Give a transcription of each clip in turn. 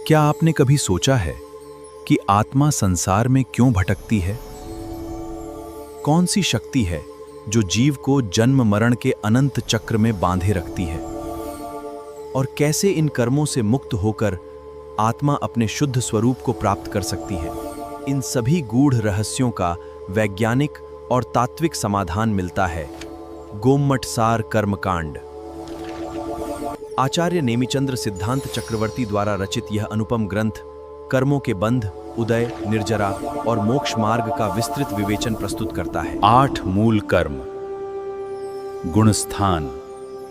क्या आपने कभी सोचा है कि आत्मा संसार में क्यों भटकती है? कौन सी शक्ति है जो जीव को जन्म मरण के अनंत चक्र में बांधे रखती है? और कैसे इन कर्मों से मुक्त होकर आत्मा अपने शुद्ध स्वरूप को प्राप्त कर सकती है? इन सभी गूढ़ रहस्यों का वैज्ञानिक और तात्विक समाधान मिलता है गोमटसार कर्मकांड। आचार्य नेमिचंद्र सिद्धांत चक्रवर्ती द्वारा रचित यह अनुपम ग्रंथ कर्मों के बंध, उदय, निर्जरा और मोक्ष मार्ग का विस्तृत विवेचन प्रस्तुत करता है। 8 मूल कर्म, गुणस्थान,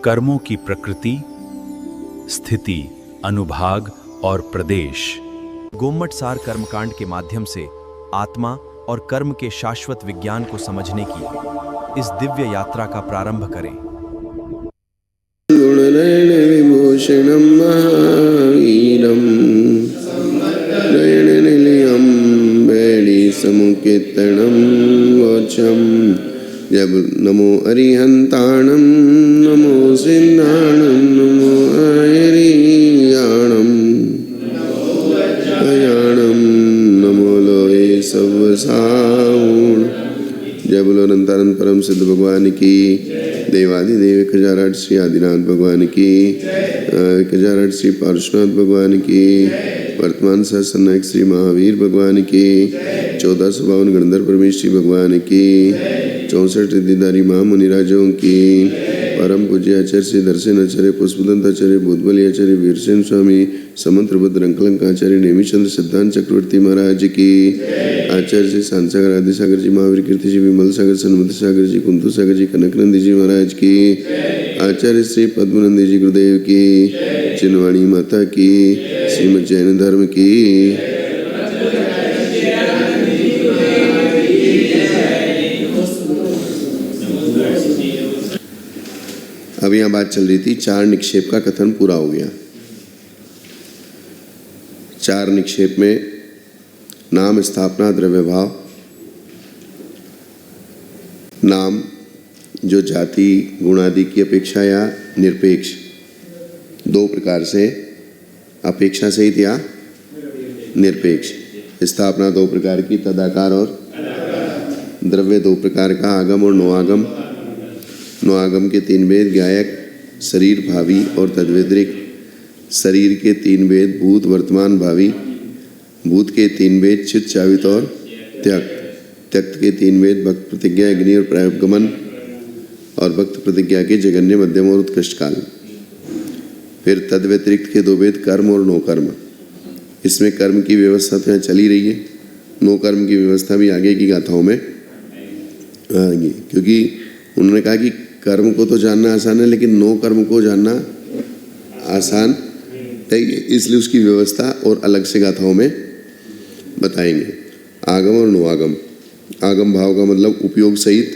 कर्मों की प्रकृति, स्थिति, अनुभाग और प्रदेश। गोमटसार कर्मकांड के माध्यम से आत्मा और कर्म के शाश्वत विज्ञान को समझने की इस दिव्य यात्रा का प्रारंभ करें। गुणनयनविभूषणं महावीरं नयननिलयं वैरिसमुकेतनं वोचं जब नमो अरिहन्ताणं नमो सिन्धाणं नमो आयरियाणं अयाणं नमो लोये सवसावूण। जय बोलो अनंतानंद परम सिद्ध भगवान की, देवादिदेव 1008 श्री आदिनाथ भगवान की, 1008 श्री पार्श्वनाथ भगवान की, वर्तमान सहस्रनायक श्री महावीर भगवान की, 1452 गणधर परमेश्वरी भगवान की, 64 रिद्धिधारी महामुनिराजों की, परम पूज्य आचार्य श्री दर्शन आचार्य पुष्पदंत आचार्य भूतबली आचार्य वीरसेन स्वामी समंत्रभद्र अंकलंक आचार्य नेमिचंद्र सिद्धांत चक्रवर्ती महाराज की, आचार्य श्री शांतसागर आदिसागर जी, महावीर कीर्ति जी, विमल सागर, सन्मति सागर जी, कुंतु सागर जी, कनकनंदी जी महाराज की, आचार्य श्री पद्मनंदी जी गुरुदेव की, चिन्हवाणी माता की, श्रीमद जैन धर्म की। अब यहाँ बात चल रही थी 4 निक्षेप का कथन पूरा हो गया। 4 निक्षेप में नाम, स्थापना, द्रव्य भाव। नाम जो जाति गुणादि की अपेक्षा या निरपेक्ष, 2 प्रकार से, अपेक्षा सहित या निरपेक्ष। स्थापना 2 प्रकार की, तदाकार और द्रव्य 2 प्रकार का, आगम और नोआगम। नोआगम के 3 भेद, गायक, शरीर, भावी और तद्व्यतिरिक्त। शरीर के 3 भेद, भूत, वर्तमान, भावी। भूत के 3 भेद, चित, चावित और त्यक्त। त्यक्त के 3 भेद, भक्त प्रतिज्ञा, अग्नि और प्रायोगमन। और भक्त प्रतिज्ञा के जघन्य, मध्यम और उत्कृष्ट काल। फिर तद्व्यतिरिक्त के 2 भेद, कर्म और नो कर्म। इसमें कर्म की व्यवस्था तो यहाँ चली रही है, नो कर्म की व्यवस्था भी आगे की गाथाओं में आएगी, क्योंकि उन्होंने कहा कि कर्म को तो जानना आसान है लेकिन नो कर्म को जानना आसान है, इसलिए उसकी व्यवस्था और अलग से गाथाओं में बताएंगे। आगम और नो आगम। आगम भाव का मतलब उपयोग सहित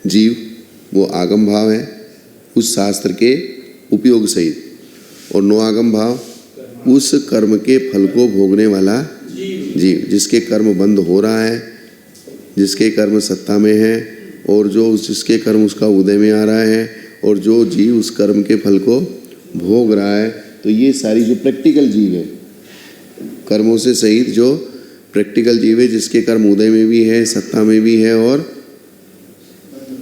जीव, वो आगम भाव है उस शास्त्र के उपयोग सहित। और नो आगम भाव उस कर्म के फल को भोगने वाला जीव, जिसके कर्म बंद हो रहा है, जिसके कर्म सत्ता में है, और जो जिसके कर्म उसका उदय में आ रहा है, और जो जीव उस कर्म के फल को भोग रहा है। तो ये सारी जो प्रैक्टिकल जीव है, कर्मों से सहित जो प्रैक्टिकल जीव है, जिसके कर्म उदय में भी है, सत्ता में भी है और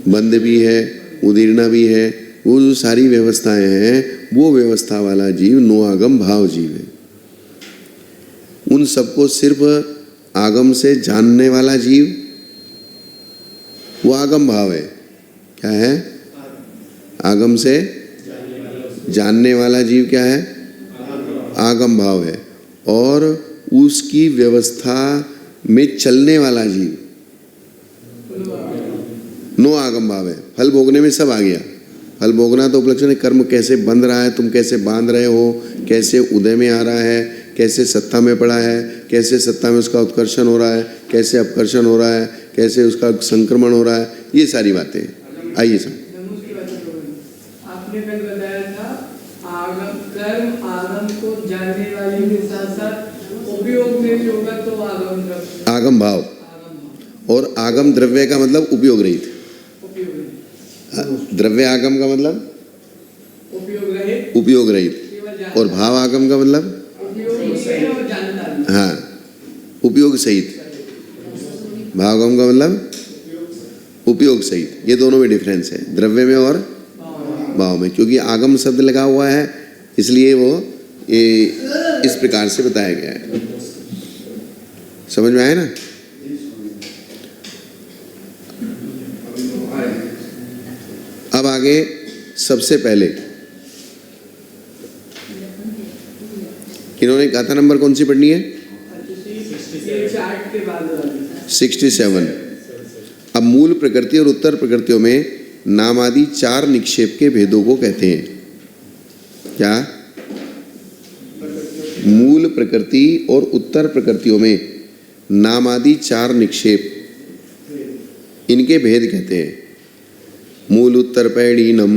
बंद भी है, उदीर्णा भी है, वो जो सारी व्यवस्थाएं हैं, वो व्यवस्था वाला जीव नो आगम भाव जीव है। उन सबको सिर्फ आगम से जानने वाला जीव वो आगम भाव है। क्या है? आगम से जानने वाला जीव क्या है? आगम भाव है। और उसकी व्यवस्था में चलने वाला जीव नो आगम भाव है। फल भोगने में सब आ गया। फल भोगना तो उपलक्षण है, कर्म कैसे बंध रहा है, तुम कैसे बांध रहे हो, कैसे उदय में आ रहा है, कैसे सत्ता में पड़ा है, कैसे सत्ता में उसका उत्कर्षण हो रहा है, कैसे अपकर्षण हो रहा है, कैसे उसका संक्रमण हो रहा है, ये सारी बातें। आइए सर, आपने कल बताया था आगम कर्म आगम को जानने वाले के साथ साथ उपयोग में भी होगा तो आगम भाव। और आगम द्रव्य का मतलब उपयोग रहित। द्रव्य आगम का मतलब उपयोग रहित। और भाव आगम का मतलब है और जानता भी। हाँ, उपयोग सहित। भावगम का मतलब उपयोग सहित, ये दोनों में डिफरेंस है, द्रव्य में और भाव में। क्योंकि आगम शब्द लगा हुआ है इसलिए वो ये इस प्रकार से बताया गया है। समझ में आया ना? अब आगे सबसे पहले इन्होंने कहा था नंबर कौन सी पढ़नी है? 67। अब मूल प्रकृति और उत्तर प्रकृतियों में नामादि 4 निक्षेप के भेदों को कहते हैं। क्या? मूल प्रकृति और उत्तर प्रकृतियों में नामादि 4 निक्षेप, इनके भेद कहते हैं। मूल उत्तर पैणीनम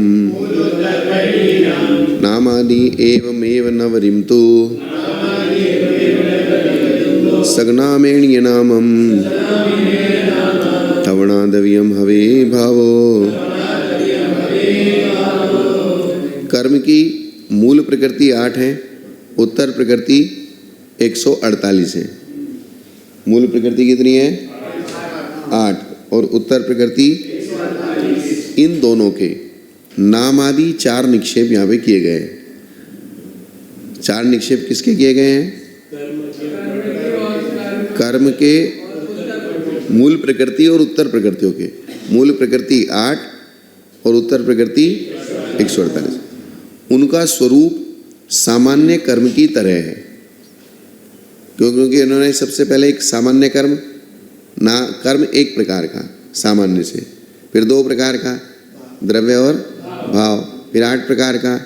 नामादि एवमेव नवरिम तु सगनामेण्य नामम तवणादव्यम हवे भावो। कर्म की मूल प्रकृति 8 है, उत्तर प्रकृति 148 है। मूल प्रकृति कितनी है? 8 और उत्तर प्रकृति, इन दोनों के नामादि 4 निक्षेप यहाँ पे किए गए हैं। 4 निक्षेप किसके किए गए हैं? कर्म के, मूल प्रकृति और उत्तर प्रकृतियों के। मूल प्रकृति 8 और उत्तर प्रकृति 148। उनका स्वरूप सामान्य कर्म की तरह है। क्योंकि इन्होंने सबसे पहले एक सामान्य कर्म, ना कर्म एक प्रकार का सामान्य से, फिर 2 प्रकार का द्रव्य और भाव, फिर 8 प्रकार का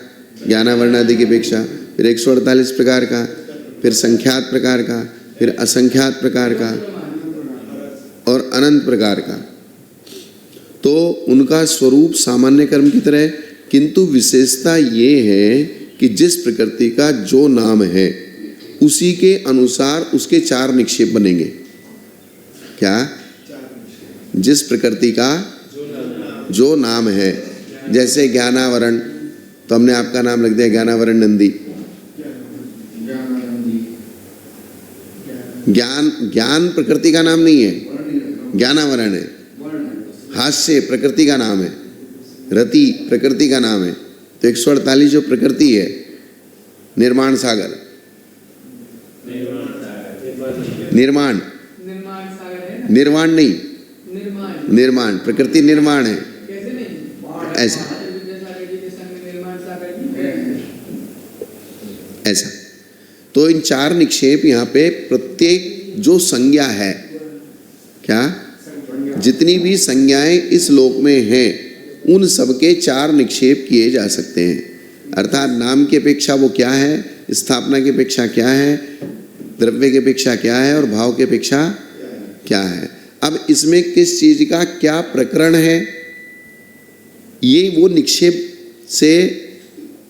ज्ञानावरण आदि की अपेक्षा, फिर 148 प्रकार का, फिर संख्यात प्रकार का, फिर असंख्यात प्रकार का और अनंत प्रकार का। तो उनका स्वरूप सामान्य कर्म की तरह, किंतु विशेषता ये है कि जिस प्रकृति का जो नाम है उसी के अनुसार उसके 4 निक्षेप बनेंगे। क्या? जिस प्रकृति का जो नाम है, जैसे ज्ञानावरण, तो हमने आपका नाम लिख दिया ज्ञानावरण नंदी। ज्ञान प्रकृति का नाम नहीं है, ज्ञानावरण है। हास्य प्रकृति का नाम है, रति प्रकृति का नाम है। तो 148 जो प्रकृति है, निर्माण सागर, निर्माण, निर्माण नहीं, निर्माण प्रकृति निर्माण है। ऐसा ऐसा तो इन 4 निक्षेप यहाँ पे प्रत्येक जो संज्ञा है, क्या जितनी भी संज्ञाएं इस लोक में हैं उन सबके 4 निक्षेप किए जा सकते हैं। अर्थात नाम की अपेक्षा वो क्या है, स्थापना की अपेक्षा क्या है, द्रव्य की अपेक्षा क्या है और भाव की अपेक्षा क्या है। अब इसमें किस चीज का क्या प्रकरण है, ये वो निक्षेप से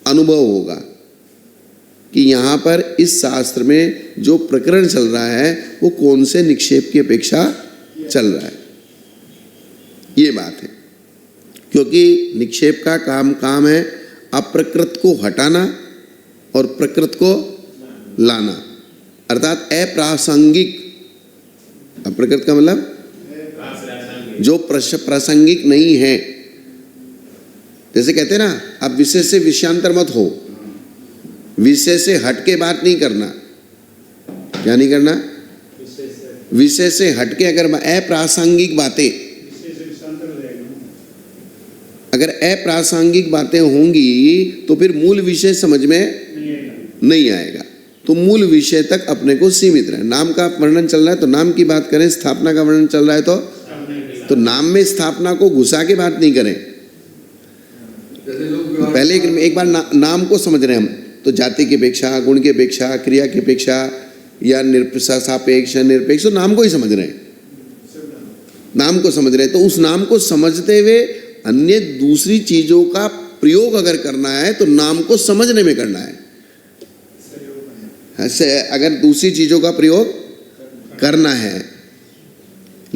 अनुभव होगा कि यहाँ पर इस शास्त्र में जो प्रकरण चल रहा है वो कौन से निक्षेप की अपेक्षा चल रहा है, ये बात है। क्योंकि निक्षेप का काम है अप्रकृत को हटाना और प्रकृत को लाना, अर्थात अप्रासंगिक। अप्रकृत का मतलब जो प्रासंगिक नहीं है। जैसे कहते हैं ना, आप विषय से विषयांतर मत हो, विषय से हट के बात नहीं करना। क्या नहीं करना? विषय से हटके अगर अप्रासंगिक बातें, अगर अप्रासंगिक बातें होंगी तो फिर मूल विषय समझ में नहीं आएगा। तो मूल विषय तक अपने को सीमित रहे। नाम का वर्णन चल रहा है तो नाम की बात करें, स्थापना का वर्णन चल रहा है तो नाम में स्थापना को घुसा के बात नहीं करें। पहले एक बार नाम को समझ रहे हैं हम, तो जाति की अपेक्षा, गुण की अपेक्षा, क्रिया की अपेक्षा या सापेक्ष निरपेक्ष, तो नाम को ही समझ रहे हैं, नाम को समझ रहे हैं। तो उस नाम को समझते हुए अन्य दूसरी चीजों का प्रयोग अगर करना है तो नाम को समझने में करना है। अगर दूसरी चीजों का प्रयोग करना है,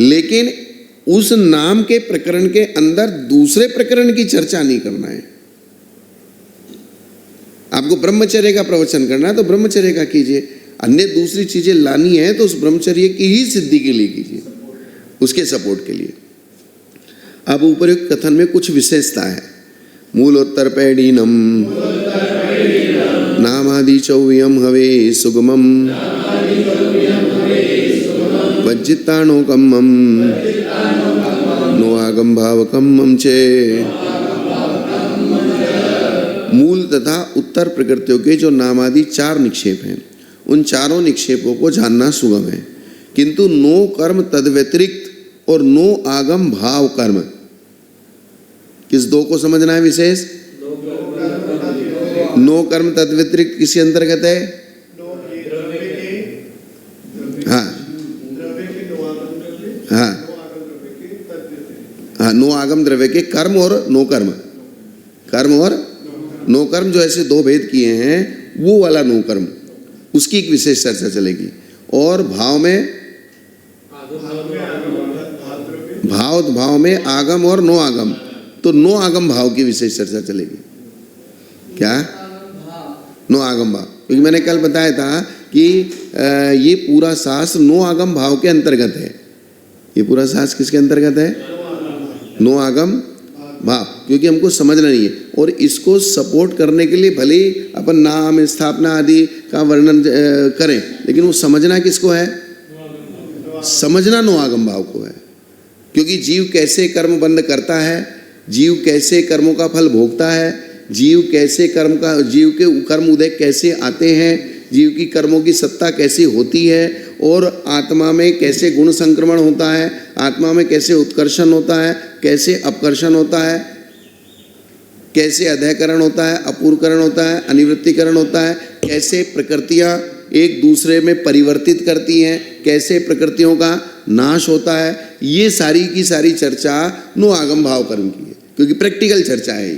लेकिन उस नाम के प्रकरण के अंदर दूसरे प्रकरण की चर्चा नहीं करना है। आपको ब्रह्मचर्य का प्रवचन करना है तो ब्रह्मचर्य का कीजिए, अन्य दूसरी चीजें लानी है तो उस ब्रह्मचर्य की ही सिद्धि के लिए कीजिए, उसके सपोर्ट के लिए। अब उपयुक्त कथन में कुछ विशेषता है। मूलोत्तर पैडीनम नामादि चौव्यम हवे सुगमम वज्जिताणोकम्मम नो आगम भावकम्मम चे। मूल तथा उत्तर प्रकृतियों के जो नामादि 4 निक्षेप हैं, उन चारों निक्षेपों को जानना सुगम है, किंतु नो कर्म तद व्यतिरिक्त और नो आगम भाव कर्म, किस दो को समझना है विशेष? नो कर्म तद व्यतिरिक्त किसी अंतर्गत है? हाँ हाँ हाँ, नो आगम द्रव्य के कर्म और नो कर्म, कर्म और नो कर्म, जो ऐसे 2 भेद किए हैं वो वाला नो कर्म, उसकी एक विशेष चर्चा चलेगी। और भाव में भाव में आगम और नो आगम, तो नो आगम भाव की विशेष चर्चा चलेगी। क्या? नो आगम भाव, क्योंकि मैंने कल बताया था कि ये पूरा शास्त्र नो आगम भाव के अंतर्गत है। ये पूरा शास्त्र किसके अंतर्गत है? नो आगम भाव, क्योंकि हमको समझना नहीं है। और इसको सपोर्ट करने के लिए भले ही अपन नाम स्थापना आदि का वर्णन करें, लेकिन वो समझना किसको है? समझना नो आगम भाव को है। क्योंकि जीव कैसे कर्म बंध करता है, जीव कैसे कर्मों का फल भोगता है, जीव कैसे जीव के कर्म उदय कैसे आते हैं, जीव की कर्मों की सत्ता कैसी होती है, और आत्मा में कैसे गुण संक्रमण होता है, आत्मा में कैसे उत्कर्षण होता है, कैसे अपकर्षण होता है, कैसे अध्ययकरण होता है, अपूर्वकरण होता है, अनिवृत्तिकरण होता है, कैसे प्रकृतियाँ एक दूसरे में परिवर्तित करती हैं, कैसे प्रकृतियों का नाश होता है, ये सारी की सारी चर्चा नो आगम भाव कर्म की है, क्योंकि प्रैक्टिकल चर्चा है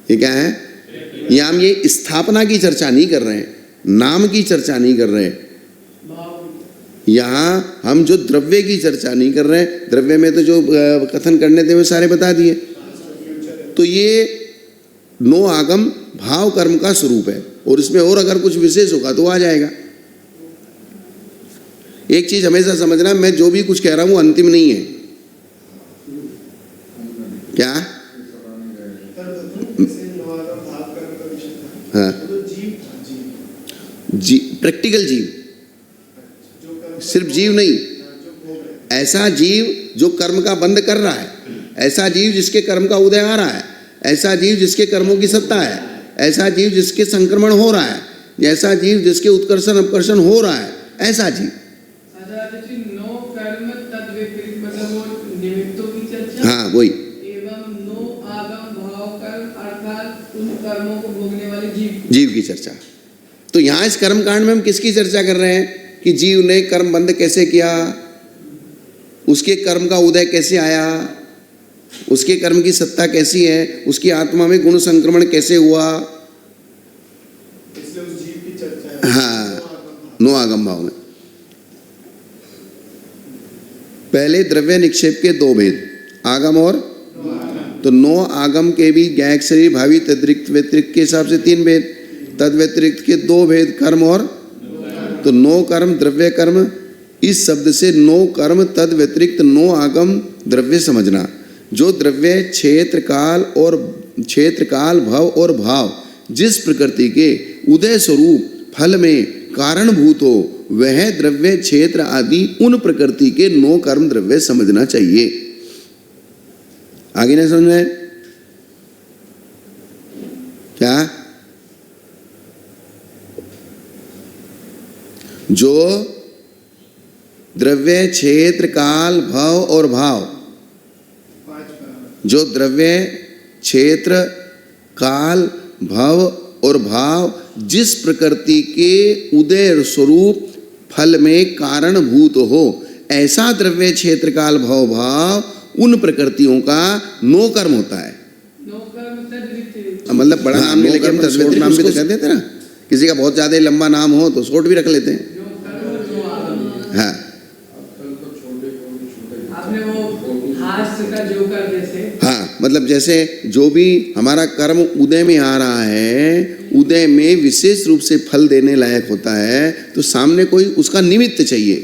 ये क्या है? यहाँ हम ये स्थापना की चर्चा नहीं कर रहे हैं, नाम की चर्चा नहीं कर रहे हैं, यहाँ हम जो द्रव्य की चर्चा नहीं कर रहे हैं। द्रव्य में तो जो कथन करने थे वो सारे बता दिए। तो ये नो आगम भाव कर्म का स्वरूप है, और इसमें और अगर कुछ विशेष होगा तो आ जाएगा। एक चीज हमेशा समझना, मैं जो भी कुछ कह रहा हूं अंतिम नहीं है। क्या? हाँ, प्रैक्टिकल जीव, सिर्फ जीव नहीं, ऐसा जीव जो कर्म का बंध कर रहा है, ऐसा जीव जिसके कर्म का उदय आ रहा है, ऐसा जीव जिसके कर्मों की सत्ता है, ऐसा जीव जिसके संक्रमण हो रहा है, ऐसा जीव जिसके उत्कर्षण अपकर्षण हो रहा है, ऐसा जीव। हाँ वही, एवं नो आगम भाव कर्म अर्थात उन कर्मों को भोगने वाले जीव की चर्चा। तो यहाँ इस कर्म कांड में हम किसकी चर्चा कर रहे हैं? कि जीव ने कर्म बंध कैसे किया, उसके कर्म का उदय कैसे आया, उसके कर्म की सत्ता कैसी है, उसकी आत्मा में गुण संक्रमण कैसे हुआ, इसलिए उस जीव की चर्चा है। हाँ, नो आगम भाव में। पहले द्रव्य निक्षेप के 2 भेद, आगम और तो नो आगम के भी ज्ञायक शरीर भावी तद्रिक्त व्यतिरिक्त के हिसाब से 3 भेद, तद व्यतिरिक्त के 2 भेद, कर्म और तो नो कर्म द्रव्य कर्म, इस शब्द से नो कर्म तद व्यतिरिक्त नो आगम द्रव्य समझना। जो द्रव्य क्षेत्र काल भव और भाव जिस प्रकृति के उदय स्वरूप फल में कारणभूत हो, वह द्रव्य क्षेत्र आदि उन प्रकृति के नो कर्म द्रव्य समझना चाहिए। आगे नहीं समझ में? क्या? जो द्रव्य क्षेत्र काल भव और भाव, जो द्रव्य क्षेत्र काल भव और भाव जिस प्रकृति के उदय स्वरूप फल में कारणभूत हो, ऐसा द्रव्य क्षेत्र काल भव भाव उन प्रकृतियों का नो कर्म होता है। मतलब बड़ा नाम नहीं लेके हम तद्वित नाम भी तो कहते थे ना, किसी का बहुत ज्यादा लंबा नाम हो तो शॉर्ट भी रख लेते हैं। हाँ, आपने वो हास्य का जोकर जैसे, हाँ, मतलब मतलब जैसे जो भी हमारा कर्म उदय में आ रहा है, उदय में विशेष रूप से फल देने लायक होता है, तो सामने कोई उसका निमित्त चाहिए।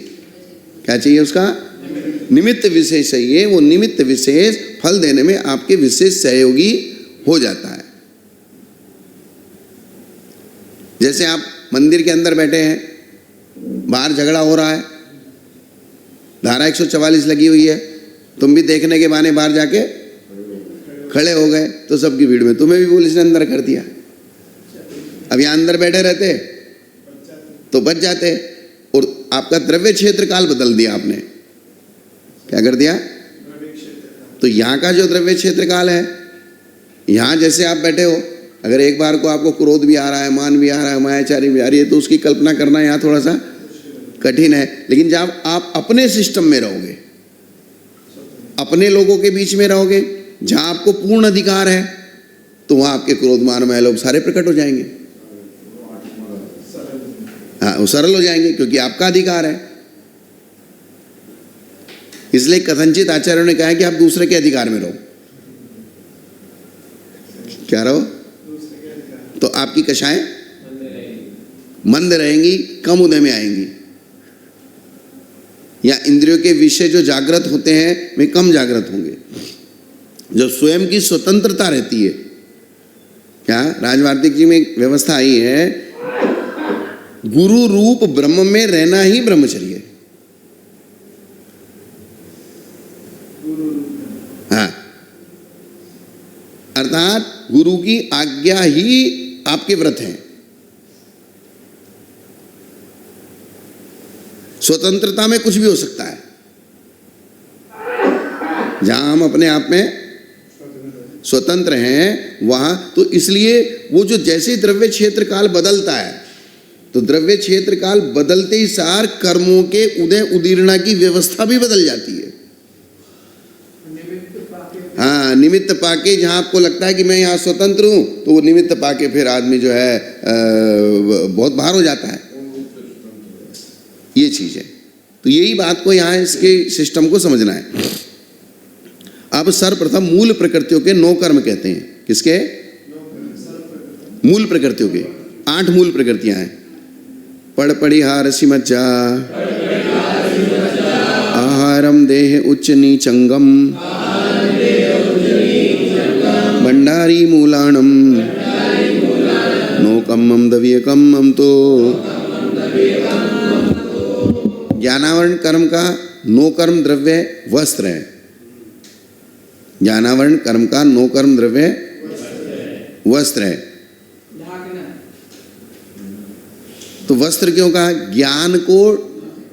क्या चाहिए? उसका निमित्त विशेष चाहिए। वो निमित्त विशेष फल देने में आपके विशेष सहयोगी हो जाता है। जैसे आप मंदिर के अंदर बैठे हैं, बाहर झगड़ा हो रहा है, धारा 144 लगी हुई है, तुम भी देखने के बहाने बाहर जाके खड़े हो गए, तो सबकी भीड़ में तुम्हें भी पुलिस ने अंदर कर दिया। अब यहां अंदर बैठे रहते तो बच जाते, और आपका द्रव्य क्षेत्र काल बदल दिया आपने। क्या कर दिया? तो यहां का जो द्रव्य क्षेत्र काल है, यहां जैसे आप बैठे हो, अगर एक बार को आपको क्रोध भी आ रहा है, मान भी आ रहा है, मायाचारी भी आ रही है, तो उसकी कल्पना करना यहाँ थोड़ा सा कठिन है। लेकिन जब आप अपने सिस्टम में रहोगे, अपने लोगों के बीच में रहोगे, जहां आपको पूर्ण अधिकार है, तो वहां आपके क्रोध मान माया लोग सारे प्रकट हो जाएंगे। हाँ, वो सरल हो जाएंगे, क्योंकि आपका अधिकार है। इसलिए कथनचित आचार्यों ने कहा है कि आप दूसरे के अधिकार में रहो। क्या रहो? तो आपकी कक्षाएं मंद रहेंगी, कम उदय में आएंगी, या इंद्रियों के विषय जो जागृत होते हैं वे कम जागृत होंगे। जो स्वयं की स्वतंत्रता रहती है, क्या राजवार्तिक जी में एक व्यवस्था आई है, गुरु रूप ब्रह्म में रहना ही ब्रह्मचर्य है। हाँ, अर्थात गुरु की आज्ञा ही आपके व्रत हैं। स्वतंत्रता में कुछ भी हो सकता है। जहां हम अपने आप में स्वतंत्र हैं, वहां तो इसलिए वो जो जैसे द्रव्य क्षेत्र काल बदलता है, तो द्रव्य क्षेत्र काल बदलते ही सार कर्मों के उदय उदीर्णा की व्यवस्था भी बदल जाती है। हाँ, निमित्त पाके जहां आपको लगता है कि मैं यहाँ स्वतंत्र हूं, तो वो निमित्त पाके फिर आदमी जो है बहुत बाहर हो जाता है। ये चीज है। तो यही बात को यहाँ इसके सिस्टम को समझना है। अब सर्वप्रथम मूल प्रकृतियों के 9 कर्म कहते हैं। किसके? मूल प्रकृतियों के 8 मूल प्रकृतियां हैं। पड़ पड़िहारसि मज्जा, आहारम देह उच्च नीचंगम, भंडारी मूलाणम, नोकम्मम दवियकम्मम। तो ज्ञानावरण कर्म का 9 कर्म द्रव्य वस्त्र है। ज्ञानावरण कर्म का 9 कर्म द्रव्य वस्त्र है। तो वस्त्र क्यों कहा? ज्ञान को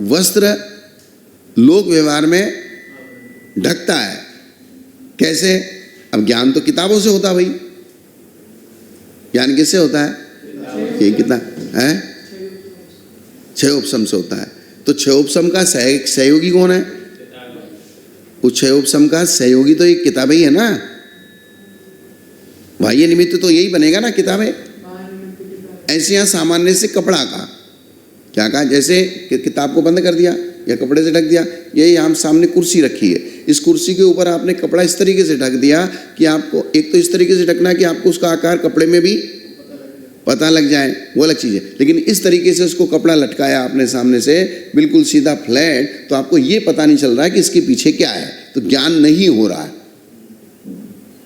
वस्त्र लोक व्यवहार में ढकता है। कैसे? अब ज्ञान तो किताबों से होता है भाई। ज्ञान किससे होता है? ये कितना है? 6 उपसम से होता है। तो 6 उपसम का सहयोगी कौन है? उस 6 उपसम का सहयोगी तो एक किताबें ही है ना। बाह्य निमित्त तो यही बनेगा ना, किताबें। ऐसे यहाँ सामान्य से कपड़ा का क्या कहा? जैसे किताब को बंद कर दिया या कपड़े से ढक दिया। यही हम सामने कुर्सी रखी है, इस कुर्सी के ऊपर आपने कपड़ा इस तरीके से ढक दिया कि आपको, एक तो इस तरीके से ढकना कि आपको उसका आकार कपड़े में भी पता लग जाए, वो अलग चीज़ है। लेकिन इस तरीके से उसको कपड़ा लटकाया आपने सामने से बिल्कुल सीधा फ्लैट, तो आपको ये पता नहीं चल रहा है कि इसके पीछे क्या है, तो ज्ञान नहीं हो रहा है।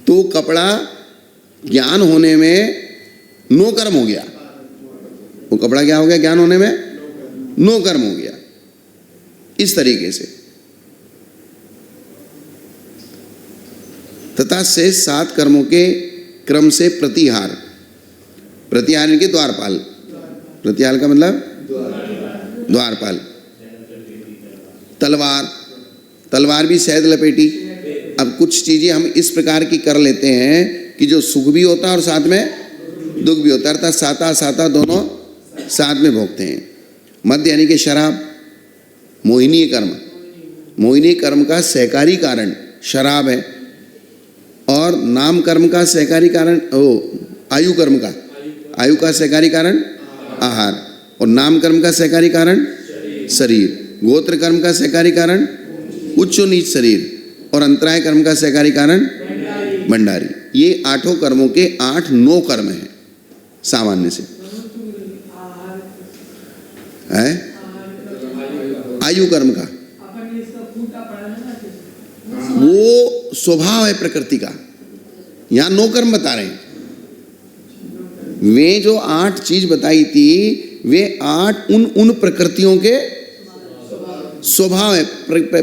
तो कपड़ा ज्ञान होने में 9 कर्म हो गया। वो कपड़ा क्या हो गया? ज्ञान होने में 9 कर्म हो गया। इस तरीके से तथा से 7 कर्मों के क्रम से प्रतिहार, प्रतिहार के द्वारपाल। प्रतिहार का मतलब द्वारपाल। तलवार, तलवार भी शहद लपेटी। अब कुछ चीजें हम इस प्रकार की कर लेते हैं कि जो सुख भी होता है और साथ में दुख भी होता है, अर्थात साता साता दोनों साथ में भोगते हैं। मद्य यानी कि शराब, मोहिनी कर्म। मोहिनी कर्म का सहकारी कारण शराब है, और नाम कर्म का सहकारी कारण आयु कर्म का, आयु का सहकारी कारण आहार, और नाम कर्म का सहकारी कारण शरीर। गोत्र कर्म का सहकारी कारण उच्च नीच शरीर, और अंतराय कर्म का सहकारी कारण भंडारी। ये आठों कर्मों के 8-9 कर्म हैं सामान्य से, है आयु कर्म का। वो स्वभाव है प्रकृति का। यहां 9 कर्म बता रहे हैं। वे जो 8 चीज बताई थी, वे 8 उन प्रकृतियों के स्वभाव है।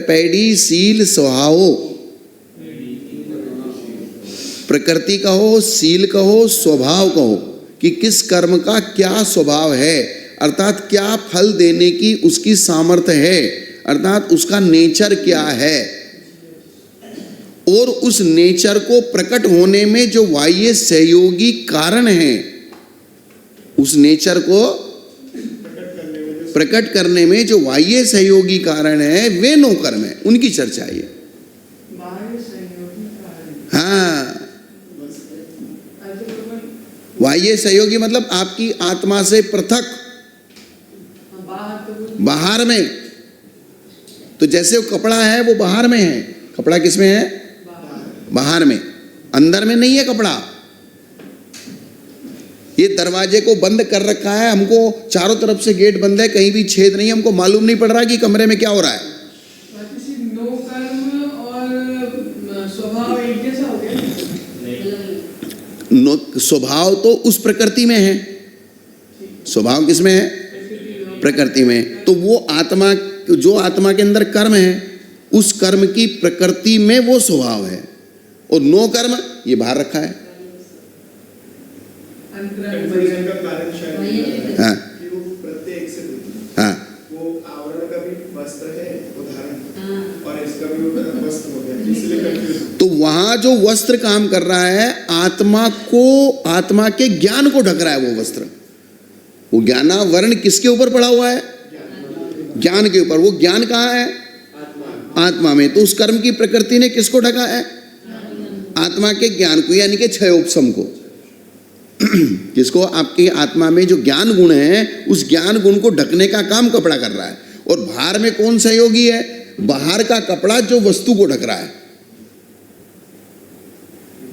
पैड़ी, सील, स्वभाव, प्रकृति कहो, सील कहो, स्वभाव कहो कि किस कर्म का क्या स्वभाव है, अर्थात क्या फल देने की उसकी सामर्थ्य है, अर्थात उसका नेचर क्या है। और उस नेचर को प्रकट होने में जो बाह्य सहयोगी कारण है, उस नेचर को प्रकट करने में जो बाह्य सहयोगी कारण है, वे 9 कर्म है, उनकी चर्चा है। हाँ, बाह्य सहयोगी मतलब आपकी आत्मा से पृथक बाहर में। तो जैसे वो कपड़ा है वो बाहर में है, कपड़ा किस में है? बाहर में, अंदर में नहीं है कपड़ा। ये दरवाजे को बंद कर रखा है, हमको चारों तरफ से गेट बंद है, कहीं भी छेद नहीं है, हमको मालूम नहीं पड़ रहा कि कमरे में क्या हो रहा है। स्वभाव तो उस प्रकृति में है। स्वभाव किस में है? प्रकृति में। तो वो आत्मा, जो आत्मा के अंदर कर्म है, उस कर्म की प्रकृति में वो स्वभाव है। और 9 कर्म ये बाहर रखा है। हाँ, हाँ, वो आवरण का भी वस्त्र है, उदाहरण, और इसका भी वस्त्र हो गया, इसलिए तो वहां जो वस्त्र काम कर रहा है, आत्मा को, आत्मा के ज्ञान को ढक रहा है वो वस्त्र। वो ज्ञानावरण किसके ऊपर पड़ा हुआ है? ज्ञान के ऊपर। वो ज्ञान कहाँ है? आत्मा में। तो उस कर्म की प्रकृति ने किसको ढका है? आत्मा के ज्ञान को, यानी कि क्षयोपशम को। जिसको आपकी आत्मा में जो ज्ञान गुण है, उस ज्ञान गुण को ढकने का काम कपड़ा कर रहा है। और बाहर में कौन सहयोगी है? बाहर का कपड़ा जो वस्तु को ढक रहा है।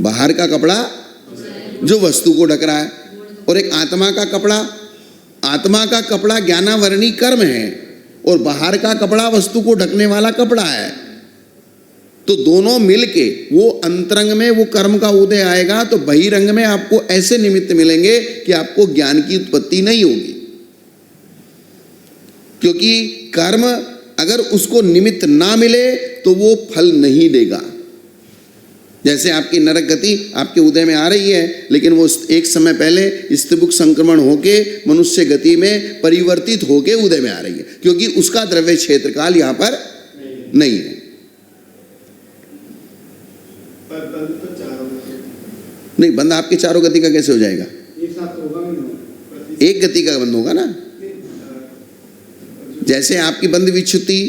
बाहर का कपड़ा जो वस्तु को ढक रहा है। और एक आत्मा का कपड़ा, आत्मा का कपड़ा ज्ञानावरणी कर्म है, और बाहर का कपड़ा वस्तु को ढकने वाला कपड़ा है। तो दोनों मिलके वो अंतरंग में वो कर्म का उदय आएगा। तो बहिरंग में आपको ऐसे निमित्त मिलेंगे कि आपको ज्ञान की उत्पत्ति नहीं होगी। क्योंकि कर्म अगर उसको निमित्त ना मिले तो वो फल नहीं देगा। जैसे आपकी नरक गति आपके उदय में आ रही है, लेकिन वो एक समय पहले स्त्रीबुक संक्रमण होके मनुष्य गति में परिवर्तित होके उदय में आ रही है, क्योंकि उसका द्रव्य क्षेत्र काल यहाँ पर नहीं है। नहीं, बंद आपके चारों गति का कैसे हो जाएगा? एक गति का बंद होगा ना। जैसे आपकी बंद विच्छुत्ति,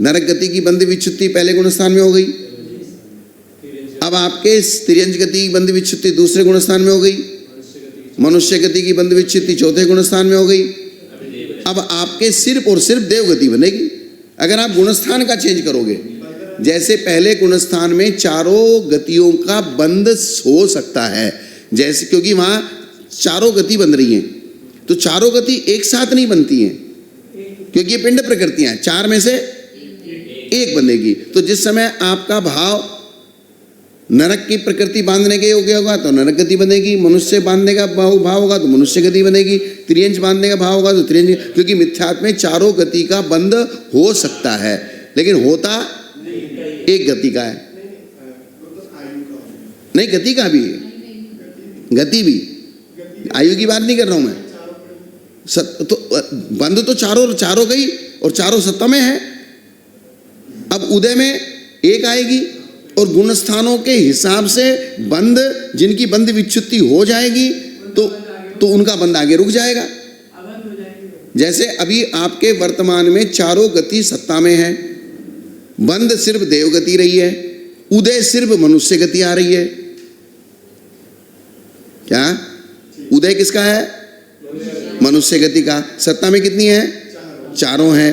नरक गति की बंद विच्छुत्ति पहले गुणस्थान में हो गई। अब आपके तिर्यंज गति की बंद विच्छुत्ति दूसरे गुणस्थान में हो गई। मनुष्य गति की बंद विच्छुत्ति चौथे गुणस्थान में हो गई। अब आपके सिर्फ और सिर्फ देव गति बनेगी अगर आप गुणस्थान का चेंज करोगे। जैसे पहले गुणस्थान में चारों गतियों का बंद हो सकता है, जैसे क्योंकि वहां चारों गति बन रही हैं, तो चारों गति एक साथ नहीं बनती हैं, क्योंकि ये पिंड प्रकृतियां हैं। 4 में से एक बनेगी। तो जिस समय आपका भाव नरक की प्रकृति बांधने के योग्य होगा तो नरक गति बनेगी, मनुष्य बांधने का भाव होगा तो मनुष्य गति बनेगी, त्रियंज बांधने का भाव होगा तो त्रियंज, क्योंकि मिथ्यात्व में चारों गति का बंद हो सकता है, लेकिन होता एक गति का है। नहीं, गति का भी है, गति भी, आयु की बात नहीं कर रहा हूं मैं। तो बंद तो चारों गई और चारों सत्ता में है। अब उदय में एक आएगी और गुणस्थानों के हिसाब से बंद, जिनकी बंद विच्छुत्ति हो जाएगी तो उनका बंद आगे रुक जाएगा। जैसे अभी आपके वर्तमान में चारों गति सत्ता में है, बंद सिर्फ देव गति रही है, उदय सिर्फ मनुष्य गति आ रही है। क्या उदय किसका है? मनुष्य गति का। सत्ता में कितनी है? चारों है।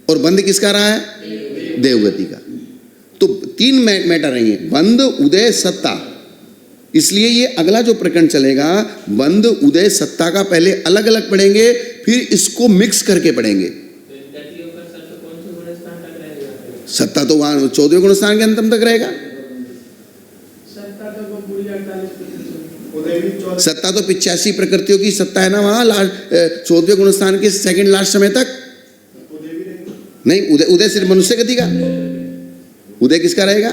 और बंद किसका रहा है? देवगति का। तो 3 मैटर रही है, बंद, उदय, सत्ता। इसलिए ये अगला जो प्रकरण चलेगा, बंध उदय सत्ता का पहले अलग अलग पढ़ेंगे, फिर इसको मिक्स करके पढ़ेंगे। सत्ता तो वहां 14वें गुण स्थान के अंतम तक रहेगा। सत्ता तो वो पूरी 48% उदय भी 14 सत्ता तो 85 प्रकृतियों की सत्ता है ना वहां, लास्ट 14वें गुण स्थान के सेकंड लास्ट समय तक। उदय भी रहेंगे। नहीं, उदय उदय सिर्फ मनुष्य गति का, उदय किसका रहेगा?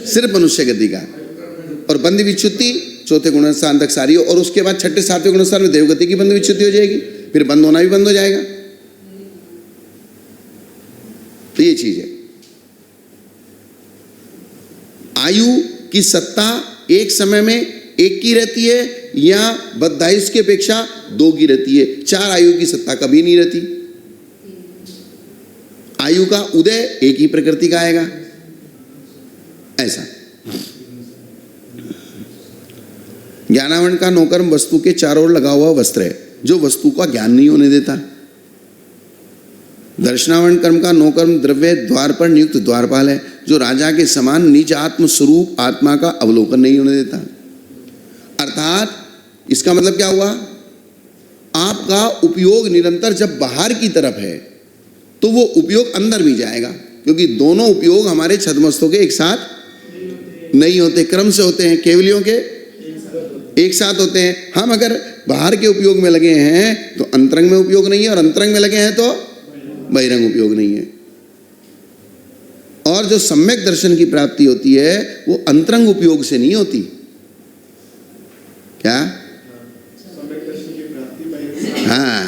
सिर्फ मनुष्य गति का। और बंध विच्युति चौथे गुण स्थान तक सारी, और उसके बाद छठे सातवें गुण स्थान में देवगति की बंध विच्युति हो जाएगी, फिर बंद होना भी बंद हो जाएगा। तो ये चीज है। आयु की सत्ता एक समय में एक की रहती है या 22 की अपेक्षा 2 की रहती है। 4 आयु की सत्ता कभी नहीं रहती। आयु का उदय एक ही प्रकृति का आएगा, ऐसा। ज्ञानावरण का नौकर्म वस्तु के चारों ओर लगा हुआ वस्त्र है, जो वस्तु का ज्ञान नहीं होने देता। दर्शनावरण कर्म का नौकर्म द्रव्य द्वार पर नियुक्त द्वारपाल है, जो राजा के समान निज आत्म स्वरूप आत्मा का अवलोकन नहीं होने देता। अर्थात इसका मतलब क्या हुआ? आपका उपयोग निरंतर जब बाहर की तरफ है तो वो उपयोग अंदर भी जाएगा, क्योंकि दोनों उपयोग हमारे छद्मस्तों के एक साथ नहीं होते, क्रम से होते हैं। केवलियों के एक साथ होते हैं। हम अगर बाहर के उपयोग में लगे हैं तो अंतरंग में उपयोग नहीं है, और अंतरंग में लगे हैं तो बहिरंग उपयोग नहीं है। और जो सम्यक दर्शन की प्राप्ति होती है वो अंतरंग उपयोग से नहीं होती। क्या? सम्यक दर्शन की प्राप्ति बाहिर। हाँ,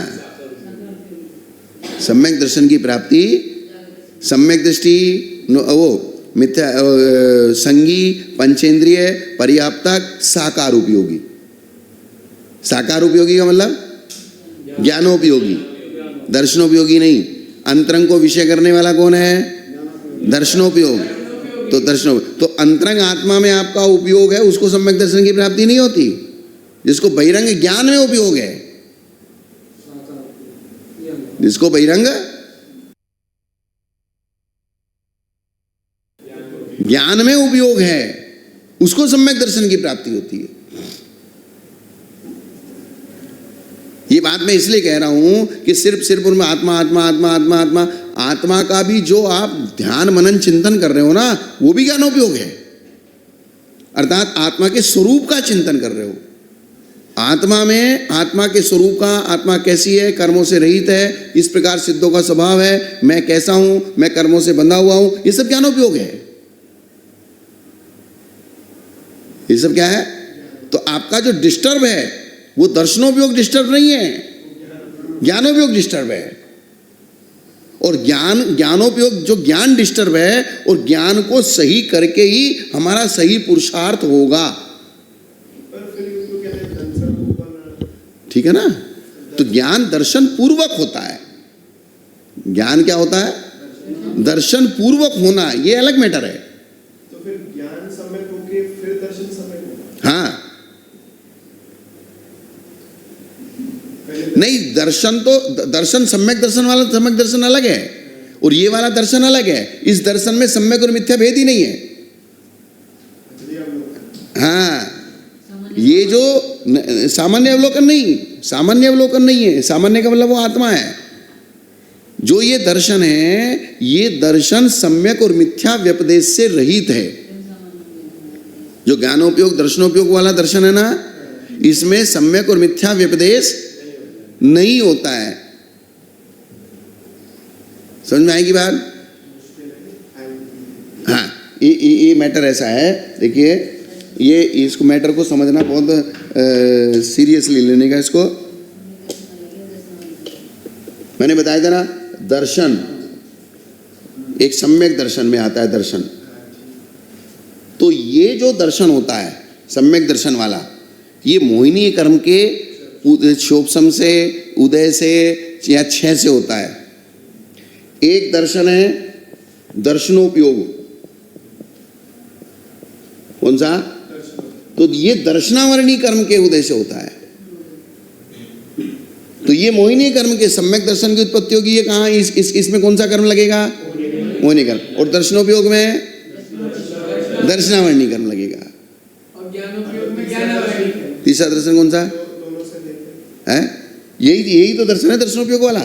सम्यक दर्शन की प्राप्ति, सम्यक दृष्टि वो मिथ्या संगी पंचेंद्रिय पर्याप्तक साकार उपयोगी। साकार उपयोगी का मतलब ज्ञानोपयोगी, दर्शनोपयोगी नहीं। अंतरंग को विषय करने वाला कौन है? दर्शनोपयोग। तो दर्शन, तो अंतरंग आत्मा में आपका उपयोग है, उसको सम्यक दर्शन की प्राप्ति नहीं होती। जिसको बहिरंग ज्ञान में उपयोग है, जिसको बहिरंग ज्ञान में उपयोग है, उसको सम्यक दर्शन की प्राप्ति होती है। ये बात मैं इसलिए कह रहा हूं कि सिर्फ उनमें आत्मा आत्मा आत्मा आत्मा आत्मा आत्मा का भी जो आप ध्यान मनन चिंतन कर रहे हो ना, वो भी ज्ञानोपयोग है। अर्थात आत्मा के स्वरूप का चिंतन कर रहे हो। आत्मा में आत्मा के स्वरूप का, आत्मा कैसी है, कर्मों से रहित है, इस प्रकार सिद्धों का स्वभाव है, मैं कैसा हूं, मैं कर्मों से बंधा हुआ हूं, ये सब ज्ञानोपयोग है। ये सब क्या है? तो आपका जो डिस्टर्ब है वो दर्शनोपयोग डिस्टर्ब नहीं है, ज्ञानोपयोग डिस्टर्ब है। और ज्ञानोपयोग, जो ज्ञान डिस्टर्ब है, और ज्ञान को सही करके ही हमारा सही पुरुषार्थ होगा। पर फिर उसको कहते हैं दर्शन ऊपर। ठीक है ना? तो ज्ञान दर्शन पूर्वक होता है। ज्ञान क्या होता है? दर्शन पूर्वक होना, ये अलग मैटर है। तो फिर ज्ञान सम्यक होके फिर दर्शन सम्यक होगा। हाँ, नहीं, दर्शन तो दर्शन सम्यक दर्शन वाला सम्यक दर्शन अलग है, और ये वाला दर्शन अलग है। इस दर्शन में सम्यक और मिथ्या भेद ही नहीं है। हाँ, ये जो सामान्य अवलोकन नहीं, सामान्य अवलोकन नहीं है। सामान्य का मतलब वो आत्मा है। जो ये दर्शन है, ये दर्शन सम्यक और मिथ्या व्यपदेश से रहित है। जो ज्ञानोपयोग दर्शनोपयोग वाला दर्शन है ना, इसमें सम्यक और मिथ्या व्यपदेश नहीं होता है। समझ में आएगी बात? हाँ, ये मैटर ऐसा है। देखिए, ये इसको मैटर को समझना बहुत सीरियसली लेने का। इसको मैंने बताया था ना, दर्शन एक सम्यक दर्शन में आता है। दर्शन तो ये जो दर्शन होता है सम्यक दर्शन वाला, ये मोहिनी कर्म के शोभसम से, उदय से या क्षय से होता है। एक दर्शन है दर्शनोपयोग। कौन सा? तो ये दर्शनावरणी कर्म के उदय से होता है। तो ये मोहिनी कर्म के सम्यक दर्शन की उत्पत्ति होगी। ये कहाँ? इसमें कौन सा कर्म लगेगा? मोहिनी कर्म। और दर्शनोपयोग में दर्शनावरणी कर्म लगेगा। और ज्ञानोपयोग में तीसरा दर्शन कौन सा दोनों से लेकर है? यही तो दर्शन है, दर्शनोपयोग वाला।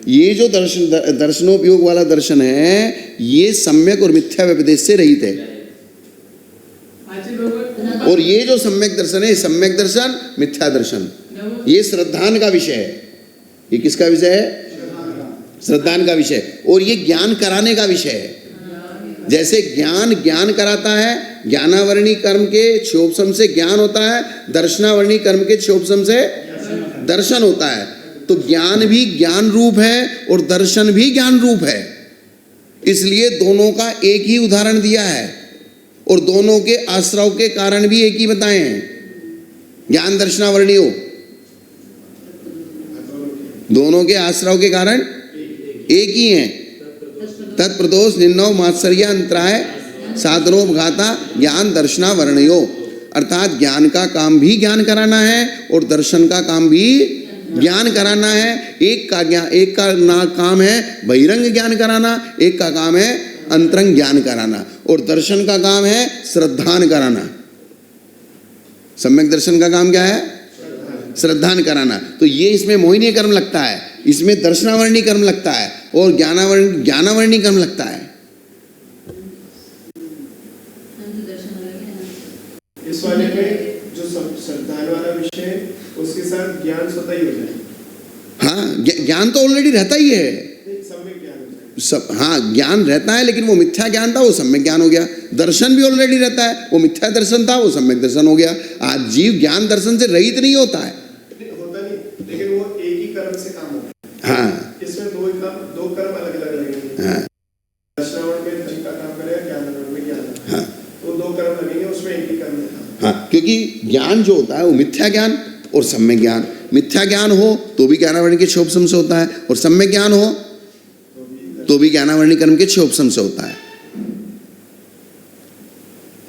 ये जो दर्शनोपयोग वाला दर्शन है, ये सम्यक और मिथ्या व्यपदेश से रहित है। आजी भगवान और ये जो सम्यक दर्शन है, सम्यक दर्शन, मिथ्या दर्शन, ये श्रद्धान का विषय है। ये किसका विषय है? श्रद्धान का विषय। और ये ज्ञान कराने का विषय है। जैसे ज्ञान कराता है, ज्ञानावरणी कर्म के क्षोभसम से ज्ञान होता है, दर्शनावरणी कर्म के क्षोभसम से दर्शन होता है। तो ज्ञान भी ज्ञान रूप है और दर्शन भी ज्ञान रूप है। इसलिए दोनों का एक ही उदाहरण दिया है और दोनों के आश्रव के कारण भी एक ही बताए हैं। ज्ञान दर्शनावरणियों दोनों के आश्रव के कारण एक ही हैं। तत्प्रदोष निन्नव मात्सर्य अंतराय साधनोपघाता ज्ञान दर्शनावरणयो। अर्थात ज्ञान का काम भी ज्ञान कराना है और दर्शन का काम भी ज्ञान कराना है। एक का काम है बहिरंग ज्ञान कराना, एक का काम है अंतरंग ज्ञान कराना, और दर्शन का काम है श्रद्धान कराना। सम्यक दर्शन का काम क्या है? श्रद्धान कराना। तो ये इसमें मोहिनी कर्म लगता है, इसमें दर्शनावरणी कर्म लगता है और ज्ञानावरणी कर्म लगता है। इस वाले में जो श्रद्धान वाला विषय है, उसके साथ ज्ञान स्वतः ही हो जाए। हाँ, ज्ञान तो ऑलरेडी रहता ही है। सम्यक ज्ञान हो जाए। सब, हाँ, ज्ञान रहता है, लेकिन वो मिथ्या ज्ञान था, वो सम्यक ज्ञान हो गया। दर्शन भी ऑलरेडी रहता है, वो मिथ्या दर्शन था, वो सम्यक दर्शन हो गया। आज जीव ज्ञान दर्शन से रहित नहीं होता है। होता नहीं, लेकिन वो एक ही कर्म से काम होता है। हाँ, इसमें दो कर्म अलग अलग लगेंगे। हाँ, दर्शनावरण में दर्शन का काम करेगा, ज्ञानावरण में ज्ञान। हाँ, तो दो कर्म लगेंगे, उसमें एक ही कर्म है। हाँ, क्योंकि ज्ञान जो होता है वो मिथ्या ज्ञान और सम्यक ज्ञान। मिथ्या ज्ञान हो तो भी ज्ञानावरणी के क्षोभसम से होता है, और सम्यक ज्ञान हो तो भी ज्ञानावरणी कर्म के क्षोभसम से होता है।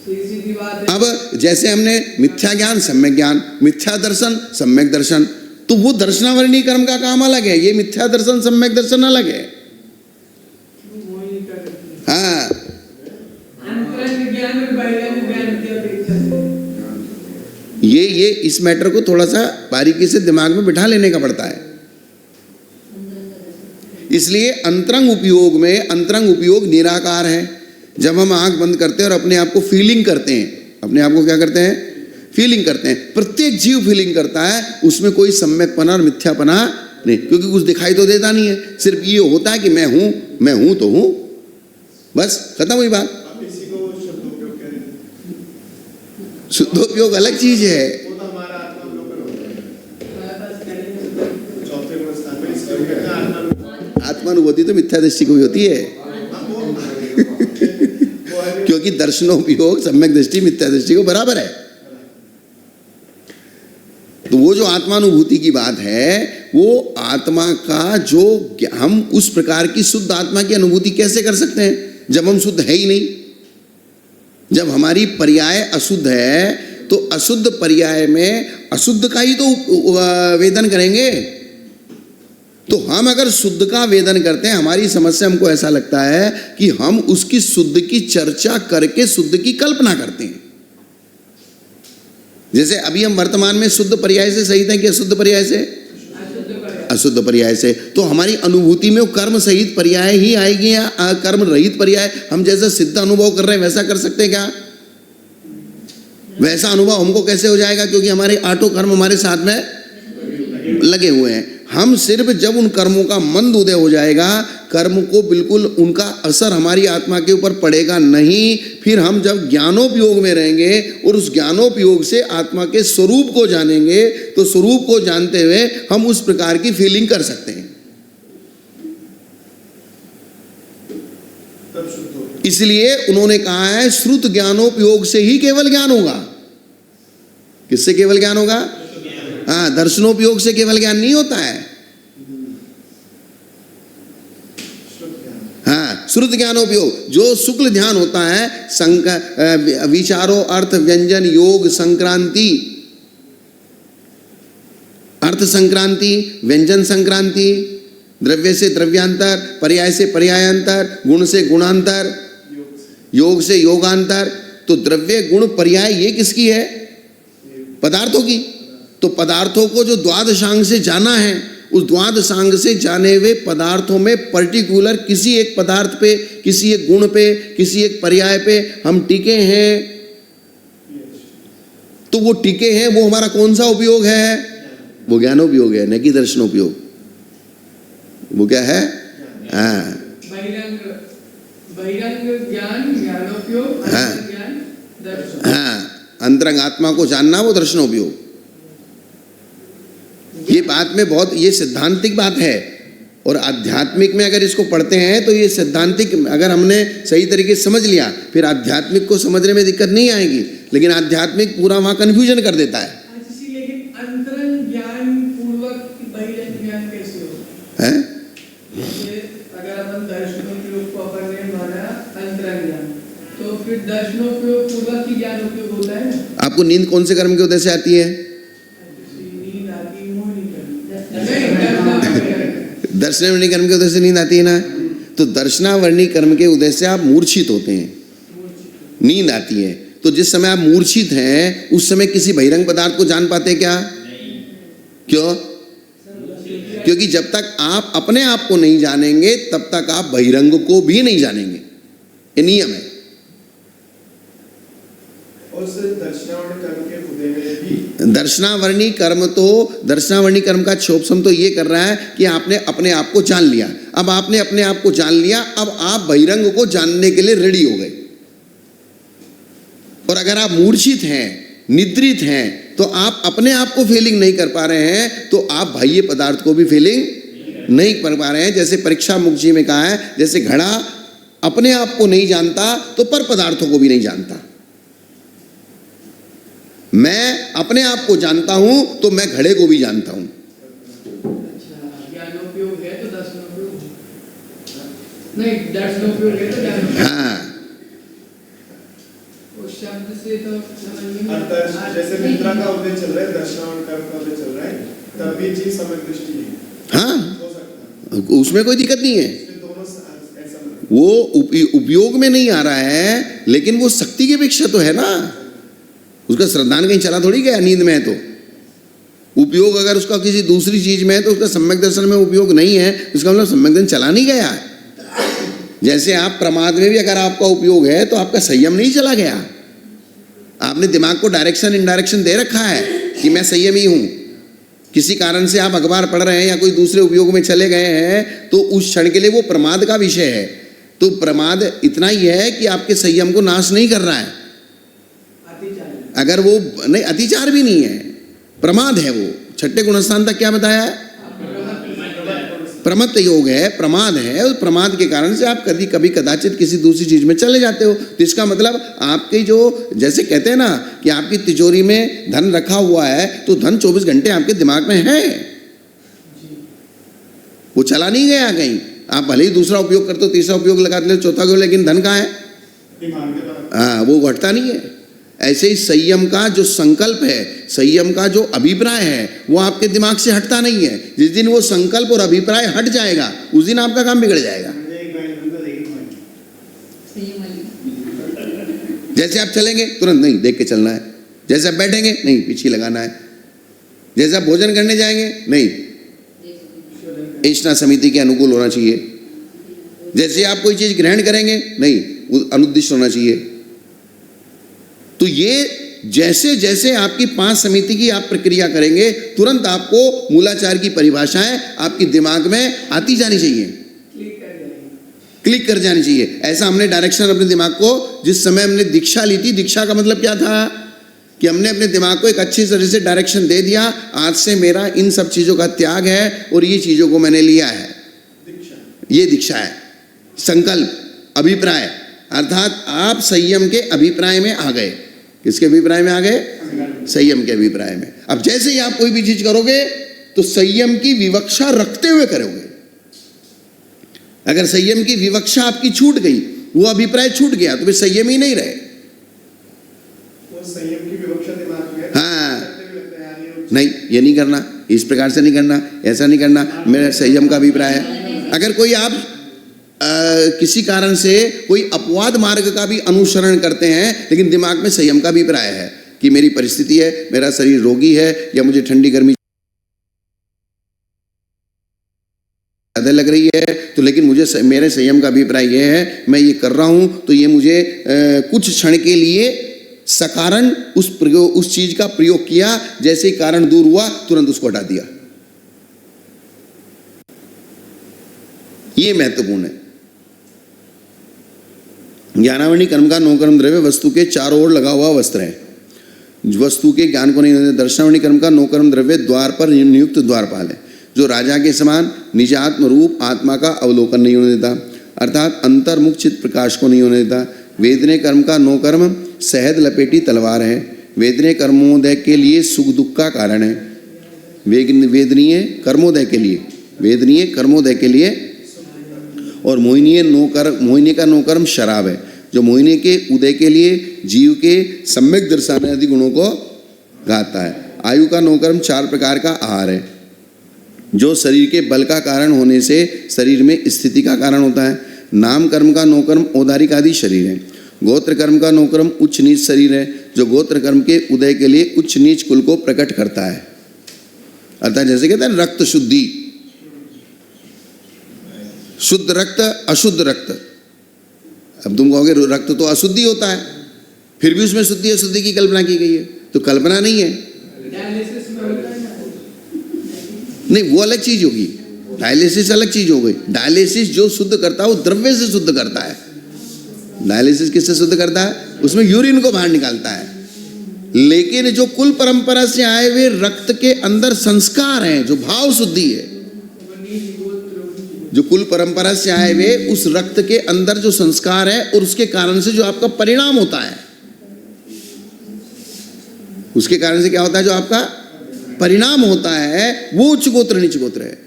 सीधी बात है। अब जैसे हमने मिथ्या ज्ञान, सम्यक ज्ञान, मिथ्या दर्शन, सम्यक दर्शन, तो वो दर्शनावरणी कर्म का काम अलग है, ये मिथ्या दर्शन सम्यक दर्शन अलग है। मोहिनी कर्म। हाँ, अंतरंग ज्ञान और बहिरंग ज्ञान की अपेक्षा से ये इस मैटर को थोड़ा सा बारीकी से दिमाग में बिठा लेने का पड़ता है। इसलिए अंतरंग उपयोग निराकार है। जब हम आंख बंद करते हैं और अपने आप को फीलिंग करते हैं, अपने आप को क्या करते हैं? फीलिंग करते हैं। प्रत्येक जीव फीलिंग करता है, उसमें कोई सम्यकपना और मिथ्यापना नहीं, क्योंकि कुछ दिखाई तो देता नहीं है। सिर्फ ये होता है कि मैं हूं तो हूं, बस खत्म हुई बात। आप इसी को शुद्धोपयोग कह रहे हैं। शुद्धोपयोग अलग चीज है। वो तो हमारा आत्मावलोकन होता है। हमारे पास करेंगे। चौथे गुण स्थान में इसको कहते हैं आत्मावलोकन। आत्मानुभूति तो मिथ्या दृष्टि को भी होती है, क्योंकि दर्शनोपयोग सम्यक दृष्टि मिथ्या दृष्टि को बराबर है। तो वो जो आत्मानुभूति की बात है, वो आत्मा का जो हम उस प्रकार की शुद्ध आत्मा की अनुभूति कैसे कर सकते हैं जब हम शुद्ध है ही नहीं। जब हमारी पर्याय अशुद्ध है तो अशुद्ध पर्याय में अशुद्ध का ही तो वेदन करेंगे। तो हम अगर शुद्ध का वेदन करते हैं, हमारी समझ से हमको ऐसा लगता है कि हम उसकी शुद्ध की चर्चा करके शुद्ध की कल्पना करते हैं। जैसे अभी हम वर्तमान में शुद्ध पर्याय से सहित हैं कि अशुद्ध पर्याय से? अशुद्ध पर्याय से। तो हमारी अनुभूति में वो कर्म सहित पर्याय ही आएगी या कर्म रहित पर्याय? हम जैसा सिद्ध अनुभव कर रहे हैं वैसा कर सकते हैं क्या? वैसा अनुभव हमको कैसे हो जाएगा? क्योंकि हमारे आठों कर्म हमारे साथ में लगे हुए हैं। हम सिर्फ जब उन कर्मों का मंद उदय हो जाएगा, कर्म को बिल्कुल उनका असर हमारी आत्मा के ऊपर पड़ेगा नहीं, फिर हम जब ज्ञानोपयोग में रहेंगे और उस ज्ञानोपयोग से आत्मा के स्वरूप को जानेंगे, तो स्वरूप को जानते हुए हम उस प्रकार की फीलिंग कर सकते हैं। इसलिए उन्होंने कहा है श्रुत ज्ञानोपयोग से ही केवल ज्ञान होगा। किससे केवल ज्ञान होगा? हाँ, दर्शनोपयोग से केवल ज्ञान नहीं होता है। हाँ, श्रुत ज्ञानोपयोग जो शुक्ल ध्यान होता है, विचारो अर्थ व्यंजन योग संक्रांति, अर्थ संक्रांति, व्यंजन संक्रांति, द्रव्य से द्रव्यांतर, पर्याय से पर्यायांतर, गुण से गुणांतर, योग से योगांतर। तो द्रव्य गुण पर्याय ये किसकी है? पदार्थों की। तो पदार्थों को जो द्वादशांग से जाना है, उस द्वादशांग से जाने हुए पदार्थों में पर्टिकुलर किसी एक पदार्थ पे, किसी एक गुण पे, किसी एक पर्याय पे हम टिके हैं, तो वो टिके हैं, वो हमारा कौन सा उपयोग है? वो ज्ञानोपयोग है, न कि दर्शनोपयोग। वो क्या है? हाँ, बहिरंग ज्ञान ज्ञानोपयोग, अंतरंग ज्ञान दर्शन। हाँ, अंतरंग आत्मा को जानना वो दर्शनोपयोग। ये बात में बहुत, ये सिद्धांतिक बात है। और आध्यात्मिक में अगर इसको पढ़ते हैं तो ये सिद्धांतिक, अगर हमने सही तरीके से समझ लिया, फिर आध्यात्मिक को समझने में दिक्कत नहीं आएगी। लेकिन आध्यात्मिक पूरा वहां कंफ्यूजन कर देता है। लेकिन अंतरंग ज्ञान पूर्वक बहिरंग ज्ञान कैसे हो? हैं? अगर अपन दर्शनोपयोग को अपन ने माना अंतरंग ज्ञान, तो फिर दर्शनोपयोग पूर्वक ही ज्ञान उपयोग होता है ना? आपको नींद कौन से कर्म के उदय से आती है? नींद आती दर्शनावरणी कर्म के उदय से नींद आती है ना। तो दर्शनावरणी कर्म के उदय से आप मूर्छित होते हैं, नींद आती है। तो जिस समय आप मूर्छित हैं उस समय किसी बहिरंग पदार्थ को जान पाते क्या? क्यों? क्योंकि जब तक आप अपने आप को नहीं जानेंगे तब तक आप बहिरंग को भी नहीं जानेंगे। ये नियम है। और सिर्फ दर्शनावरणी कर्म के उदय में भी दर्शनावरणी कर्म, तो दर्शनावरणी कर्म का क्षोभसम तो ये कर रहा है कि आपने अपने आप को जान लिया। अब आपने अपने आप को जान लिया, अब आप बहिरंग को जानने के लिए रेडी हो गए। और अगर आप मूर्छित हैं, निद्रित हैं, तो आप अपने आप को फीलिंग नहीं कर पा रहे हैं, तो आप बाह्य पदार्थ को भी फीलिंग नहीं कर पा रहे हैं। जैसे परीक्षा मुख जी में कहा है, जैसे घड़ा अपने आप को नहीं जानता तो पर पदार्थों को भी नहीं जानता। मैं अपने आप को जानता हूं तो मैं घड़े को भी जानता हूं। ज्ञानोपयोग है तो दर्शनोपयोग नहीं, दर्शनोपयोग है तो ज्ञानोपयोग। हाँ, उस शब्द से तो अंतर, जैसे निद्रा का उदय चल रहा है, दर्शनावरणी कर्म का उदय चल रहा है, तब भी चीज समय दृष्टि है। हाँ, हो सकता है, उसमें कोई दिक्कत नहीं है। इसमें दोनों ऐसा वो उपयोग में नहीं आ रहा है, लेकिन वो शक्ति की अपेक्षा तो है ना। उसका श्रद्धान कहीं चला थोड़ी गया, नींद में है तो। उपयोग अगर उसका किसी दूसरी चीज में है तो उसका सम्यक दर्शन में उपयोग नहीं है, इसका मतलब सम्यक दर्शन चला नहीं गया। जैसे आप प्रमाद में भी अगर आपका उपयोग है तो आपका संयम नहीं चला गया। आपने दिमाग को डायरेक्शन इनडायरेक्शन दे रखा है कि मैं संयमी हूं। किसी कारण से आप अखबार पढ़ रहे हैं या कोई दूसरे उपयोग में चले गए हैं तो उस क्षण के लिए वो प्रमाद का विषय है। तो प्रमाद इतना ही है कि आपके संयम को नाश नहीं कर रहा है। अगर वो नहीं, अतिचार भी नहीं है, प्रमाद है। वो छठे गुणस्थान तक क्या बताया है? प्रमत्त योग है, प्रमाद है। उस प्रमाद के कारण से आप कभी कदाचित किसी दूसरी चीज में चले जाते हो। तो इसका मतलब आपके जो, जैसे कहते हैं ना कि आपकी तिजोरी में धन रखा हुआ है, तो धन 24 घंटे आपके दिमाग में है, वो चला नहीं गया कहीं। आप भले ही दूसरा उपयोग करते हो, तीसरा उपयोग लगाते हो, चौथा उपयोग, लेकिन धन कहाँ है? हाँ, वो घटता नहीं है। ऐसे ही संयम का जो संकल्प है, संयम का जो अभिप्राय है, वो आपके दिमाग से हटता नहीं है। जिस दिन वो संकल्प और अभिप्राय हट जाएगा उस दिन आपका काम बिगड़ जाएगा। जैसे आप चलेंगे तुरंत नहीं, देख के चलना है। जैसे आप बैठेंगे नहीं, पीछे लगाना है। जैसे आप भोजन करने जाएंगे नहीं, इष्टा समिति के अनुकूल होना चाहिए। जैसे आप कोई चीज ग्रहण करेंगे नहीं, अनुद्दिष्ट होना चाहिए। तो ये जैसे जैसे आपकी 5 समिति की आप प्रक्रिया करेंगे, तुरंत आपको मूलाचार की परिभाषाएं आपकी दिमाग में आती जानी चाहिए, क्लिक कर जानी चाहिए। ऐसा हमने डायरेक्शन अपने दिमाग को, जिस समय हमने दीक्षा ली थी, दीक्षा का मतलब क्या था कि हमने अपने दिमाग को एक अच्छी तरह से डायरेक्शन दे दिया। आज से मेरा इन सब चीजों का त्याग है और ये चीजों को मैंने लिया है, ये दीक्षा है। संकल्प, अभिप्राय, अर्थात आप संयम के अभिप्राय में आ गए। किसके अभिप्राय में आ गए? संयम के अभिप्राय में। अब जैसे ही आप कोई भी चीज करोगे तो संयम की विवक्षा रखते हुए करोगे। अगर संयम की विवक्षा आपकी छूट गई, वो अभिप्राय छूट गया, तो फिर संयम ही नहीं रहे। वो संयम की विवक्षा दिमाग में, हाँ, नहीं, ये नहीं करना, इस प्रकार से नहीं करना, ऐसा नहीं करना, मेरा संयम का अभिप्राय है। अगर कोई आप किसी कारण से कोई अपवाद मार्ग का भी अनुसरण करते हैं, लेकिन दिमाग में संयम का अभिप्राय है कि मेरी परिस्थिति है, मेरा शरीर रोगी है, या मुझे ठंडी गर्मी ज़्यादा लग रही है, तो लेकिन मुझे मेरे संयम का अभिप्राय यह है, मैं ये कर रहा हूं तो ये मुझे कुछ क्षण के लिए सकारण उस चीज का प्रयोग किया, जैसे ही कारण दूर हुआ तुरंत उसको हटा दिया। ये महत्वपूर्ण है। ज्ञानावरणी कर्म का नौकर्म द्रव्य वस्तु के चारों ओर लगा हुआ वस्त्र है, वस्तु के ज्ञान को नहीं होने देता। दर्शनावरणी कर्म का नौकर्म द्रव्य द्वार पर नियुक्त द्वारपाल है, जो राजा के समान निजात्म रूप आत्मा का अवलोकन नहीं होने देता, अर्थात अंतर्मुख चित्त प्रकाश को नहीं होने देता। वेदनीय कर्म का नौकर्म शहद लपेटी तलवार है, वेदनीय कर्मोदय के लिए सुख दुख का कारण है। वेदनीय कर्मोदय के लिए और मोहिनी का नौकर्म शराब है, जो मोहिनी के उदय के लिए जीव के सम्यक दर्शाने आदि गुणों को गाता है। आयु का नौकर्म 4 प्रकार का आहार है, जो शरीर के बल का कारण होने से शरीर में स्थिति का कारण होता है। नाम कर्म का नौकर्म औदारिक आदि शरीर है। गोत्र कर्म का नौकर्म उच्च नीच शरीर है, जो गोत्र कर्म के उदय के लिए उच्च नीच कुल को प्रकट करता है। अर्थात जैसे कहते हैं रक्त शुद्धि, शुद्ध रक्त अशुद्ध रक्त। अब तुम कहोगे रक्त तो अशुद्धि होता है, फिर भी उसमें शुद्धि अशुद्धि की कल्पना की गई है, तो कल्पना नहीं है, नहीं वो अलग चीज होगी। डायलिसिस अलग चीज हो गई। डायलिसिस जो शुद्ध करता है वो द्रव्य से शुद्ध करता है। डायलिसिस किससे शुद्ध करता है? उसमें यूरिन को बाहर निकालता है। लेकिन जो कुल परंपरा से आए हुए रक्त के अंदर संस्कार हैं, जो भाव शुद्धि है, जो कुल परंपरा से आए हुए उस रक्त के अंदर जो संस्कार है और उसके कारण से जो आपका परिणाम होता है, उसके कारण से क्या होता है, जो आपका परिणाम होता है वो उच्च गोत्र नीच गोत्र है।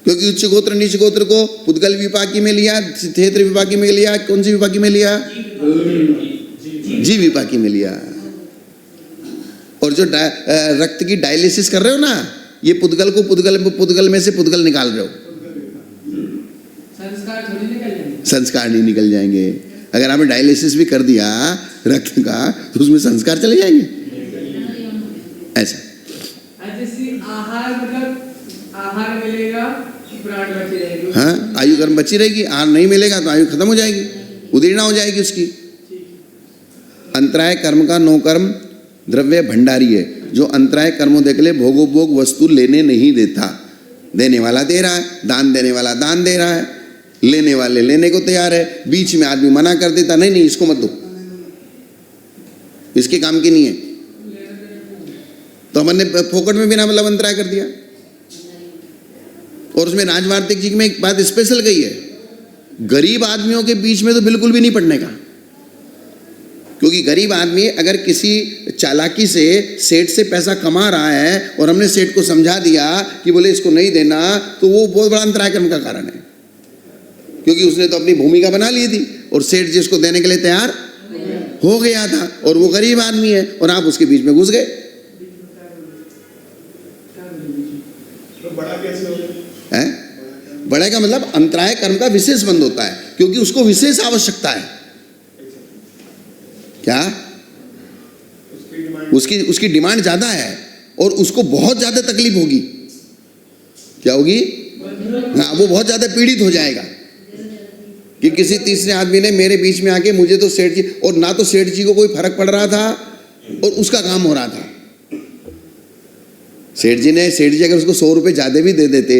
क्योंकि उच्च गोत्र नीच गोत्र को पुद्गल विपाकी में लिया, क्षेत्र विपाकी में लिया, कौन सी विपाकी में लिया? जीव विपाकी में लिया। और जो रक्त की डायलिसिस कर रहे हो ना, ये पुद्गल को पुद्गल में से पुद्गल निकाल रहे हो, संस्कार नहीं निकल जाएंगे। अगर आपने डायलिसिस भी कर दिया रक्त का तो उसमें संस्कार चले जाएंगे। ऐसा आहार मतलब आहार मिलेगा, प्राण बचे रहेंगे। हाँ, आयु कर्म बची रहेगी। आहार नहीं मिलेगा तो आयु खत्म हो जाएगी, उदीर्णा हो जाएगी उसकी। अंतराय कर्म का नौकर्म द्रव्य भंडारी है, जो अंतराय कर्मोदय के लिए भोगोपभोग वस्तु लेने नहीं देता। देने वाला दे रहा है, दान देने वाला दान दे रहा है, लेने वाले लेने को तैयार है। बीच में आदमी मना कर देता, नहीं नहीं इसको मत दो, इसके काम की नहीं है, तो हमने फोकट में बिना मतलब अंतराय कर दिया। और उसमें राजवार्तिक जी में एक बात स्पेशल कही है, गरीब आदमियों के बीच में तो बिल्कुल भी नहीं पड़ने का। क्योंकि गरीब आदमी अगर किसी चालाकी से सेठ से पैसा कमा रहा है और हमने सेठ को समझा दिया कि बोले इसको नहीं देना, तो वो बहुत बड़ा अंतराय कर्म का कारण है। क्योंकि उसने तो अपनी भूमिका बना ली थी और सेठ जी उसको देने के लिए तैयार हो गया था, और वो गरीब आदमी है और आप उसके बीच में घुस गए। तो बड़ा कैसे हो गया? बड़े का मतलब अंतराय कर्म का विशेष बंद होता है, क्योंकि उसको विशेष आवश्यकता है। क्या? उसकी डिमांड ज्यादा है और उसको बहुत ज्यादा तकलीफ होगी। क्या होगी? हाँ, वो बहुत ज्यादा पीड़ित हो जाएगा कि किसी तीसरे आदमी ने मेरे बीच में आके मुझे तो सेठ जी, और ना तो सेठ जी को कोई फर्क पड़ रहा था और उसका काम हो रहा था। सेठ जी अगर उसको 100 रुपए ज्यादा भी दे देते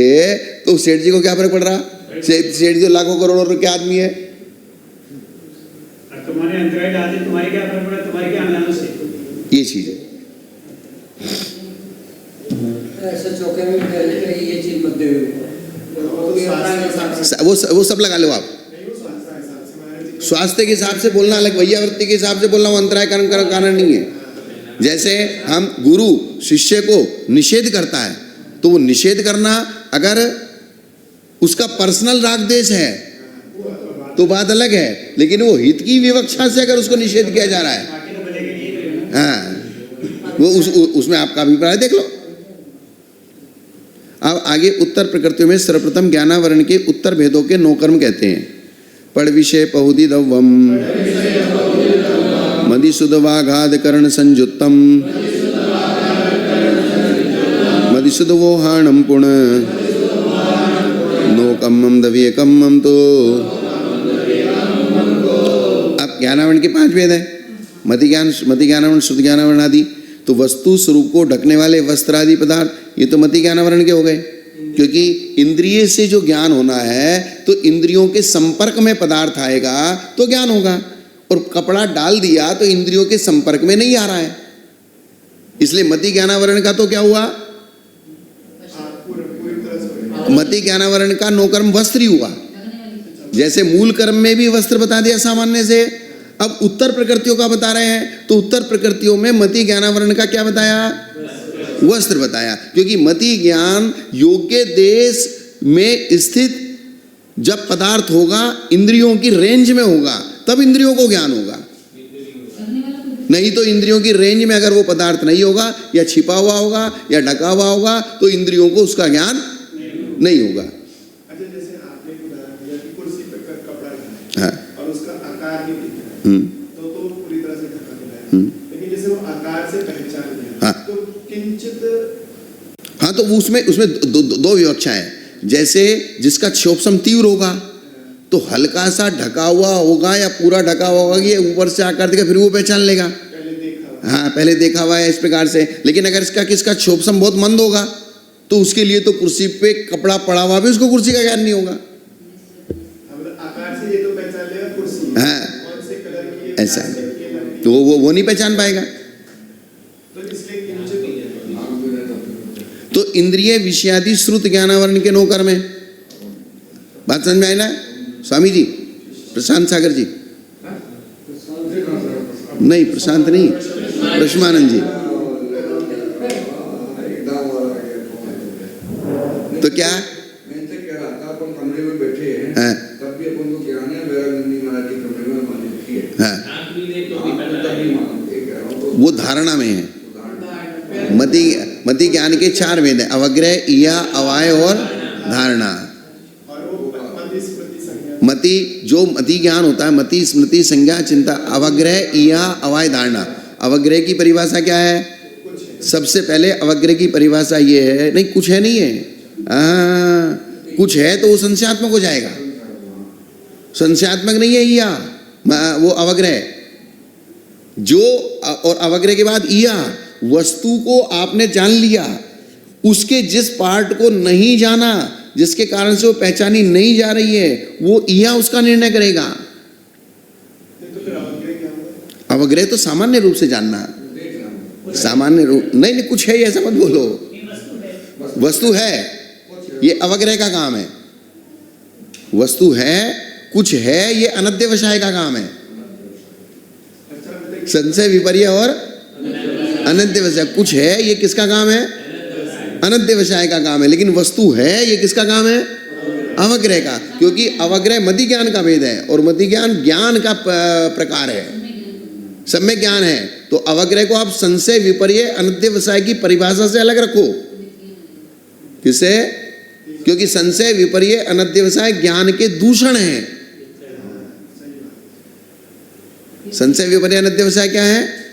तो सेठ जी को क्या फर्क पड़ रहा? सेठ जी तो लाखों करोड़ों के आदमी है। तुम्हारे अंतराय डालते, तुम्हारे क्या फर्क पड़ा? तुम्हारे क्या आंदोलन से ये चीज है। ऐसा चौके में ये चीज मत दे, वो सब लगा लो आप। स्वास्थ्य के हिसाब से बोलना अलग, वैयावृत्ति के हिसाब से बोलना वो अंतराय कर्म का कारण नहीं है। जैसे हम गुरु शिष्य को निषेध करता है तो वो निषेध करना अगर उसका पर्सनल राग द्वेष है तो बात अलग है, लेकिन वो हित की विवक्षा से अगर उसको निषेध किया जा रहा है, हाँ, वो उसमें आपका अभिप्राय देख लो। अब आगे उत्तर प्रकृतियों में सर्वप्रथम ज्ञानावरण के उत्तर भेदों के नौकर्म कहते हैं। पढ़ विषय पहुदी दवम मदिसुदवाघाद कर्ण संयुक्तम मदिसुदवोहाणम पुण नो कम्मम दवीय कम्मम। तो अब ज्ञानावरण के 5 भेद है, मति ज्ञानावरण, शुद्ध ज्ञानावरण आदि। तो वस्तु स्वरूप को ढकने वाले वस्त्र आदि पदार्थ, ये तो मति ज्ञानावरण के हो गए, क्योंकि इंद्रिय से जो ज्ञान होना है तो इंद्रियों के संपर्क में पदार्थ आएगा तो ज्ञान होगा, और कपड़ा डाल दिया तो इंद्रियों के संपर्क में नहीं आ रहा है, इसलिए मति ज्ञानावरण का तो क्या हुआ, मति ज्ञानावरण का नोकर्म वस्त्र ही हुआ। जैसे मूल कर्म में भी वस्त्र बता दिया सामान्य से, अब उत्तर प्रकृतियों का बता रहे हैं, तो उत्तर प्रकृतियों में मति ज्ञानावरण का क्या बताया, वस्त्र बताया। क्योंकि मति ज्ञान योग्य देश में स्थित जब पदार्थ होगा, इंद्रियों की रेंज में होगा, तब इंद्रियों को ज्ञान होगा। नहीं तो इंद्रियों की रेंज में अगर वो पदार्थ नहीं होगा, या छिपा हुआ होगा या ढका हुआ होगा, तो इंद्रियों को उसका ज्ञान नहीं होगा। अच्छा, जैसे आपने एक उदाहरण दिया कि कुर्सी पे कपड़ा रखा है, हाँ। और उसका आकार नहीं दिख रहा है, तो पूरी तरह से ढका हुआ है, लेकिन जैसे वो आकार से पहचान लिया, हाँ। तो किंचित, हाँ, तो उसमें दो विवक्षा है। जैसे जिसका क्षोभसम तीव्र होगा तो हल्का सा ढका हुआ होगा या पूरा ढका हुआ होगा, ये ऊपर से आकार देगा, फिर वो पहचान लेगा, पहले देखा हुआ। हाँ, पहले देखा हुआ है इस प्रकार से। लेकिन अगर किसका क्षोभसम बहुत मंद होगा तो उसके लिए तो कुर्सी पे कपड़ा पड़ा हुआ भी उसको कुर्सी का ज्ञान नहीं होगा। आकार से ये तो पहचान लेगा कुर्सी है, हाँ, कौन से कलर की है, ऐसा है। प्लास्टिक की है, लकड़ी तो वो नहीं पहचान पाएगा। तो इसलिए किंचित तो इंद्रिय विषयादि श्रुत ज्ञानावरण के नौकर में, बात समझ में आई ना स्वामी जी, प्रशांत सागर जी, नहीं प्रशांत नहीं, प्रश्मानंद जी। तो क्या मैं तो कह रहा था, अपन कमरे में बैठे हैं, हाँ। तब भी अपन को ज्ञान है, मेरा गंदी महाराज जी कमरे में मान लिखी है, हाँ, तब भी मान, ये कह रहा हूँ। तो वो धारणा में है। मति ज्ञान के 4 भेद है, अवग्रह, इया, अवाय और धारणा। और वो मति स्मृति संज्ञा, मति जो मति ज्ञान होता है, मति स्मृति संज्ञा चिंता, अवग्रह, इया, अवाय, धारणा। अवग्रह की परिभाषा क्या है, सबसे पहले अवग्रह की परिभाषा ये है, नहीं कुछ है नहीं है, कुछ है तो वो संशयात्मक हो जाएगा, संशयात्मक नहीं है इया, वो अवग्रह जो, और अवग्रह के बाद इया, वस्तु को आपने जान लिया, उसके जिस पार्ट को नहीं जाना, जिसके कारण से वो पहचानी नहीं जा रही है, वो इया उसका निर्णय करेगा। तो फिर अवग्रह क्या होगा? अवग्रह तो सामान्य रूप से जानना, सामान्य रूप नहीं, कुछ है ऐसा मत बोलो, वस्तु है, ये अवग्रह का काम है। वस्तु है, कुछ है, ये अनद्यवसाय का काम है। संशय विपर्य और अनद्यवसाय, कुछ है ये किसका काम है, अनद्यवसाय का काम है, लेकिन वस्तु है ये किसका काम है, अवग्रह का। क्योंकि अवग्रह मति ज्ञान का भेद है और मति ज्ञान ज्ञान का प्रकार है, सम्यक ज्ञान है। तो अवग्रह को आप संशय विपर्य अनद्यवसाय की परिभाषा से अलग रखो। किसे? क्योंकि संशय विपर्य अनद्यवसाय ज्ञान के दूषण है। संशय विपर्य अनद्यवसाय क्या है?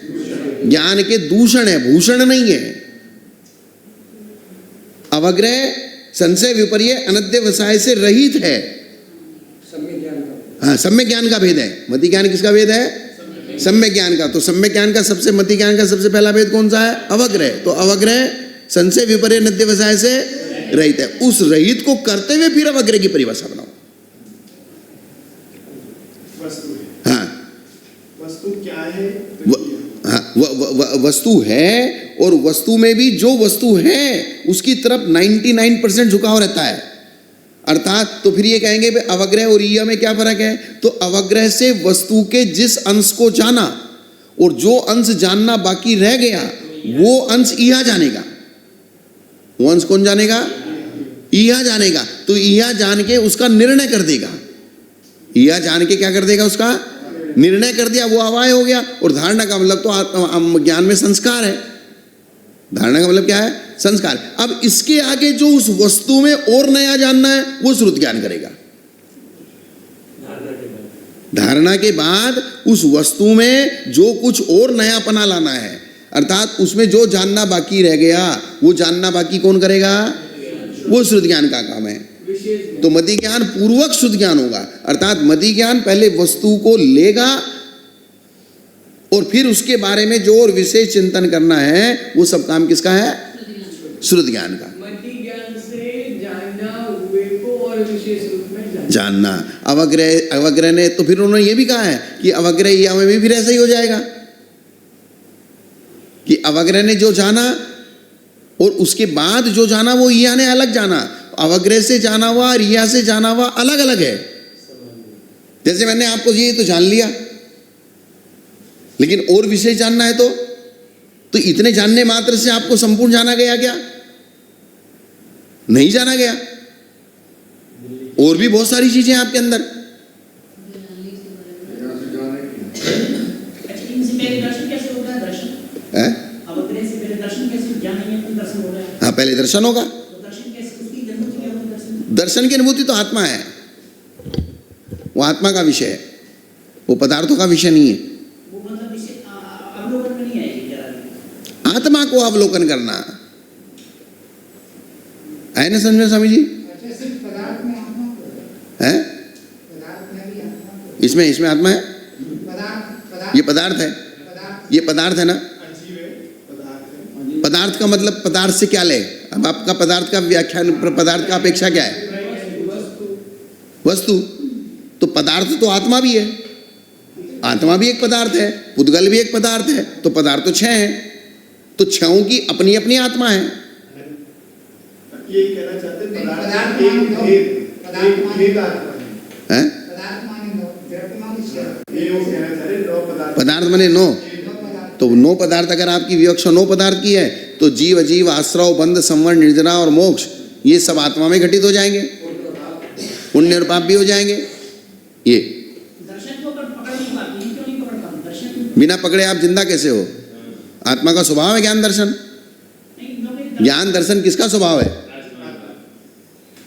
ज्ञान के दूषण है, भूषण नहीं है। अवग्रह संशय विपर्य अनद्यवसाय से रहित है। हाँ, सम्यक ज्ञान का भेद है। मति ज्ञान किसका भेद है? सम्यक ज्ञान का। तो सम्यक ज्ञान का सबसे, मति ज्ञान का सबसे पहला भेद कौन सा है? अवग्रह। तो अवग्रह संशय विपर्य अनद्यवसाय से रहित है। उस रहित को करते हुए फिर अवग्रह की परिभाषा बनाओ। वस्तु है। हाँ, वस्तु क्या है? वस्तु है, और वस्तु में भी जो वस्तु है उसकी तरफ 99% झुकाव रहता है। अर्थात तो फिर ये कहेंगे अवग्रह और इया में क्या फर्क है? तो अवग्रह से वस्तु के जिस अंश को जाना और जो अंश जानना बाकी रह गया वो अंश इया जानेगा। वो अंश कौन जानेगा? इया जानेगा। तो इया जान के उसका निर्णय कर देगा। इया जान के क्या कर देगा? उसका निर्णय कर दिया, वो अवाय हो गया। और धारणा का मतलब तो ज्ञान में संस्कार है। धारणा का मतलब क्या है? संस्कार। अब इसके आगे जो उस वस्तु में और नया जानना है वो श्रुत ज्ञान करेगा। धारणा के बाद उस वस्तु में जो कुछ और नयापना लाना है, अर्थात उसमें जो जानना बाकी रह गया वो जानना बाकी कौन करेगा? वो श्रुति ज्ञान का काम है। तो मति ज्ञान पूर्वक शुद्ध ज्ञान होगा, अर्थात मति ज्ञान पहले वस्तु को लेगा और फिर उसके बारे में जो और विशेष चिंतन करना है वो सब काम किसका है? श्रुति ज्ञान का। मति ज्ञान से जानना हुए को और विशेष रूप में जानना। अवग्रह ने तो फिर उन्होंने ये भी कहा है कि अवग्रह या में भी फिर ऐसा ही हो जाएगा कि अवग्रह ने जो जाना और उसके बाद जो जाना वो ईया ने अलग जाना। अवग्रह से जाना हुआ और ईया से जाना हुआ अलग अलग है। जैसे मैंने आपको ये तो जान लिया, लेकिन और विशेष जानना है तो इतने जानने मात्र से आपको संपूर्ण जाना गया क्या? नहीं जाना गया। और भी बहुत सारी चीजें आपके अंदर। हाँ, पहले दर्शन होगा। दर्शन की अनुभूति तो आत्मा है, वो आत्मा का विषय है, वो पदार्थों का विषय नहीं है। आत्मा को अवलोकन करना है ना, समझे स्वामी जी? है इसमें आत्मा है, ये पदार्थ है, ये पदार्थ है ना। पदार्थ का मतलब पदार्थ से क्या ले? अब आपका पदार्थ का व्याख्यान, पदार्थ का अपेक्षा क्या है? वस्तु। तो पदार्थ तो आत्मा भी है, आत्मा भी एक पदार्थ है, पुद्गल भी एक पदार्थ है, तो पदार्थ तो 6 है। तो 6 की अपनी अपनी आत्मा है। ये कहना चाहते हैं पदार्थ एक भेद आत्मा है। ये वो कहना चाह रहे 9 पदार्थ। पदार्थ माने 9, तो 9 पदार्थ अगर आपकी विवक्षा 9 पदार्थ की है तो जीव अजीव आश्रव बंध संवर निर्जना और मोक्ष ये सब आत्मा में घटित हो जाएंगे, पुण्य और पाप भी हो जाएंगे। ये बिना पकड़े आप जिंदा कैसे हो? आत्मा का स्वभाव है ज्ञान दर्शन। ज्ञान दर्शन किसका स्वभाव है?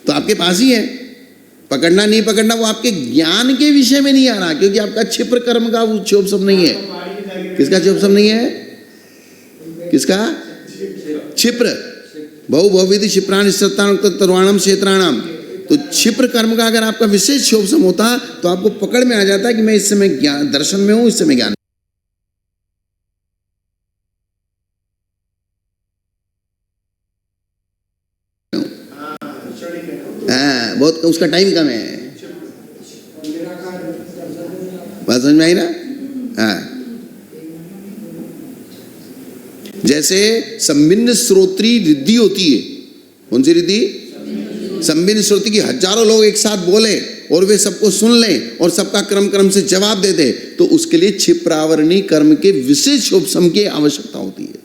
तो आपके पास ही है। पकड़ना नहीं पकड़ना वो आपके ज्ञान के विषय में नहीं आ रहा, क्योंकि आपका क्षिप्र कर्म का वो क्षोभ नहीं है। किसका क्षोभ नहीं है? किसका? क्षिप्र बहु बहुविधि क्षिप्राण तरुणाम क्षेत्राणाम। तो क्षिप्र कर्म का अगर आपका विशेष क्षोभ होता तो आपको पकड़ में आ जाता कि मैं इस समय ज्ञान दर्शन में हूं, इस समय ज्ञान। हाँ, बहुत उसका टाइम कम है। बात समझ में आई ना? हाँ, जैसे संबिन्न श्रोत्री रिद्धि होती है। कौन सी रिद्धि? संबिन्न श्रोत्री की हजारों लोग एक साथ बोले और वे सबको सुन लें और सबका क्रम क्रम से जवाब दे दे, तो उसके लिए क्षिप्रावरणी कर्म के विशेष उपशम की आवश्यकता होती है,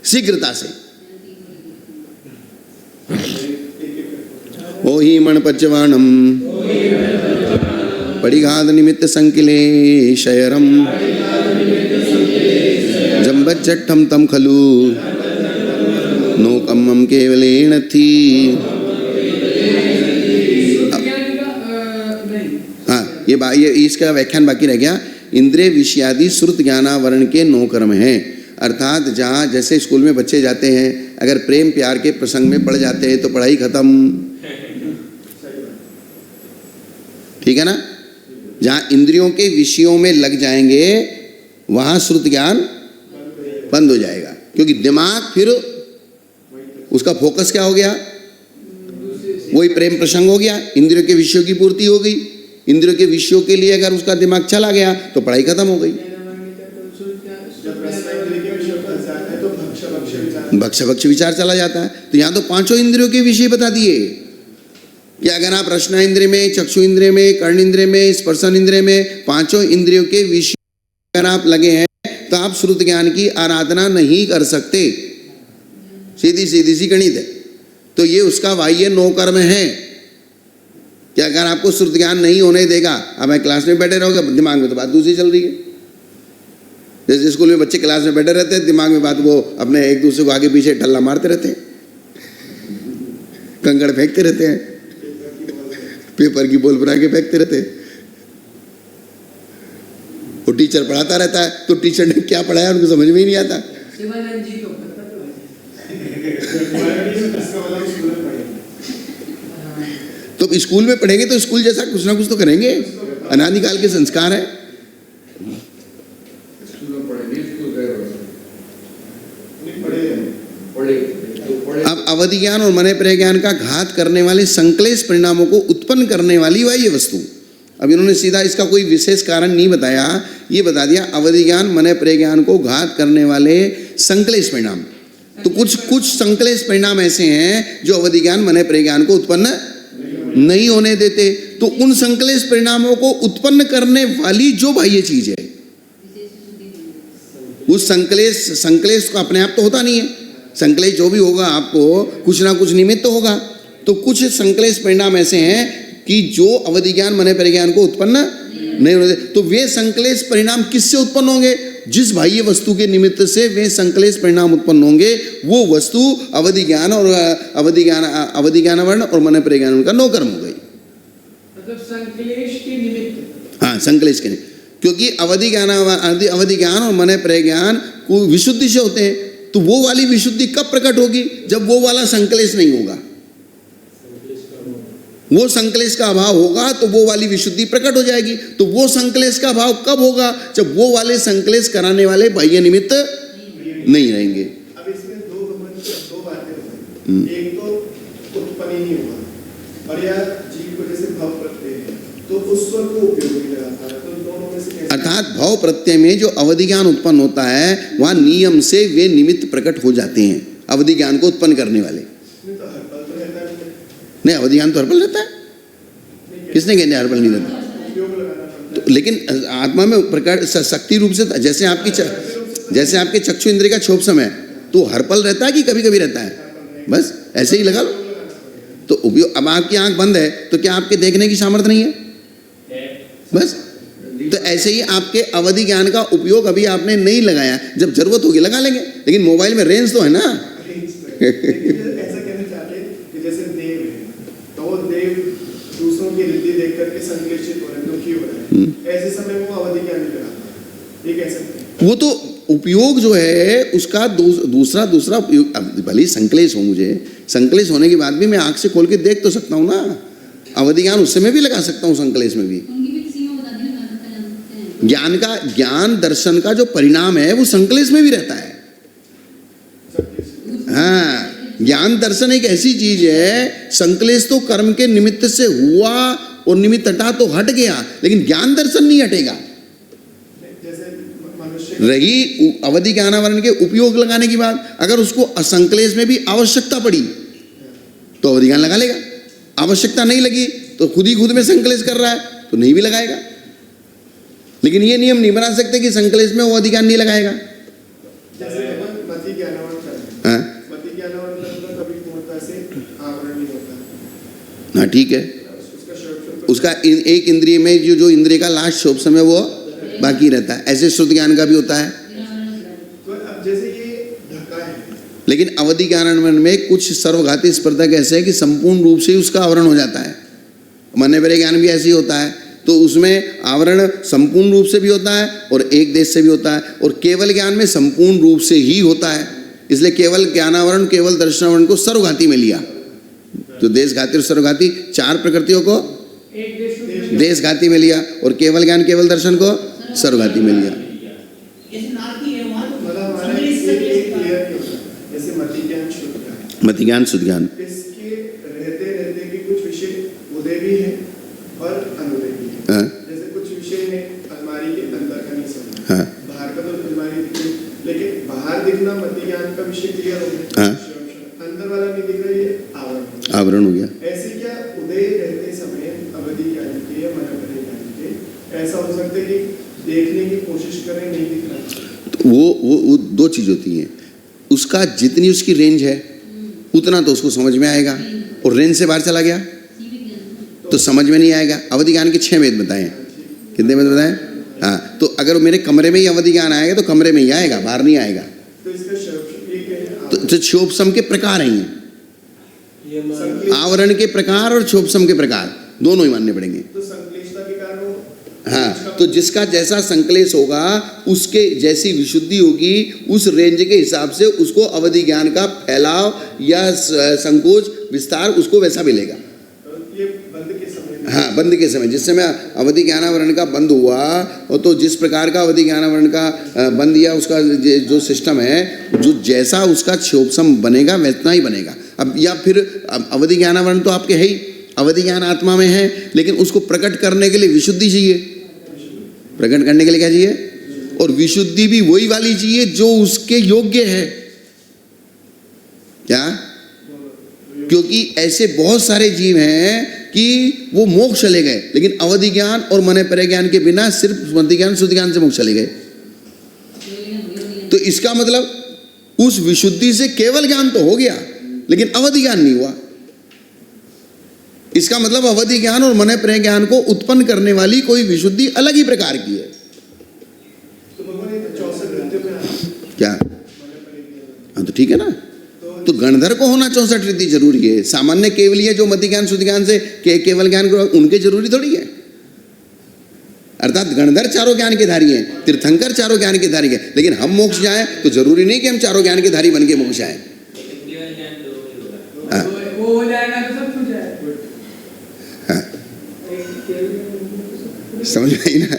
शीघ्रता से। ओ ही मण पचवाणम परिघात निमित्त संकिले शयरम जम्बज्जट्ठम तम खलु नोकम्मम केवलेन थी। हाँ, ये इसका व्याख्यान बाकी रह गया। इंद्रिय विषयादि श्रुत ज्ञानावरण के 9 कर्म हैं। अर्थात जहाँ जैसे स्कूल में बच्चे जाते हैं, अगर प्रेम प्यार के प्रसंग में पढ़ जाते हैं तो पढ़ाई खत्म, ठीक है ना। जहाँ इंद्रियों के विषयों में लग जाएंगे वहाँ श्रुत ज्ञान बंद हो जाएगा, क्योंकि दिमाग फिर उसका फोकस क्या हो गया? वही प्रेम प्रसंग हो गया, इंद्रियों के विषयों की पूर्ति हो गई। इंद्रियों के विषयों के लिए अगर उसका दिमाग चला गया तो पढ़ाई खत्म हो गई। भक्ष विचार चला जाता है। तो यहाँ तो 5 इंद्रियों के विषय बता दिए कि अगर आप रसना इंद्रिय में, चक्षु इंद्रिय में, कर्ण इंद्रिय में, स्पर्शन इंद्रिय में, 5 इंद्रियों के विषय अगर आप लगे हैं तो आप श्रुत ज्ञान की आराधना नहीं कर सकते। सीधी सी गणित है। तो ये उसका बाह्य 9 कर्म है कि अगर आपको श्रुत ज्ञान नहीं होने देगा, अब मैं क्लास में बैठे रहोगे, दिमाग में तो बात दूसरी चल रही है। जैसे स्कूल में बच्चे क्लास में बैठे रहते हैं, दिमाग में बात वो अपने एक दूसरे को आगे पीछे ठल्ला मारते रहते हैं, कंकड़ फेंकते रहते हैं, पेपर की बॉल बना के फेंकते रहते हैं। तो टीचर पढ़ाता रहता है, तो टीचर ने क्या पढ़ाया उनको समझ में ही नहीं आता। शिवानंद जी को पता तो है। तो स्कूल में पढ़ेंगे तो स्कूल जैसा कुछ ना कुछ तो करेंगे, अनादिकाल के संस्कार है। स्कूल में पढ़े नहीं, स्कूल गए पढ़े तो पढ़े। अब अवधि ज्ञान और मन प्रिय ज्ञान का घात करने वाले संक्लेश परिणामों को उत्पन्न करने वाली बाह्य वस्तु। अब इन्होंने सीधा इसका कोई विशेष कारण नहीं बताया, ये बता दिया अवधि ज्ञान मन प्रिय ज्ञान को घात करने वाले संक्लेश परिणाम। तो कुछ संक्लेश परिणाम ऐसे हैं जो अवधि ज्ञान मन प्रिय ज्ञान को उत्पन्न नहीं होने देते। तो उन संक्लेश परिणामों को उत्पन्न करने वाली जो बाह्य चीज है, उस संक्लेश को अपने आप तो होता नहीं है, संक्लेश जो भी होगा आपको कुछ ना कुछ निमित्त होगा। तो कुछ संक्लेश परिणाम ऐसे हैं कि जो अवधि ज्ञान मन प्रिय ज्ञान को उत्पन्न नहीं होने देते। तो वे संक्लेश परिणाम किससे उत्पन्न होंगे? जिस बाह्य वस्तु के निमित्त से वे संक्लेश परिणाम उत्पन्न होंगे, वो वस्तु अवधि ज्ञान और अवधि ज्ञान वर्ण और मन प्रिय ज्ञान का नौकर्म हो गई। मतलब संक्लेश के निमित्त। हाँ, संक्लेश के निमित्त, क्योंकि अवधि ज्ञान और मन प्रिय ज्ञान को विशुद्धि से होते हैं। तो वो वाली विशुद्धि कब प्रकट होगी? जब वो वाला संक्लेश नहीं होगा, वो संक्लेश का अभाव होगा तो वो वाली विशुद्धि प्रकट हो जाएगी। तो वो संक्लेश का अभाव कब होगा? जब वो वाले संक्लेश कराने वाले बाह्य निमित्त नहीं रहेंगे। अब इसमें दो बातें होंगी। एक तो उत्पन्न ही नहीं हुआ, और या जीव को जैसे भाव प्रत्यय है तो उस स्वर को उपयोग नहीं लगाता है। तो दोनों में से कैसे? अर्थात भाव प्रत्यय में जो अवधि ज्ञान उत्पन्न होता है, वहां नियम से वे निमित्त प्रकट हो जाते हैं, अवधि ज्ञान को उत्पन्न करने वाले। इसमें तो हर पल तो रहता है, नहीं, अवधि ज्ञान तो हर पल रहता है। किसने कहने हर पल नहीं रहता? उपयोग लगाना पड़ता तो लेकिन आत्मा में प्रकट शक्ति रूप से, जैसे आपके चक्षु इंद्रिय का क्षोभ समय, तो हर पल रहता है कि कभी कभी रहता है? बस ऐसे ही लगा लो। तो उपयोग, अब आपकी आंख बंद है तो क्या आपके देखने की सामर्थ्य नहीं है? बस तो ऐसे ही आपके अवधि ज्ञान का उपयोग अभी आपने नहीं लगाया, जब जरूरत होगी लगा लेंगे। लेकिन मोबाइल में रेंज तो है ना। है। ऐसा कहना चाहते हैं कि जैसे देव है, तो वो देव दूसरों की रिद्धि देख करके संक्लेशित हो रहे हैं, दुखी हो रहे हैं, ऐसे समय वो अवधि ज्ञान नहीं लगाता, ये कह सकते हैं। वो तो उपयोग जो है उसका दूसरा उपयोग। अब भले ही संक्लेश हो, मुझे संक्लेश होने के बाद भी मैं आंख से खोल के देख तो सकता हूँ ना। अवधि ज्ञान उससे मैं भी लगा सकता हूँ, संक्लेश में भी। ज्ञान दर्शन का जो परिणाम है वो संक्लेश में भी रहता है। हाँ, ज्ञान दर्शन एक ऐसी चीज है, संक्लेश तो कर्म के निमित्त से हुआ और निमित्त हटा तो हट गया, लेकिन ज्ञान दर्शन नहीं हटेगा। जैसे मनुष्य रही अवधि ज्ञानावरण के उपयोग लगाने की बात, अगर उसको असंक्लेश में भी आवश्यकता पड़ी तो अवधि ज्ञान लगा लेगा। आवश्यकता नहीं लगी तो खुद में संक्लेश कर रहा है तो नहीं भी लगाएगा। लेकिन ये नियम नहीं बना सकते कि संक्लेश में वो अधिकार नहीं लगाएगा। जैसे मति ज्ञानावरण करते हाँ, हैं, मति ज्ञानावरण करते कभी पूर्णता से आवरण नहीं होता, हाँ ठीक है। उसका शब्द उसका एक इंद्रिय में जो इंद्रिय का लास्ट शोभ समय वो बाकी रहता है। ऐसे शुद्ध ज्ञान का भी होता है। तो अब जैसे ये ढका है, लेकिन अवधि ज्ञानावरण में कुछ सर्वघाती स्पर्धक ऐसे है कि संपूर्ण रूप से ही उसका आवरण हो जाता है। मन प्रिय ज्ञान भी ऐसे ही होता है, तो उसमें आवरण संपूर्ण रूप से भी होता है और एक देश से भी होता है, और केवल ज्ञान में संपूर्ण रूप से ही होता है। इसलिए केवल ज्ञानावरण, केवल दर्शनावरण को सर्वघाती में लिया। तो देशघाती और सर्वघाती चार प्रकृतियों को एक देशघाती में लिया, और केवल ज्ञान केवल दर्शन को सर्वघाती में लिया। मतलब हमारा एक क्लियर नहीं होता। जैसे मति ज्ञान शुद्ध ज्ञान, मति ज्ञान शुद्ध ज्ञान, इसके रहते रहते भी कुछ विषय उदय भी है और अनुदय भी है। हाँ, जैसे कुछ विषय है अलमारी के अंदर का नहीं समझ, हाँ, बाहर का तो अलमारी दिख रही, लेकिन बाहर दिखना मति ज्ञान का विषय क्लियर हो गया, हाँ। अंदर वाला नहीं दिख रहा, ये आवरण। आवरण हो गया। ऐसे क्या उदय रहते समय अवधि ज्ञान के या मन प्रिय ज्ञान के ऐसा हो सकता है कि देखने की कोशिश करें, नहीं दिख रहा? तो वो दो चीज होती हैं। उसका जितनी उसकी रेंज है उतना तो उसको समझ में आएगा, और रेंज से बाहर चला गया तो समझ में नहीं आएगा। अवधि ज्ञान के 6 वेद बताएं। कितने वेद बताएं? हाँ, तो अगर मेरे कमरे में ही अवधि ज्ञान आएगा तो कमरे में ही आएगा, बाहर नहीं आएगा। तो इसका शब्द ये क्या है? तो क्षोभसम के प्रकार हैं ये। आवरण के प्रकार और क्षोभसम के प्रकार दोनों ही मानने पड़ेंगे। तो संक्लिष्टता के कारण वो हाँ, तो जिसका जैसा संकलेश होगा उसके जैसी विशुद्धि होगी, उस रेंज के हिसाब से उसको अवधि ज्ञान का फैलाव या संकोच विस्तार उसको वैसा मिलेगा। ये बंद के समय हाँ, बंद के समय, जिस समय अवधि ज्ञानावरण का बंद हुआ और तो जिस प्रकार का अवधि ज्ञानावरण का बंद या उसका जो सिस्टम है, जो जैसा उसका क्षोभसम बनेगा वैसा ही बनेगा। अब या फिर अवधि ज्ञानावरण तो आपके है ही, अवधि ज्ञान आत्मा में है, लेकिन उसको प्रकट करने के लिए विशुद्धि चाहिए। प्रकट करने के लिए क्या चाहिए? और विशुद्धि भी वही वाली चाहिए जो उसके योग्य है। क्या? क्योंकि ऐसे बहुत सारे जीव हैं कि वो मोक्ष चले गए, लेकिन अवधि ज्ञान और मन परे ज्ञान के बिना सिर्फ मति ज्ञान शुद्धि ज्ञान से मोक्ष चले गए। तो इसका मतलब उस विशुद्धि से केवल ज्ञान तो हो गया, लेकिन अवधि ज्ञान नहीं हुआ। इसका मतलब अवधि ज्ञान और मन परे ज्ञान को उत्पन्न करने वाली कोई विशुद्धि अलग ही प्रकार की है। तो भगवान 64 रिद्धियों में क्या? हाँ, तो ठीक है ना। तो गणधर को होना 64 रिद्धि जरूरी है। सामान्य केवलीय जो मति ज्ञान शुद्धि ज्ञान से केवल ज्ञान को उनके जरूरी थोड़ी है। अर्थात गणधर चारों ज्ञान के धारी हैं, तीर्थंकर चारों ज्ञान के धारी हैं, लेकिन हम मोक्ष जाएं तो जरूरी नहीं कि हम चारों ज्ञान के धारी बन के मोक्ष आए। वो हो जाएगा तो सब कुछ है। समझ में आई ना?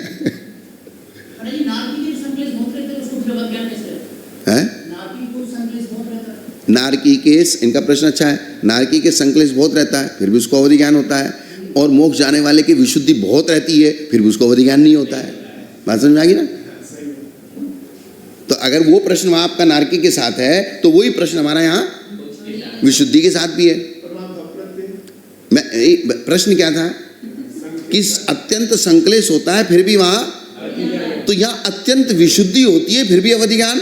नारकी केस, इनका प्रश्न अच्छा है। नारकी के संकलेश बहुत रहता है, फिर भी उसको अवधि ज्ञान होता है, और मोक्ष जाने वाले की विशुद्धि बहुत रहती है, फिर भी उसको अवधि ज्ञान नहीं होता है। बात समझ में आ गई ना? तो अगर वो प्रश्न वहां आपका नारकी के साथ है, तो वही प्रश्न हमारा यहाँ विशुद्धि के साथ भी है। प्रश्न क्या था कि अत्यंत संकलेश होता है फिर भी वहां, तो यहाँ अत्यंत विशुद्धि होती है फिर भी अवधि ज्ञान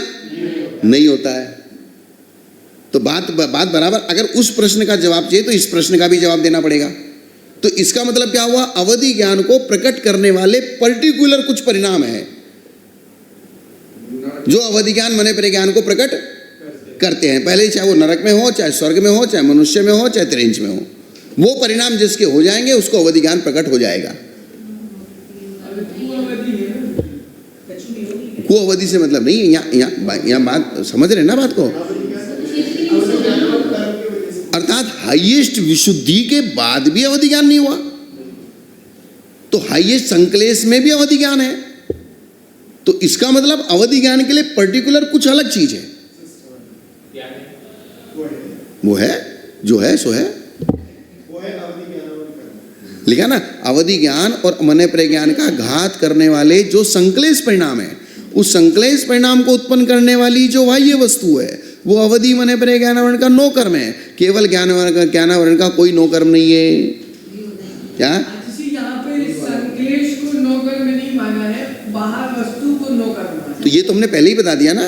नहीं होता है। तो बात बराबर। अगर उस प्रश्न का जवाब चाहिए तो इस प्रश्न का भी जवाब देना पड़ेगा। तो इसका मतलब क्या हुआ? अवधि ज्ञान को प्रकट करने वाले पर्टिकुलर कुछ परिणाम है जो अवधि ज्ञान मन परे ज्ञान को प्रकट करते हैं। पहले चाहे वो नरक में हो, चाहे स्वर्ग में हो, चाहे मनुष्य में हो, चाहे त्रिंच में हो, वो परिणाम जिसके हो जाएंगे उसको अवधि ज्ञान प्रकट हो जाएगा। को अवधि से मतलब नहीं है। यहाँ बात समझ रहे ना बात को? अर्थात हाईएस्ट विशुद्धि के बाद भी अवधि ज्ञान नहीं हुआ, तो हाईएस्ट संकलेश में भी अवधि ज्ञान है। तो इसका मतलब अवधि ज्ञान के लिए पर्टिकुलर कुछ अलग चीज है। वो है जो है सो है, लिखा ना? अवधि ज्ञान और मन परे ज्ञान का घात करने वाले जो संकलेश परिणाम है, उस संकलेश परिणाम को उत्पन्न करने वाली जो बाह्य वस्तु है, वो अवधि मन परे ज्ञानावरण का नो कर्म है। केवल ज्ञानावरण का कोई नो कर्म नहीं है। क्या? यहाँ पे संकलेश को नो कर्म नहीं माना है, बाहर वस्तु को नो कर्म माना। तो ये तो हमने पहले ही बता दिया ना।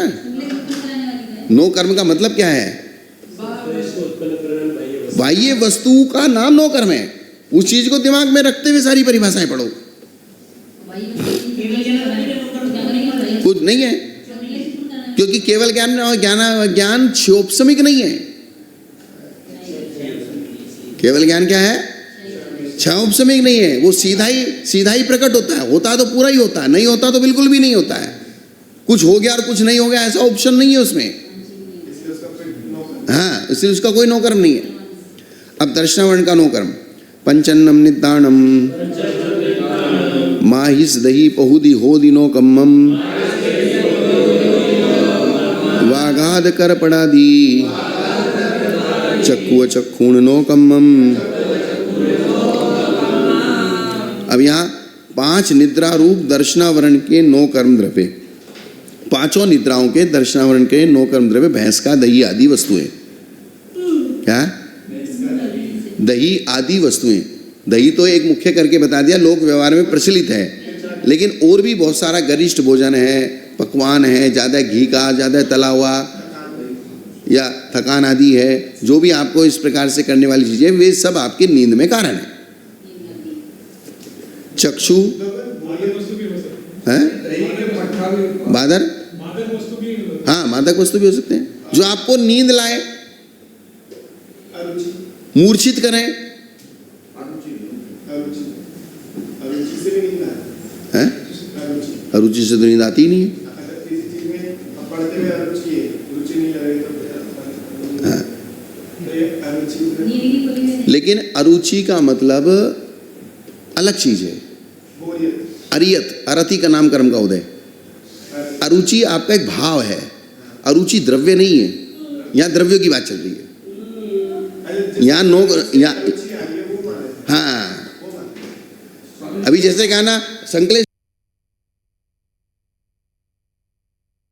नो कर्म का मतलब क्या है? बाह्य वस्तु का नाम नो कर्म है। उस चीज को दिमाग में रखते हुए सारी परिभाषाएं पढ़ो। कुछ नहीं है, क्योंकि केवल ज्ञान क्षोभसमिक नहीं है। केवल ज्ञान क्या है? क्षोभसमिक नहीं है। वो सीधा ही प्रकट होता है। होता तो पूरा ही होता है, नहीं होता तो बिल्कुल भी नहीं होता है। कुछ हो गया और कुछ नहीं हो गया ऐसा ऑप्शन नहीं है उसमें। हाँ, इसलिए उसका कोई नो कर्म नहीं है। अब दर्शनावरण का नो कर्म। पंचन्नम निदानम माहिस दही पहुदी होदि नो कम्मम वागाद कर पड़ादी चक्कुअ चक्षुण नो कम्मम। अब यहाँ 5 निद्रा रूप दर्शनावरण के नो कर्म द्रव्य, 5 निद्राओं के दर्शनावरण के नो कर्म द्रव्य भैंस का दही आदि वस्तुएं। क्या? दही आदि वस्तुएं। दही तो एक मुख्य करके बता दिया, लोक व्यवहार में प्रचलित है, लेकिन और भी बहुत सारा गरिष्ठ भोजन है, पकवान है, ज़्यादा घी का, ज़्यादा तला हुआ या थकान आदि है, जो भी आपको इस प्रकार से करने वाली चीज़ें, वे सब आपकी नींद में कारण है। चक्षु है, बादर, हाँ मादक वस्तु भी हो सकते हैं, जो आपको नींद लाए, मूर्छित करें। है? अरुचि से तो नींद आती ही नहीं है। अगर किसी चीज में अब पढ़ते हुए अरुचि है, रुचि नहीं लग रही तो फिर हाँ। तो ये अरुचि नींद की पूरी में लेकिन अरुचि का मतलब अलग चीज है। बोरियत, अरियत, अरति का नाम कर्म का उदय। अरुचि आपका एक भाव है, अरुचि द्रव्य नहीं है। यहाँ द्रव्यों की बात चल रही है। यहाँ नो यहाँ अरुचि आ रही है वो माने, हाँ, वो माने। अभी जैसे कहा ना संकलेश,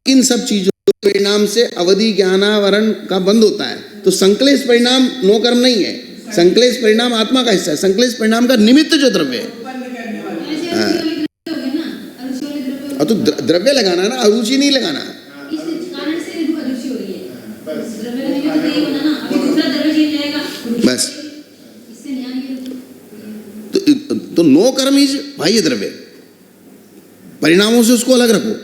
इन सब चीजों के परिणाम से अवधि ज्ञानावरण का बंद होता है। तो संकलेश परिणाम नो कर्म नहीं है, संकलेश परिणाम आत्मा का हिस्सा है। संकलेश परिणाम का निमित्त जो द्रव्य है, ऐसे अरुचि वाले द्रव्य हो गए ना, अरुचि वाले द्रव्य और तो द्रव्य लगाना ना, अरुचि नहीं लगाना। इस कारण से अरुचि हो रही है। द्रव्य लगेगा तो नहीं होना ना, अभी दूसरा द्रव्य चेंज जाएगा, बस। इससे नहीं आएंगे। तो नो कर्म इज बाह्य द्रव्य, परिणामों से उसको अलग रखो।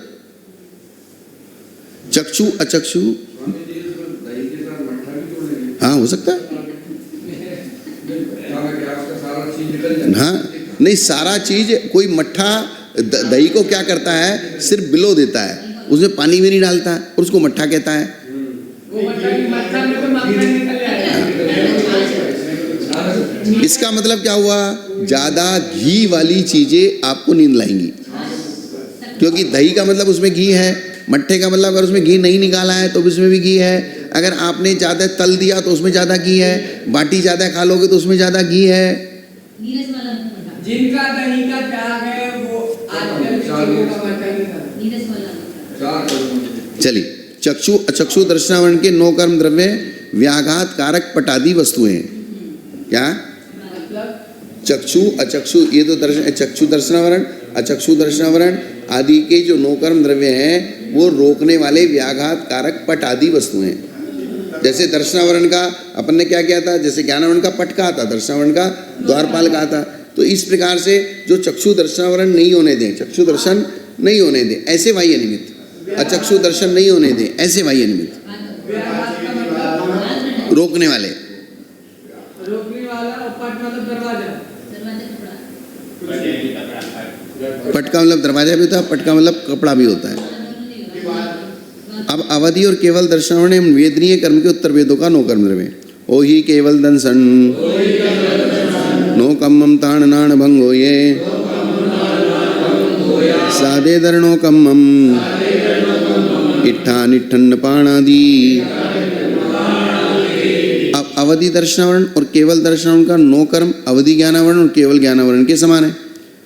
चक्षु अचक्षु, स्वामी जी इसमें दही के साथ मट्ठा भी जोड़ेंगे। हाँ हो सकता है। ताकि आपका सारा चीज निकल जाए। हाँ नहीं, सारा चीज, कोई मट्ठा दही को क्या करता है, सिर्फ बिलो देता है, उसमें पानी भी नहीं डालता है और उसको मट्ठा कहता है। वो मट्ठा में तो मात्रा निकल जाएगा। इसका मतलब क्या हुआ, ज्यादा घी वाली चीजें आपको नींद लाएंगी, क्योंकि दही का मतलब उसमें घी है, मट्ठे का मतलब अगर उसमें घी नहीं निकाला है तो उसमें भी घी है, अगर आपने ज्यादा तल दिया तो उसमें ज्यादा घी है, बाटी ज्यादा खा लोगे तो उसमें ज्यादा घी है। नीरस वाला मट्ठा, जिनका दही का त्याग है वो आजकल के लोगों का मट्ठा नहीं खाता। नीरस वाला मट्ठा। चार कर्म। चलिए, चक्षु अचक्षु दर्शनावरण के नो कर्म द्रव्य व्याघात कारक पटादी वस्तुएं हैं। क्या? मतलब चक्षु अचक्षु, ये तो दर्शन, चक्षु दर्शनावरण अचक्षु दर्शनावरण आदि के जो नो कर्म द्रव्य हैं वो रोकने वाले व्याघात कारक पट आदि वस्तुएं हैं। जैसे दर्शनावरण का अपन ने क्या किया था, जैसे ज्ञानावरण का पट कहा था, दर्शनावरण का द्वारपाल कहा था। तो इस प्रकार से जो चक्षु दर्शनावरण नहीं होने दें, चक्षु दर्शन नहीं होने दें, ऐसे बाह्य निमित्त, अचक्षु दर्शन नहीं होने दें, ऐसे बाह्य निमित्त व्याघात का मतलब रोकने वाले। रोकने वाला और पट मतलब दरवाजा। दरवाजा कपड़ा, पट का मतलब दरवाजा भी होता है, पट का मतलब कपड़ा भी होता है। दोनों नहीं होगा। अब अवधि और केवल दर्शनावरण एवं वेदनीय कर्म के उत्तर वेदों का नो कर्म द्रव्य। ओ ही केवल दंसन नो कम्मम ताण नाण भंगो ये सादे दर्णो कम्मम इट्ठा निठन्न पाणादि। अब अवधि दर्शनावरण और केवल दर्शनावरण का नो कर्म अवधि ज्ञानावरण और केवल ज्ञानावरण के समान है।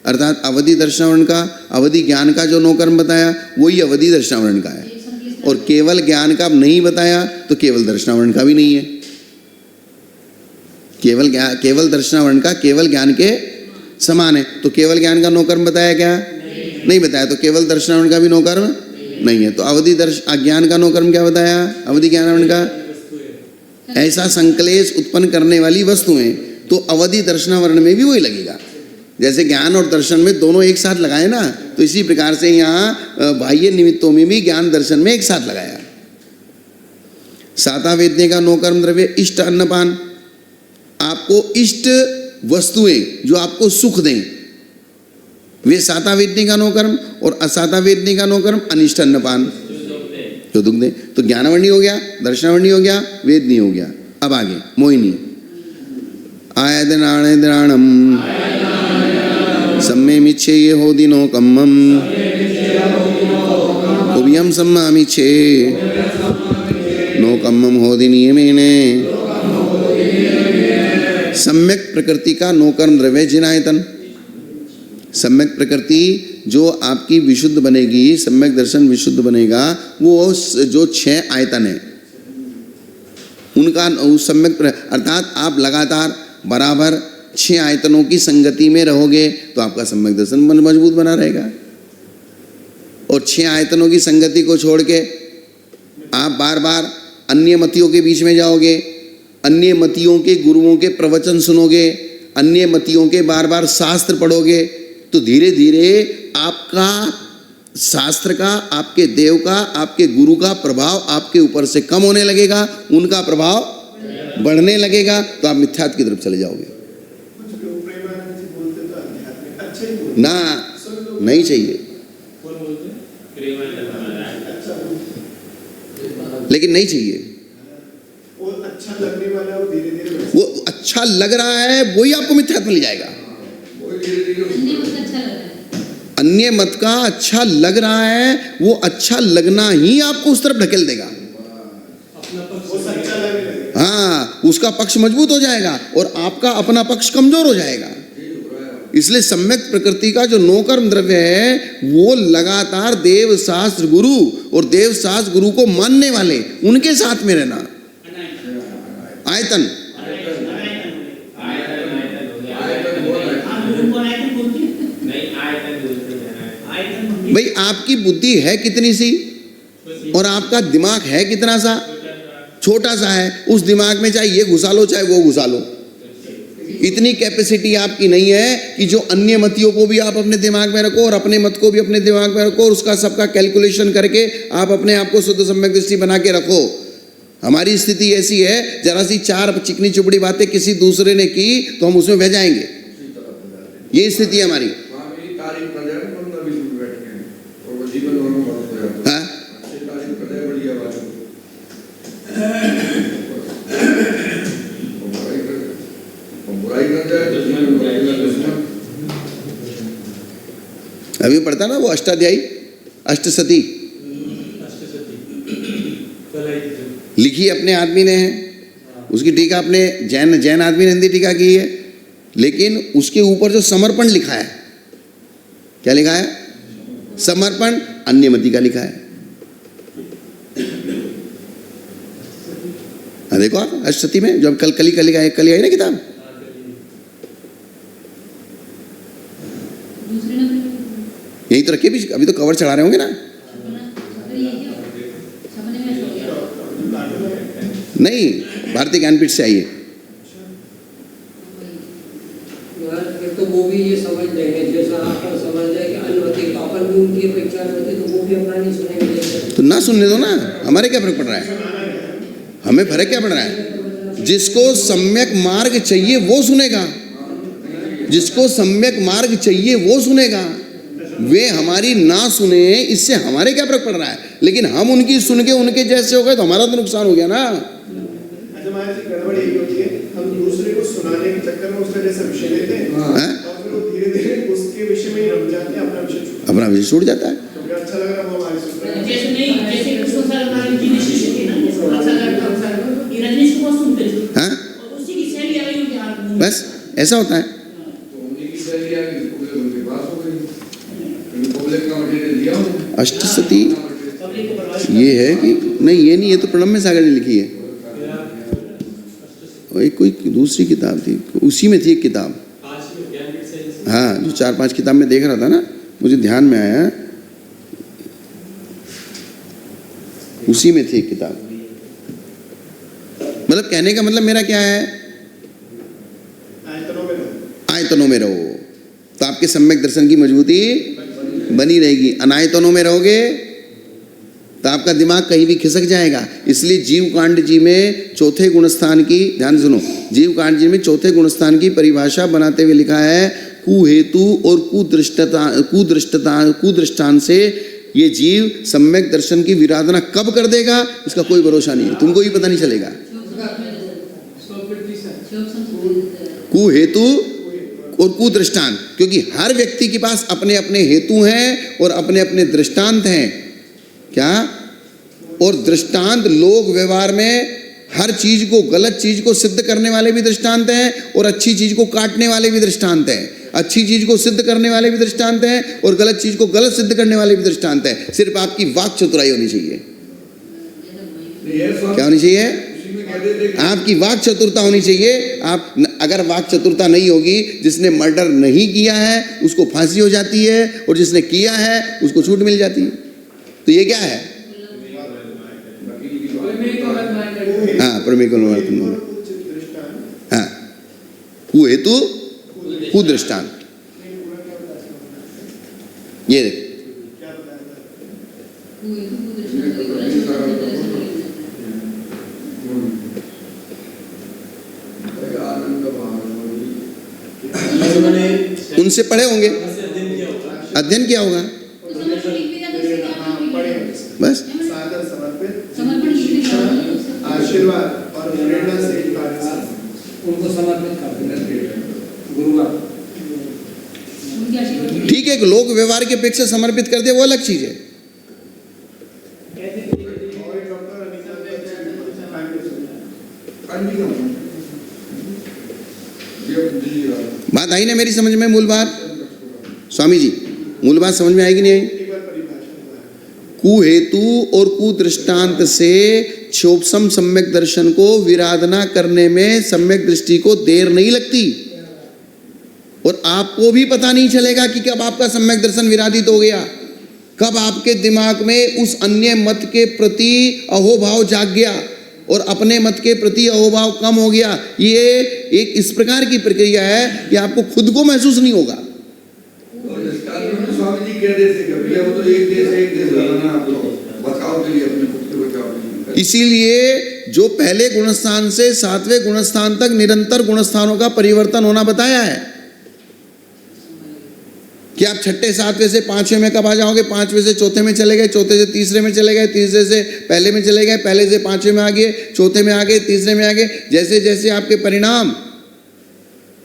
अर्थात अवधि दर्शनावरण का, अवधि ज्ञान का जो नो कर्म बताया वही अवधि दर्शनावरण का है, और केवल ज्ञान का नहीं बताया तो केवल दर्शनावरण का भी नहीं है। केवल दर्शनावरण का केवल ज्ञान के समान है। तो केवल ज्ञान का नो कर्म बताया क्या? नहीं बताया। तो केवल दर्शनावरण का भी नो कर्म नहीं है। तो अवधि अज्ञान का नो कर्म क्या बताया? अवधि ज्ञानावरण का ऐसा संकलेश उत्पन्न करने वाली वस्तुएं, तो अवधि दर्शनावरण में भी वही लगेगा। जैसे ज्ञान और दर्शन में दोनों एक साथ लगाए ना, तो इसी प्रकार से यहाँ बाह्य निमित्तों में भी ज्ञान दर्शन में एक साथ लगाया। साता वेदने का नो कर्म द्रव्य इष्ट अन्नपान, आपको इष्ट वस्तुएं जो आपको सुख दें वे साता वेदने का नो कर्म, और असाता वेदने का नो कर्म अनिष्ट अन्नपान जो दुख दे। तो ज्ञानवर्णी हो गया, दर्शनावर्णी हो गया, वेदनी हो गया। अब आगे मोहिनी आयदनाणम सम्मे मिच्छे ये हो दिनो कम्मम उभयम सम्मा मिच्छे नो कम्मम हो दिन नियमेने। सम्यक प्रकृति का नो कर्म द्रव्य जिनायतन। सम्यक प्रकृति जो आपकी विशुद्ध बनेगी, सम्यक दर्शन विशुद्ध बनेगा, वो जो 6 आयतन है उनका सम्यक, अर्थात आप लगातार बराबर 6 आयतनों की संगति में रहोगे तो आपका सम्यक दर्शन मजबूत बना रहेगा। और 6 आयतनों की संगति को छोड़ के आप बार बार अन्य मतियों के बीच में जाओगे, अन्य मतियों के गुरुओं के प्रवचन सुनोगे, अन्य मतियों के बार बार शास्त्र पढ़ोगे, तो धीरे धीरे आपका शास्त्र का, आपके देव का, आपके गुरु का प्रभाव आपके ऊपर से कम होने लगेगा, उनका प्रभाव बढ़ने लगेगा, तो आप मिथ्यात्व की तरफ चले जाओगे। कुछ लोग प्रेमानंद जी बोलते तो आध्यात्मिक अच्छे ही बोलते ना, नहीं चाहिए। लेकिन नहीं चाहिए। वो अच्छा लगने वाला वो धीरे धीरे वो अच्छा लग रहा है वही आपको मिथ्यात्व में ले जाएगा। अन्य मत का अच्छा लग रहा है। अन्य मत का अच्छा लग रहा है, वो अच्छा लगना ही आपको उस तरफ ढकेल देगा। वो सच्चा लगने लगेगा। हाँ, उसका पक्ष मजबूत हो जाएगा और आपका अपना पक्ष कमजोर हो जाएगा। इसलिए सम्यक प्रकृति का जो नौकर्म द्रव्य है वो लगातार देव शास्त्र गुरु और देव शास्त्र गुरु को मानने वाले उनके साथ में रहना। आयतन भाई, आपकी बुद्धि है कितनी सी और आपका दिमाग है कितना सा, छोटा सा है। उस दिमाग में चाहे ये घुसा लो चाहे वो घुसा लो, इतनी कैपेसिटी आपकी नहीं है कि जो अन्य मतियों को भी आप अपने दिमाग में रखो और अपने मत को भी अपने दिमाग में रखो और उसका सबका कैलकुलेशन करके आप अपने आप को शुद्ध सम्यक दृष्टि बना के रखो। हमारी स्थिति ऐसी है, जरा सी चार चिकनी चुपड़ी बातें किसी दूसरे ने की तो हम उसमें बह जाएंगे। ये स्थिति है हमारी। हाँ? अभी पढ़ता ना वो अष्टाध्यायी अष्टसती लिखी अपने आदमी ने है, उसकी टीका अपने जैन आदमी ने हिंदी टीका की है, लेकिन उसके ऊपर जो समर्पण लिखा है, क्या लिखा है? समर्पण अन्यमति का लिखा है। देखो आप अष्टसती में जो कल आई ना किताब, यही तो रखिए, भी अभी तो कवर चढ़ा रहे होंगे ना। नहीं, भारतीय ज्ञानपीठ से आई है। तो वो भी ये समझ लेंगे, जैसा आप समझ जाए कि अनुमति का अपन भी उनकी अपेक्षा होती तो वो भी अपना नहीं सुनेंगे। तो ना सुनने दो ना, हमारे क्या फर्क पड़ रहा है? हमें फर्क क्या पड़ रहा है? जिसको सम्यक मार्ग चाहिए वो सुनेगा, जिसको सम्यक मार्ग चाहिए वो सुनेगा। वे हमारी ना सुने इससे हमारे क्या फर्क पड़ रहा है? लेकिन हम उनकी सुन के उनके जैसे हो गए तो हमारा तो नुकसान हो गया ना। गड़बड़ यही होती है, हम दूसरे को सुनाने के चक्कर में उसका जैसा विषय लेते हैं और फिर वो धीरे धीरे उसके विषय में ही रम जाते हैं, अपना विषय छूट जाता है। तो अच्छा लग रहा है वो हमारी सुन रहे हैं। जैसे नहीं, जैसे कृष्ण सर हमारे जी शिष्य थे ना, जैसे अच्छा लगता है ये रजनीश को बहुत सुनते थे। हाँ, और उसी की शैली आ गई उनके हाथ में। बस ऐसा होता है। अष्टसती ये है कि नहीं, ये नहीं, ये तो प्रणम्य सागर ने लिखी है। एक कोई दूसरी किताब थी, उसी में थी एक किताब। हाँ, जो 4-5 किताब में देख रहा था ना, मुझे ध्यान में आया, उसी में थी एक किताब। मतलब कहने का मतलब मेरा क्या है? आयतनों में रहो तो आपके सम्यक दर्शन की मजबूती बनी रहेगी। अनायतनों में रहोगे तो आपका दिमाग कहीं भी खिसक जाएगा। इसलिए जीव कांड जी में चौथे गुणस्थान की, ध्यान सुनो, जीव कांड जी में चौथे गुणस्थान की परिभाषा बनाते हुए लिखा है, कुहेतु और कुदृष्टान से ये जीव सम्यक दर्शन की विराधना कब कर देगा इसका कोई भरोसा नहीं है, तुमको ही पता नहीं चलेगा। कुहेतु और कुदृष्टांत, क्योंकि हर व्यक्ति के पास अपने अपने हेतु हैं और अपने अपने दृष्टांत हैं। क्या? और दृष्टांत लोक व्यवहार में हर चीज को, गलत चीज को सिद्ध करने वाले भी दृष्टांत हैं और अच्छी चीज को काटने वाले भी दृष्टांत हैं। अच्छी चीज को सिद्ध करने वाले भी दृष्टांत हैं और गलत चीज को गलत सिद्ध करने वाले भी दृष्टांत हैं। सिर्फ आपकी वाक चतुराई होनी चाहिए। क्या होनी चाहिए? आपकी वाक चतुरता होनी चाहिए। आप अगर वाक चतुरता नहीं होगी, जिसने मर्डर नहीं किया है उसको फांसी हो जाती है और जिसने किया है उसको छूट मिल जाती है। तो ये क्या है? हाँ, हाँ, कुहेतु कुदृष्टांत। ये देखो, उनसे पढ़े होंगे, अध्ययन किया होगा, बस। है कि लोक व्यवहार की अपेक्षा समर्पित कर दे, वो अलग चीज है। बात आई ना मेरी समझ में? मूल बात स्वामी जी, मूल बात समझ में आएगी नहीं आई? कुहेतु और कुदृष्टांत से क्षोभसम सम्यक दर्शन को विराधना करने में सम्यक दृष्टि को देर नहीं लगती, और आपको भी पता नहीं चलेगा कि कब आपका सम्यक दर्शन विराधित हो गया, कब आपके दिमाग में उस अन्य मत के प्रति अहोभाव जाग गया और अपने मत के प्रति अहोभाव कम हो गया। ये एक इस प्रकार की प्रक्रिया है कि आपको खुद को महसूस नहीं होगा। स्वामी जी कह रहे थे कि भैया वो तो एक देश लगाना, आप लोग बचाव के लिए, अपने खुद के बचाव के लिए। इसीलिए जो पहले गुणस्थान से 7वें गुणस्थान तक निरंतर गुणस्थानों का परिवर्तन होना बताया है कि आप 6ठे 7वें से 5वें में कब आ जाओगे, 5वें से 4थे में चले गए, 4थे से 3रे में चले गए, 3रे से पहले में चले गए, पहले से 5वें में आ गए, 4थे में आ गए, 3रे में आ गए। जैसे जैसे आपके परिणाम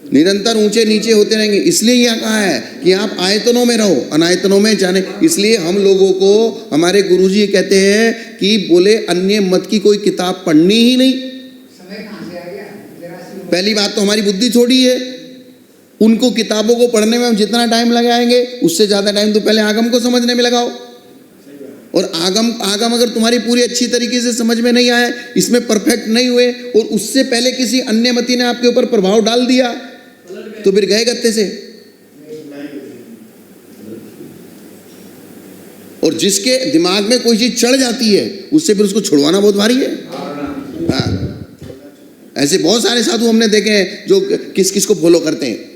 निरंतर ऊंचे नीचे होते रहेंगे। इसलिए यह कहा है कि आप आयतनों में रहो, अनायतनों में जाने। इसलिए हम लोगों को हमारे गुरुजी कहते हैं कि बोले अन्य मत की कोई किताब पढ़नी ही नहीं। पहली बात तो हमारी बुद्धि थोड़ी है, उनको किताबों को पढ़ने में हम जितना टाइम लगाएंगे उससे ज्यादा टाइम तो पहले आगम को समझने में लगाओ। और आगम अगर तुम्हारी पूरी अच्छी तरीके से समझ में नहीं आए, इसमें परफेक्ट नहीं हुए, और उससे पहले किसी अन्य मती ने आपके ऊपर प्रभाव डाल दिया, तो फिर गए गत्ते से। और जिसके दिमाग में कोई चीज चढ़ जाती है उससे फिर उसको छुड़वाना बहुत भारी है। हाँ, ऐसे बहुत सारे साधु हमने देखे हैं जो किस किस को फॉलो करते हैं।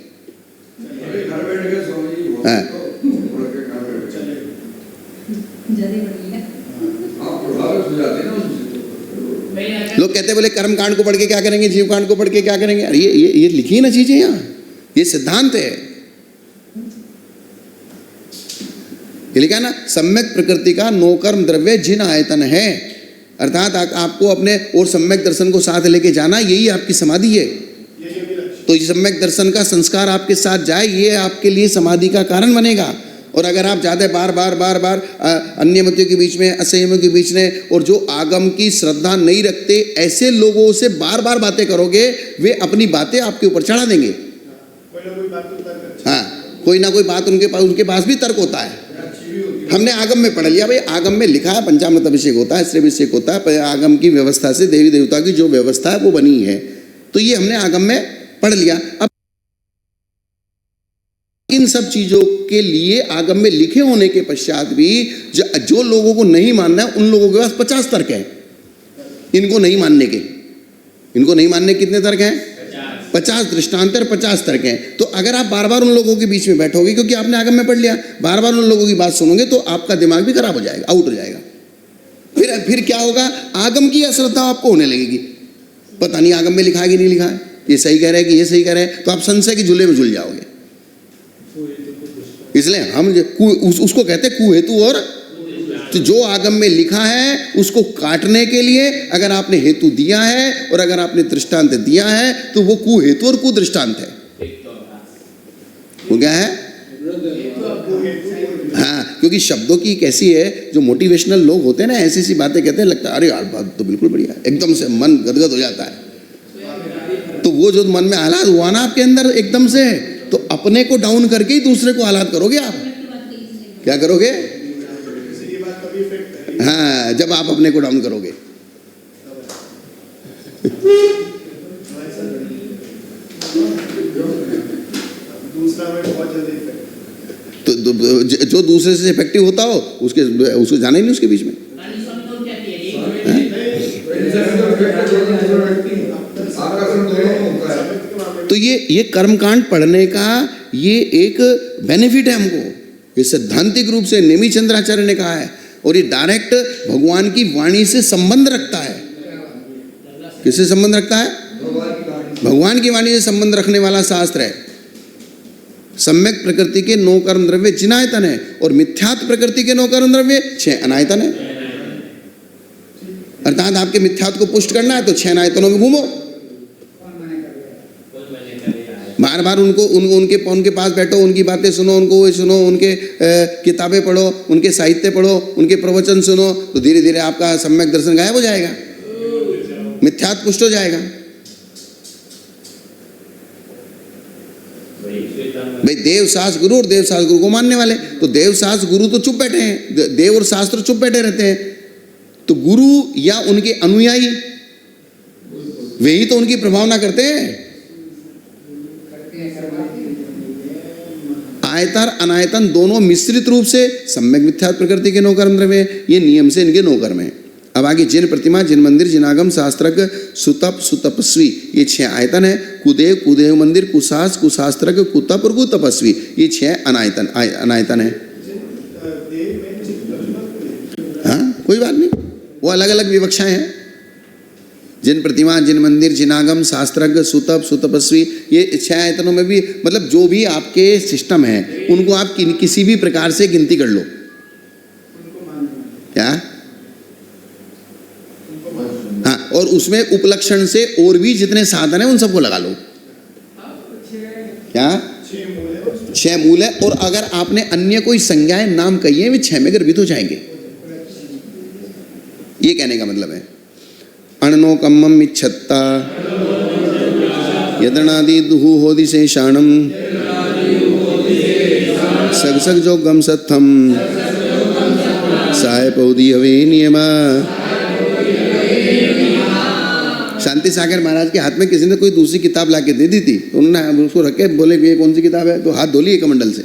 हाँ, लोग कहते हैं बोले कर्म कांड को पढ़ के क्या करेंगे, जीव कांड को पढ़ के क्या करेंगे। अरे ये लिखी ना चीजें, यहाँ ये सिद्धांत है। ये लिखा ना, सम्यक प्रकृति का नो कर्म द्रव्य जिन आयतन है। अर्थात आपको अपने और सम्यक दर्शन को साथ लेके जाना, यही आपकी समाधि है। तो ये सम्यक दर्शन का संस्कार आपके साथ जाए, ये आपके लिए समाधि का कारण बनेगा। और अगर आप ज़्यादा बार बार अन्य मतियों के बीच में, असंयमियों के बीच में, और जो आगम की श्रद्धा नहीं रखते, ऐसे लोगों से बार बार बातें करोगे, वे अपनी बातें आपके ऊपर चढ़ा देंगे। हाँ, कोई ना कोई बात उनके पास भी तर्क होता है। हमने आगम में पढ़ लिया, भाई आगम में लिखा है पंचामृत अभिषेक होता है, श्रेभिषेक होता है, आगम की व्यवस्था से देवी देवता की जो व्यवस्था है वो बनी है, तो ये हमने आगम में पढ़ लिया। अब इन सब चीजों के लिए आगम में लिखे होने के पश्चात भी जो लोगों को नहीं मानना है, उन लोगों के पास 50 तर्क हैं इनको नहीं मानने के। इनको नहीं मानने कितने तर्क हैं? 50 दृष्टांत और 50 तर्क हैं। तो अगर आप बार बार उन लोगों के बीच में बैठोगे, क्योंकि आपने आगम में पढ़ लिया, बार बार उन लोगों की बात सुनोगे तो आपका दिमाग भी खराब हो जाएगा, आउट हो जाएगा। फिर क्या होगा, आगम की अश्रद्धा आपको होने लगेगी। पता नहीं आगम में लिखा है कि नहीं लिखा है, ये सही कह रहे हैं कि ये सही कह रहे हैं, तो आप संशय के झूले में झूल जाओगे। इसलिए हम उसको कहते हैं कुहेतु। और तो जो आगम में लिखा है उसको काटने के लिए अगर आपने हेतु दिया है और अगर आपने दृष्टांत दिया है तो वो कुहेतु और कुदृष्टांत है। वो क्या है? हाँ, क्योंकि शब्दों की कैसी है, जो मोटिवेशनल लोग होते हैं ना, ऐसी ऐसी बातें कहते हैं, लगता है अरे यार बात तो बिल्कुल बढ़िया, एकदम से मन गदगद हो जाता है। तो वो जो मन में आह्लाद हुआ ना आपके अंदर एकदम से, तो अपने को डाउन करके ही दूसरे को आह्लाद करोगे आप। क्या करोगे? हाँ, जब आप अपने को डाउन करोगे। तो जो दूसरे से इफेक्टिव होता हो उसको जाना ही नहीं उसके बीच में। तो ये कर्मकांड पढ़ने का ये एक बेनिफिट है हमको। ये सैद्धांतिक रूप से नेमी चंद्राचार्य ने कहा है, और ये डायरेक्ट भगवान की वाणी से संबंध रखता है। किससे संबंध रखता है? भगवान की वाणी से संबंध रखने वाला शास्त्र है। सम्यक प्रकृति के 9 कर्म द्रव्य जिनायतन है, और मिथ्यात्व प्रकृति के 9 कर्म द्रव्य 6 अनायतन है। अर्थात आपके मिथ्यात्व को पुष्ट करना है तो 6 अनायतनों में घूमो। बार बार उनके पास बैठो, उनकी बातें सुनो, उनको वो सुनो, उनके किताबें पढ़ो, उनके साहित्य पढ़ो, उनके प्रवचन सुनो, तो धीरे धीरे आपका सम्यक दर्शन गायब हो जाएगा, मिथ्यात्व पुष्ट हो जाएगा। भाई देव शास्त्र गुरु और देव शास्त्र गुरु को मानने वाले, तो देव शास्त्र गुरु तो चुप बैठे हैं, देव और शास्त्र चुप बैठे रहते हैं, तो गुरु या उनके अनुयायी वही तो उनकी प्रभावना करते हैं। आयतर अनायतन दोनों मिश्रित रूप से सम्यक मिथ्यात्व प्रकृति के नौ कर्म द्रव्य, ये नियम से इनके नौ कर्म है। अब आगे जिन प्रतिमा, जिन मंदिर, जिन आगम, शास्त्रज्ञ, सुतप, सुतपस्वी, ये 6 आयतन है। कुदेव, कुदेव मंदिर, कुशास, कुशास्त्रज्ञ, कुतप और कुतपस्वी, ये 6 अनायतन है। हाँ, कोई बात नहीं, वो अलग अलग विवक्षाएं हैं। जिन प्रतिमा, जिन मंदिर, जिन आगम, शास्त्रज्ञ, सुतप, सुतपस्वी, ये 6 आयतनों में भी मतलब जो भी आपके सिस्टम है उनको आप किसी भी प्रकार से गिनती कर लो। क्या? हाँ, और उसमें उपलक्षण से और भी जितने साधन है उन सबको लगा लो। क्या? 6 मूल है, और अगर आपने अन्य कोई संज्ञाएं नाम कही है वे 6 में गर्भित हो जाएंगे, ये कहने का मतलब है। अणनो कम्मम इच्छत्ता यदनादि दुहु होदि शेषाणम सग सग जो गम सत्थम साय पौदी हवे नियमा। शांति सागर महाराज के हाथ में किसी ने कोई दूसरी किताब ला के दे दी थी, तो उन्होंने उसको रख के बोले ये कौन सी किताब है, तो हाथ धो लिए कमंडल से।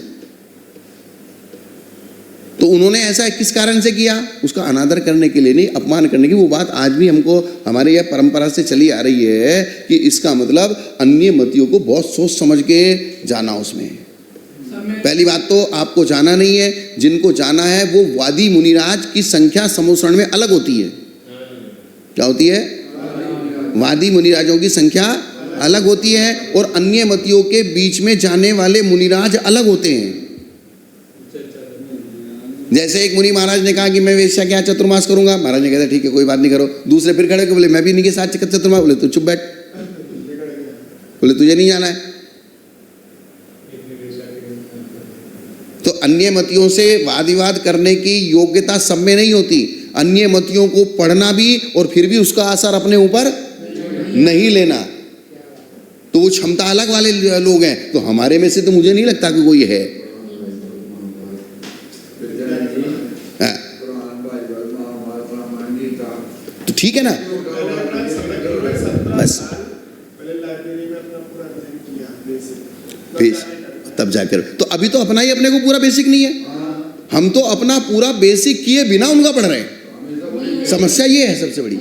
तो उन्होंने ऐसा किस कारण से किया? उसका अनादर करने के लिए नहीं, अपमान करने की। वो बात आज भी हमको हमारे यह परंपरा से चली आ रही है कि इसका मतलब अन्य मतियों को बहुत सोच समझ के जाना। उसमें पहली बात तो आपको जाना नहीं है, जिनको जाना है वो वादी मुनिराज की संख्या समोसरण में अलग होती है। क्या होती है? वादी मुनिराजों की संख्या अलग होती है, और अन्य मतियों के बीच में जाने वाले मुनिराज अलग होते हैं। जैसे एक मुनि महाराज ने कहा कि मैं वेश्या क्या चतुर्मास करूंगा, महाराज ने कहा ठीक है कोई बात नहीं करो। दूसरे फिर खड़े बोले मैं भी इनके साथ चतुर्मास, बोले तू चुप बैठ, बोले तुझे नहीं जाना है। तो अन्य मतियों से वाद विवाद करने की योग्यता सब में नहीं होती। अन्य मतियों को पढ़ना भी और फिर भी उसका असर अपने ऊपर नहीं लेना, तो वो क्षमता अलग वाले लोग हैं। तो हमारे में से तो मुझे नहीं लगता कि कोई है। तो ठीक है ना, बस फिर तब जाकर। तो अभी तो अपना ही अपने को पूरा बेसिक नहीं है, हम तो अपना पूरा बेसिक किए बिना उनका पढ़ रहे हैं। समस्या ये है सबसे बड़ी।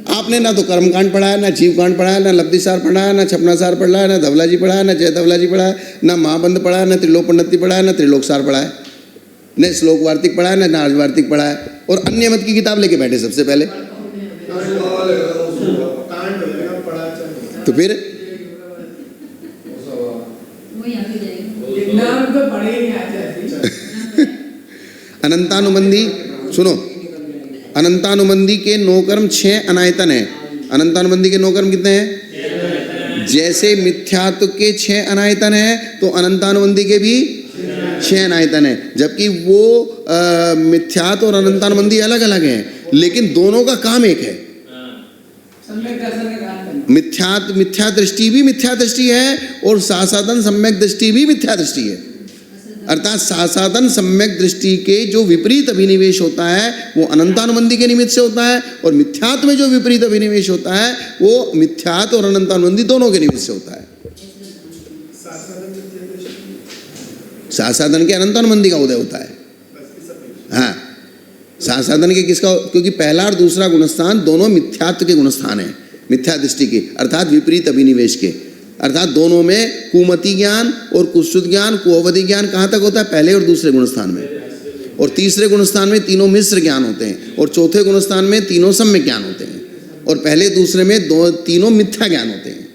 आपने ना तो कर्मकांड पढ़ा है, ना जीवकांड पढ़ा है, ना लब्धिसार पढ़ा है, ना छपनासार पढ़ा है, ना धवलाजी पढ़ा है, ना जय धवलाजी पढ़ा है, ना महाबंध पढ़ा है, ना त्रिलोक पंडिती पढ़ा है, ना त्रिलोकसार पढ़ा है, न श्लोक वार्तिक पढ़ा है, ना नाज वार्तिक पढ़ा है, और अन्य मत की किताब लेके बैठे सबसे पहले। तो फिर अनंतानुबंधी सुनो, अनंतानुबंधी के 9 कर्म 6 अनायतन है। अनंतानुबंधी के 9 कर्म कितने हैं? जैसे मिथ्यात्व के 6 अनायतन है तो अनंतानुबंधी के भी 6 अनायतन है। जबकि वो मिथ्यात्व और अनंतानुबंधी अलग अलग हैं, लेकिन दोनों का काम एक है। मिथ्या दृष्टि भी मिथ्या दृष्टि है, और सासाधन सम्यक दृष्टि भी मिथ्या दृष्टि है। अर्थात सासाधन सम्यक दृष्टि के जो विपरीत अभिनिवेश होता है वो अनंतानुबंधी के निमित्त से होता है, और मिथ्यात्व में जो विपरीत अभिनिवेश होता है वो मिथ्यात्व और अनंतानुबंधी दोनों के निमित्त से होता है। सासाधन के अनंतानुबंधी का उदय होता है। हाँ, सासाधन के किसका? क्योंकि पहला और दूसरा गुणस्थान दोनों मिथ्यात्व के गुणस्थान है, मिथ्या दृष्टि के, अर्थात विपरीत अभिनिवेश के। अर्थात दोनों में कुमति ज्ञान और कुश्रुत ज्ञान, कुअवधि ज्ञान कहाँ तक होता है? पहले और दूसरे गुणस्थान में। और तीसरे गुणस्थान में तीनों मिश्र ज्ञान होते हैं, और चौथे गुणस्थान में तीनों सम्यक ज्ञान होते हैं, और पहले दूसरे में तीनों मिथ्या ज्ञान होते हैं।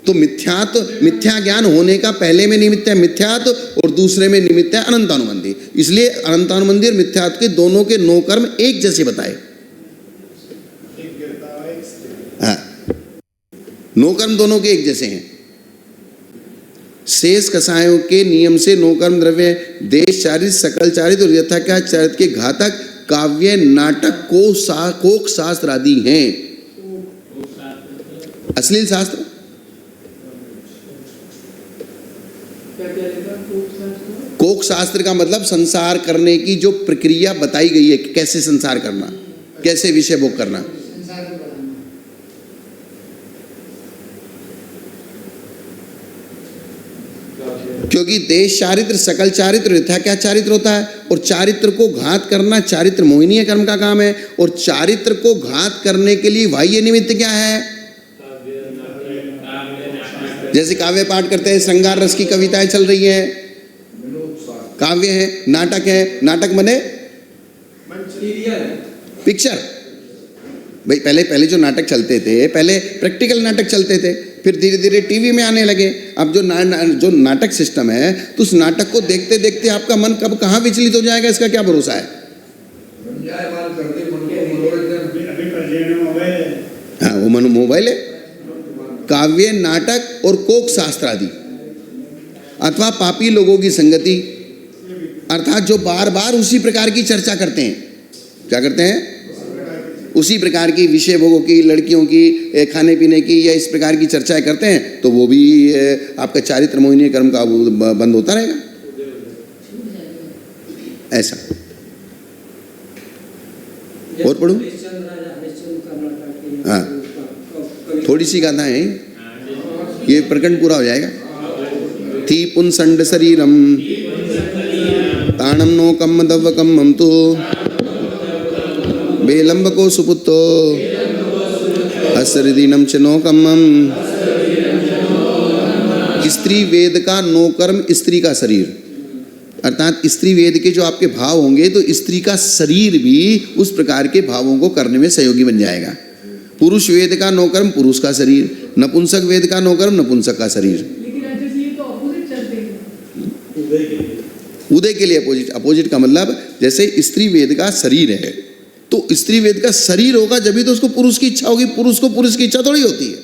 तो मिथ्या ज्ञान होने का पहले में निमित्त है मिथ्यात्व, और दूसरे में निमित्त है अनंतानुबंधी। इसलिए अनंतानुबंधी और मिथ्यात्व के दोनों के 9 कर्म एक जैसे बताए। हाँ, 9 कर्म दोनों के एक जैसे हैं। शेष कसायों के नियम से नोकर्म द्रव्य देश चारित सकल चारित और यथाख्या चारित के घातक काव्य नाटक कोक शास्त्र आदि हैं। अश्लील शास्त्र क्या क्या लिखा खूब शास्त्र? कोक शास्त्र का मतलब संसार करने की जो प्रक्रिया बताई गई है कि कैसे संसार करना, कैसे विषय भोग करना। संसार को बढ़ाना। क्योंकि देश चारित्र सकल चारित्र यथाख्या चारित्र होता है, और चारित्र को घात करना चारित्र मोहिनीय कर्म का काम है। और चारित्र को घात करने के लिए बाह्य निमित्त क्या है? जैसे काव्य पाठ करते हैं, श्रृंगार रस की कविताएं चल रही हैं, काव्य है, नाटक है। नाटक बने पिक्चर। भाई पहले जो नाटक चलते थे, पहले प्रैक्टिकल नाटक चलते थे, फिर धीरे धीरे टीवी में आने लगे। अब जो नाटक सिस्टम है, तो उस नाटक को देखते देखते आपका मन कब कहाँ विचलित हो जाएगा, इसका क्या भरोसा है? हाँ, वो मोबाइल है। काव्य, नाटक और कोक शास्त्र आदि, अथवा पापी लोगों की संगति, अर्थात जो बार बार उसी प्रकार की चर्चा करते हैं। क्या करते हैं? उसी प्रकार की विषय भोगों की, लड़कियों की, खाने पीने की, या इस प्रकार की चर्चाएं करते हैं, तो वो भी आपका चारित्र मोहिनी कर्म का बंद होता रहेगा। ऐसा। और पढ़ूं? हाँ, थोड़ी सी गाथा है, ये प्रकरण पूरा हो जाएगा। थी पुंसंड शरीरम ताणम नोकम दव्वकम ममतु बेलंब को सुपुत्तो असरिदीनम च नोकम्मम। स्त्री वेद का नोकर्म स्त्री का शरीर, अर्थात स्त्री वेद के जो आपके भाव होंगे, तो स्त्री का शरीर भी उस प्रकार के भावों को करने में सहयोगी बन जाएगा। पुरुष वेद का नोकर्म पुरुष का शरीर, नपुंसक वेद का नोकर्म नपुंसक का शरीर। लेकिन ऐसे ये तो अपोजिट चलते हैं। उदय के लिए अपोजिट। अपोजिट का मतलब जैसे स्त्री वेद का शरीर है, तो स्त्री वेद का शरीर होगा जब भी तो उसको पुरुष की इच्छा होगी। पुरुष को पुरुष की इच्छा थोड़ी होती है।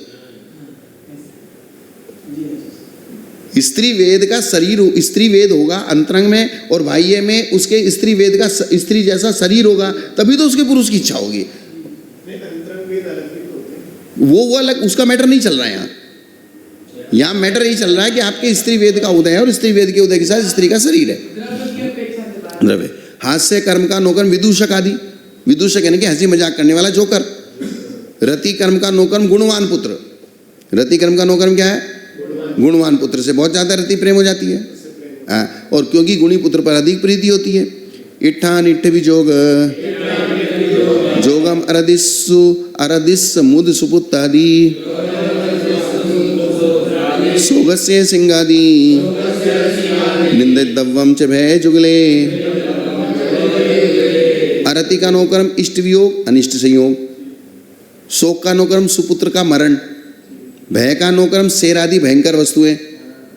स्त्री वेद का शरीर, स्त्री वेद होगा अंतरंग में, और बाह्य में उसके स्त्री वेद का स्त्री जैसा शरीर होगा, तभी तो उसके पुरुष की इच्छा होगी। वो अलग, उसका मैटर नहीं चल रहा है। यहाँ मैटर यही चल रहा है कि आपके स्त्री वेद का उदय है, और स्त्री वेद के उदय के साथ स्त्री का शरीर है। द्रव्य हास्य कर्म का नौकर्म विदूषक आदि। विदूषक यानी कि हंसी मजाक करने वाला जोकर। रति कर्म का नौकर्म गुणवान पुत्र। रति कर्म का नौकर्म क्या है? गुणवान पुत्र से बहुत ज्यादा रति प्रेम हो जाती है। और क्योंकि गुणी पुत्र पर अधिक प्रीति होती है। इट्ठान इट्ठ विजोग जोगम अरदिस मुद सुपुत्तादि सोगस्य सिंगादि निंदित दव्वम च भय जुगले। अरति का नौकर्म इष्ट वियोग अनिष्ट संयोग। शोक का नौकर्म सुपुत्र का मरण। भय का नौकर्म शेर आदि भयंकर वस्तुएं।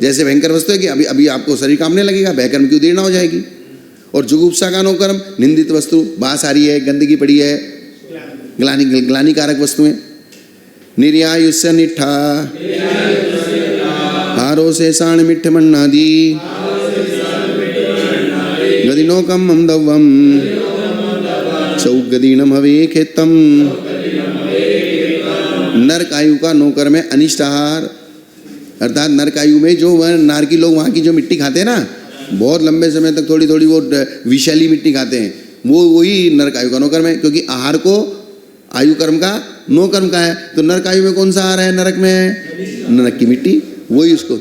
जैसे भयंकर वस्तु है कि अभी अभी आपको शरीर कांपने लगेगा, भय कर्म की उदीर्णा हो जाएगी। और जुगुप्सा का नौकर्म निंदित वस्तु, बास आ रही है, गंदगी पड़ी है, ग्लानि कारक वस्तुएं। निर्यायुष्य निष्ठा हारो से साण मिठ मन्नादि गदिनोकम मम दव्वम चौगदीनम हवे खेतम। नरकायु का नौकर में अनिष्ट आहार, अर्थात नरकायु में जो नार की लोग वहाँ की जो मिट्टी खाते हैं ना, बहुत लंबे समय तक थोड़ी थोड़ी वो विषैली मिट्टी खाते हैं, वो वही नरकायु का नौकर में। क्योंकि आहार को आयु कर्म का नो कर्म का है, तो नरकायु में कौन सा आहार है? नरक में नरक की मिट्टी, वही उसको,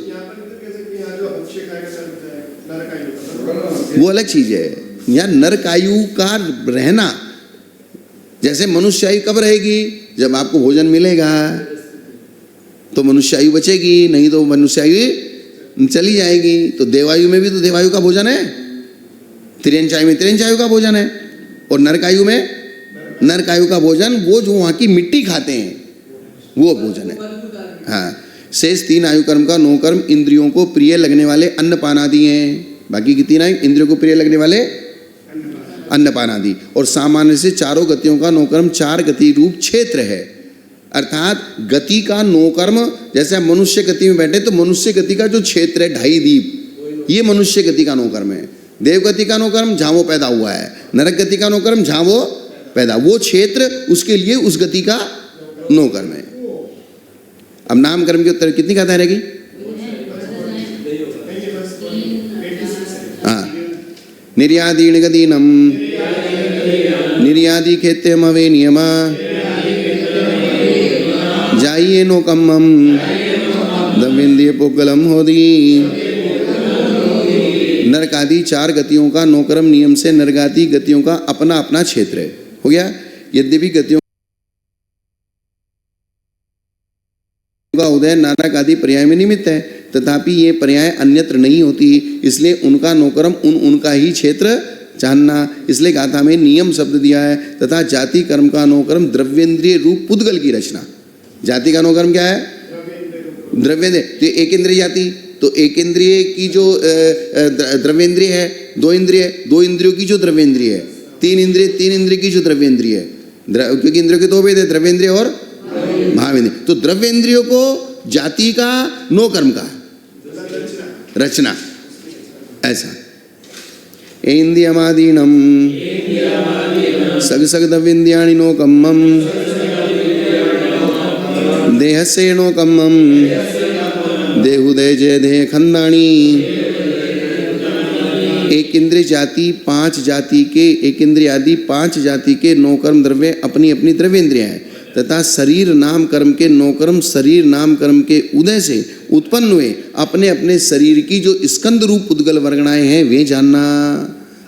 वो अलग चीज है। यहाँ नरकायु का रहना, जैसे मनुष्य आयु कब रहेगी? जब आपको भोजन मिलेगा तो मनुष्य आयु बचेगी, नहीं तो मनुष्य आयु चली जाएगी। तो देवायु में भी तो देवायु का भोजन है, तिरंचायु में तिरंचायु का भोजन है, और नरकायु में नरकायु का भोजन वो जो वहाँ की मिट्टी खाते हैं वो भोजन है। हाँ, शेष तीन आयु कर्म का नौ कर्म इंद्रियों को प्रिय लगने वाले अन्नपान आदि हैं। बाकी की तीन आयु इंद्रियों को प्रिय लगने वाले अन्नपान आदि। और सामान्य से चारों गतियों का नौ कर्म चार गति रूप क्षेत्र है। अर्थात गति का नोकर्म, जैसे हम मनुष्य गति में बैठे तो मनुष्य गति का जो क्षेत्र है 2.5 दीप, ये मनुष्य गति का नोकर्म है। देव गति का नोकर्म जहाँ वो पैदा हुआ है, नरक गति का नोकर्म जहाँ वो पैदा, वो क्षेत्र उसके लिए उस गति का नोकर्म है। अब नाम कर्म के उत्तर कितनी कथा रहेगी? हाँ, निर्यादीन गदीनम निर्यादी खेत्यम अवे नियमा जाइए नोकम्मम दविंद्य पुगलम होदी। नरकादि 4 गतियों का नोकरम नियम से नरकादि गतियों का अपना अपना क्षेत्र है। हो गया। यद्यपि गतियों का उदय नानक आदि पर्याय में निमित्त है, तथापि ये पर्याय अन्यत्र नहीं होती, इसलिए उनका नोकरम उनका ही क्षेत्र जानना। इसलिए गाथा में नियम शब्द दिया है। तथा जाति कर्म का नोकरम द्रव्येंद्रिय रूप पुद्गल की रचना। जाति का नोकरम क्या है? द्रव्येंद्रिय। तो एक इंद्रिय जाति, तो एक इंद्रिय की जो द्रव्येंद्रिय है, 2 इंद्रिय, 2 इंद्रियों की जो द्रव्येंद्रिय है, 3 इंद्रिय, 3 इंद्रिय की जो द्रव्येंद्रिय है, क्योंकि इंद्रियों के 2 भेद है, द्रव्येंद्रिय और भावेंद्रिय। तो द्रव्येंद्रियों को जाति का नोकर्म का रचना, ऐसा। इंद्रियमादीनम सग सग द्रव्येंद्रियाणि नोकम्मम देहस्य नोकम्मम देहुदय जय देह खंदाणी। एक इंद्रिय जाति 5 जाति के, एक इंद्रिय आदि 5 जाति के नोकर्म द्रव्य अपनी अपनी द्रव्येंद्रियां हैं, तथा शरीर नाम कर्म के नोकर्म शरीर नाम कर्म के उदय से उत्पन्न हुए अपने अपने शरीर की जो स्कंद रूप पुद्गल वर्गणाएं हैं वे जानना।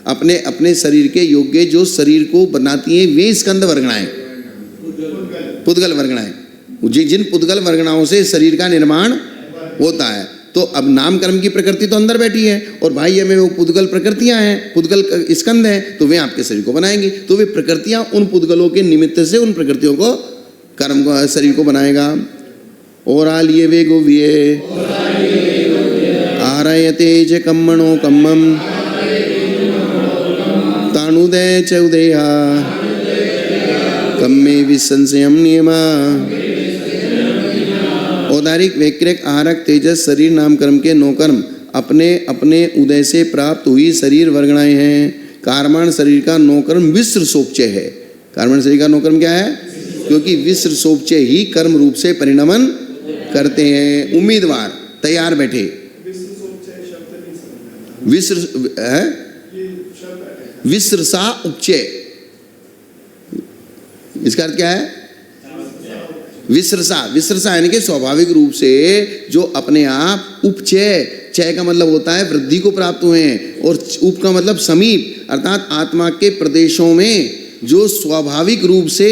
अपने अपने शरीर के योग्य जो शरीर को बनाती हैं वे स्कंद वर्गणाएं, पुद्गल वर्गणाएं, जिन पुद्गल वर्गणाओं से शरीर का निर्माण होता है। तो अब नाम कर्म की प्रकृति तो अंदर बैठी है और बाह्य में वो पुद्गल प्रकृतियां हैं, पुद्गल स्कंद हैं, तो वे आपके शरीर को बनाएंगी। तो वे प्रकृतियां उन पुद्गलों के निमित्त से उन प्रकृतियों को कर्म को शरीर को बनाएगा। और आलिये वे गोव्ये आरयते च कम्मणो कम्मम तानुदय च उदया कम्मे विसंशयम नियमा। औदारिक वैक्रिक आहारक तेजस शरीर नाम कर्म के नोकर्म अपने अपने उदय से प्राप्त हुई शरीर वर्गणाएं हैं। कारमान शरीर का नोकर्म विश्र सोपचय है। कारमान शरीर का नोकर्म क्या है? क्योंकि विश्र सोपचय ही कर्म रूप से परिणमन करते हैं। उम्मीदवार तैयार बैठे, विश्र है, विश्रसा उपचय, इसका अर्थ क्या है? विश्रसा, विश्रसा यानी कि स्वाभाविक रूप से जो अपने आप उपचय, चय का मतलब होता है वृद्धि को प्राप्त हुए हैं, और उप का मतलब समीप, अर्थात आत्मा के प्रदेशों में जो स्वाभाविक रूप से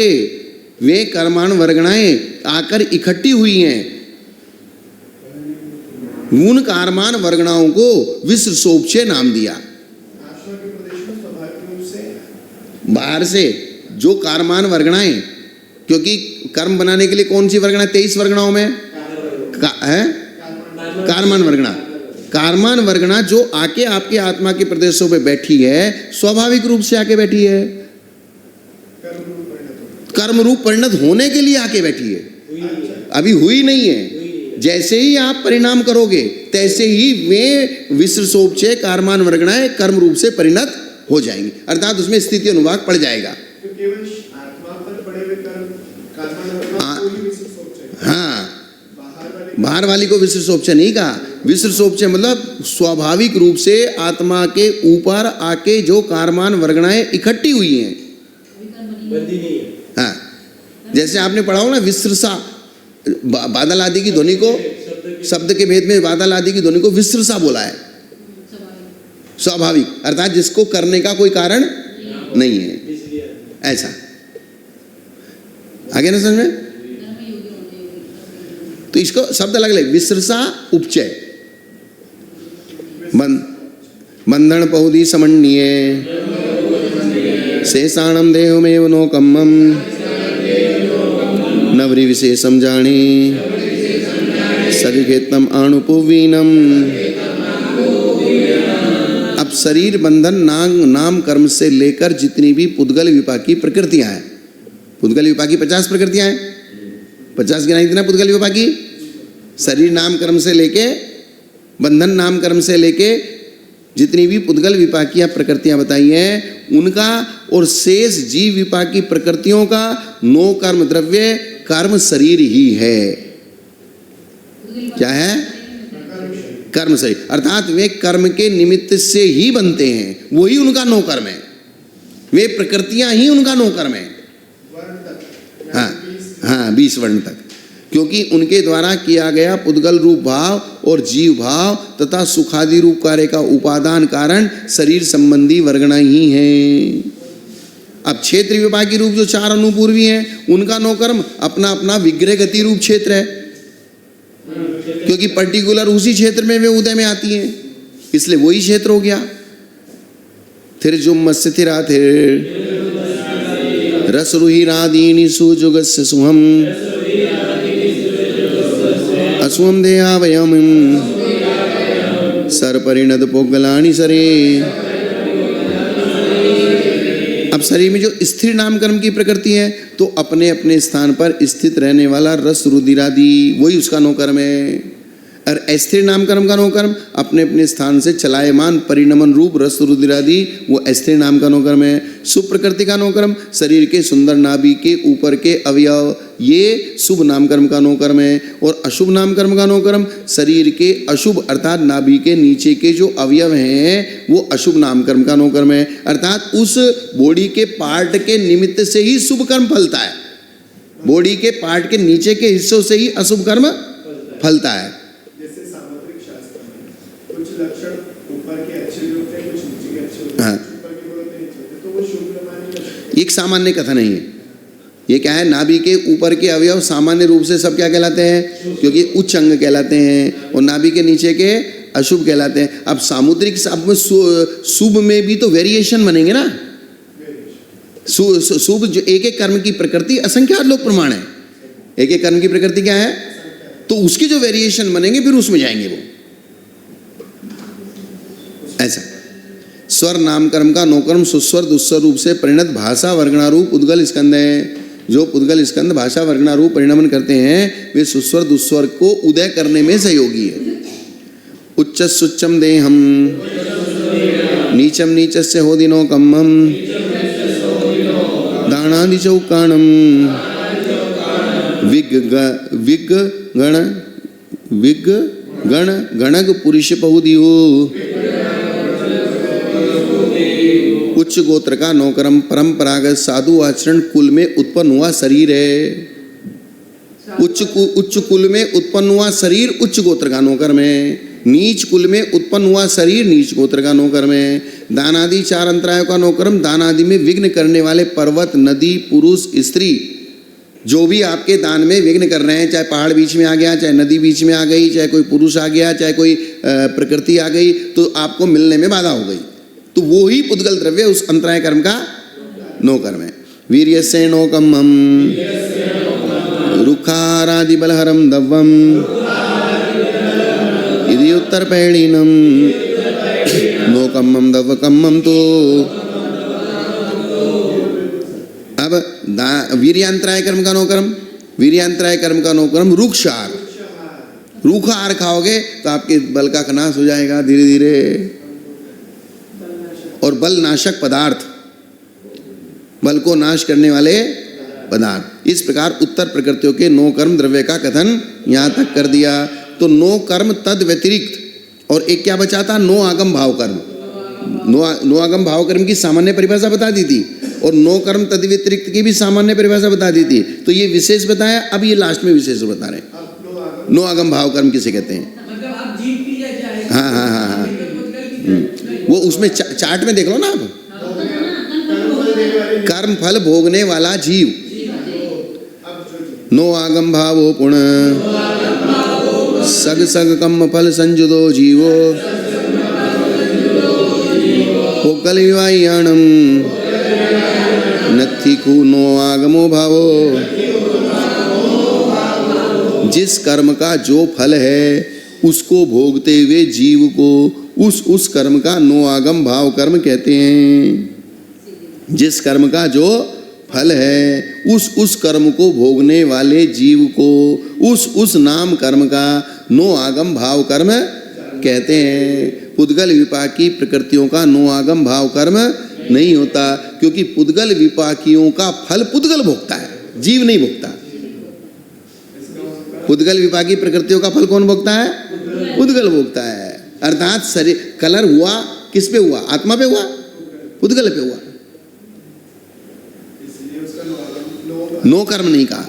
वे कर्माण वर्गणाएं आकर इकट्ठी हुई हैं, उन कर्मान वर्गणाओं को विश्रसोपचय नाम दिया। बाहर से जो कर्मान वर्गणाएं, क्योंकि कर्म बनाने के लिए कौन सी वर्गणा? 23 वर्गणाओं में है कारमान वर्गणा। कारमान वर्गणा जो आके आपके आत्मा के प्रदेशों पे बैठी है, स्वाभाविक रूप से आके बैठी है, कर्म रूप परिणत होने के लिए आके बैठी है, अभी हुई नहीं है। जैसे ही आप परिणाम करोगे तैसे ही वे विश्रसोपचय कारमान वर्गणाएं कर्म रूप से परिणत हो जाएंगी, अर्थात उसमें स्थिति अनुभाग पड़ जाएगा। हाँ, बाहर वाली को विश्रसोपचय नहीं कहा। विश्रसोपचय मतलब स्वाभाविक रूप से आत्मा के ऊपर आके जो कारमान वर्गणाएं इकट्ठी हुई हैं। हाँ, जैसे आपने पढ़ा हो ना, विश्रसा, बादल आदि की ध्वनि को, शब्द के भेद में बादल आदि की ध्वनि को विश्रसा बोला है, स्वाभाविक, अर्थात जिसको करने का कोई कारण नहीं है, ऐसा। आगे ना समझ में? तो इसको शब्द अलग अलग, विश्रसा उपचय, बंधन पहुदी समन्ये शेषाणम देहमेव नोकम्मम नवरी विशेषम जाने सविखेतम आणुपुवीनम। अब शरीर बंधन नाम कर्म से लेकर जितनी भी पुद्गल विपाकी प्रकृतियां हैं, पुद्गल विपाकी 50 प्रकृतियां हैं, 50 गिनाई थी ना पुद्गल विपाकी। शरीर नाम कर्म से लेके, बंधन नाम कर्म से लेके जितनी भी पुद्गल विपाकीय प्रकृतियां बताई हैं उनका और शेष जीव विपाकी प्रकृतियों का नो कर्म द्रव्य कर्म शरीर ही है। क्या है? कर्म शरीर, अर्थात वे कर्म के निमित्त से ही बनते हैं, वही उनका नो कर्म है, वे प्रकृतियां ही उनका नो कर्म है। हाँ हाँ, 20 वर्ण तक, क्योंकि उनके द्वारा किया गया पुद्गल रूप भाव और जीव भाव तथा सुखादि रूप कार्य का उपादान कारण शरीर संबंधी वर्गणा ही है। अब क्षेत्र विभागी रूप जो 4 अनुपूर्वी हैं उनका नो कर्म अपना अपना विग्रह गति रूप क्षेत्र है, क्योंकि पर्टिकुलर उसी क्षेत्र में वे उदय में आती हैं, इसलिए वही क्षेत्र हो गया। थिर जुम स्थिरा थिर रस रुहिरादीनि सुजुगस्य सुहम असुहम देहावयम सर परिणद पोगलानि सरे। अब शरीर में जो स्थिर नाम कर्म की प्रकृति है तो अपने अपने स्थान पर स्थित रहने वाला रस रुधिरादि वही उसका नो कर्म है, और अस्थिर नाम कर्म का नो कर्म अपने अपने स्थान से चलायमान परिणमन रूप रस रुधिरादि वो अस्थिर नाम का नो कर्म है। शुभ प्रकृति का नो कर्म शरीर के सुंदर नाभि के ऊपर के अवयव ये शुभ नाम कर्म का नो कर्म है, और अशुभ नाम कर्म का नो कर्म शरीर के अशुभ अर्थात नाभि के नीचे के जो अवयव हैं वो अशुभ नाम कर्म का नो कर्म है, अर्थात उस बॉडी के पार्ट के निमित्त से ही शुभ कर्म फलता है, बॉडी के पार्ट के नीचे के हिस्सों से ही अशुभ कर्म फलता है। जैसे सामुद्रिक शास्त्र में कुछ लक्षण ऊपर के अच्छे भी होते हैं, कुछ नीचे के अच्छे होते हैं, हाँ। ऊपर के बहुत नहीं होते, तो वो शुभ माने। एक सामान्य कथन नहीं है, ये क्या है, नाभि के ऊपर के अवयव सामान्य रूप से सब क्या कहलाते हैं, क्योंकि उच्च अंग कहलाते हैं, और नाभि के नीचे के अशुभ कहलाते हैं। अब सामुद्रिक शब्द में शुभ में भी तो वेरिएशन बनेंगे ना, शुभ जो एक एक कर्म की प्रकृति असंख्यात लोक प्रमाण है, एक एक कर्म की प्रकृति क्या है, तो उसके जो वेरिएशन बनेंगे फिर उसमें जाएंगे वो। ऐसा स्वर नाम कर्म का नोकर्म सुस्वर दुस्वर रूप से परिणत भाषा वर्गणा रूप उद्गल स्कंद है। जो उद्गल स्कंद भाषा वर्गणा रूप परिणमन करते हैं वे सुस्वर दुस्वर को उदय करने में सहयोगी है। उच्च सुच्चम देहम नीचम नीचस्य होदिनो कम्मम दानादि चौकाणम विग गण गणग पुरुष पहुदियो। उच्च गोत्र का नौकरम परंपरागत साधु आचरण कुल में उत्पन्न हुआ शरीर है। उच्च कुल में उत्पन्न हुआ शरीर उच्च गोत्र का नौकर्म है, नीच कुल में उत्पन्न हुआ शरीर नीच गोत्र का नौकर्म है। दानादि 4 अंतरायों का नौकर्म दानादि में विघ्न करने वाले पर्वत नदी पुरुष स्त्री जो भी आपके दान में विघ्न कर रहे हैं, चाहे पहाड़ बीच में आ गया, चाहे नदी बीच में आ गई, चाहे कोई पुरुष आ गया, चाहे कोई प्रकृति आ गई, तो आपको मिलने में बाधा हो गई, तो वो ही पुद्गल द्रव्य उस अंतराय कर्म का नो कर्म है। वीर्यस्य नोकम्मम रुखारादि बलहरम दव्वम यदि उत्तर पैणीनम नोकम्मम दव्वकम्मम। तो अब वीर्यांतराय कर्म का नो कर्म, वीर्यांतराय कर्म का नो कर्म रुक्षार, रूखा आहार खाओगे तो आपके बल का नाश हो जाएगा धीरे धीरे। और बल नाशक पदार्थ, बल को नाश करने वाले पदार्थ, इस प्रकार उत्तर प्रकृतियों के नो कर्म द्रव्य का कथन यहाँ तक कर दिया। तो नो कर्म तद व्यतिरिक्त, और एक क्या बचा था, नो आगम भाव कर्म। नो आगम भाव कर्म की सामान्य परिभाषा बता दी थी, और नो कर्म तद व्यतिरिक्त की भी सामान्य परिभाषा बता दी थी। तो ये विशेष बताया, अब ये लास्ट में विशेष बता रहे हैं। नो आगम भाव कर्म किसे कहते हैं? मतलब आप जीव की जाए। हाँ हाँ हाँ हाँ, वो उसमें चार्ट में देख लो ना आप, कर्म फल भोगने वाला जीव। नो आगम भावो पुण सग सग कम फल संजुदो जीवो पोकल विवाह्याणम नत्थि खु नो आगमो भावो। जिस कर्म का जो फल है उसको भोगते हुए जीव को उस कर्म का नो आगम भाव कर्म कहते हैं। जिस कर्म का जो फल है, उस कर्म को भोगने वाले जीव को उस नाम कर्म का नो आगम भाव कर्म कहते हैं। पुद्गल विपाकी प्रकृतियों का नो आगम भाव कर्म नहीं होता, क्योंकि पुद्गल विपाकियों का फल पुद्गल भोगता है, जीव नहीं भोगता। पुद्गल विपाकी प्रकृतियों का फल कौन भोगता है? पुद्गल भोगता है। अर्थात शरीर कलर हुआ किस पे हुआ? आत्मा पे हुआ, पुद्गल पे हुआ। नो कर्म नहीं कहा,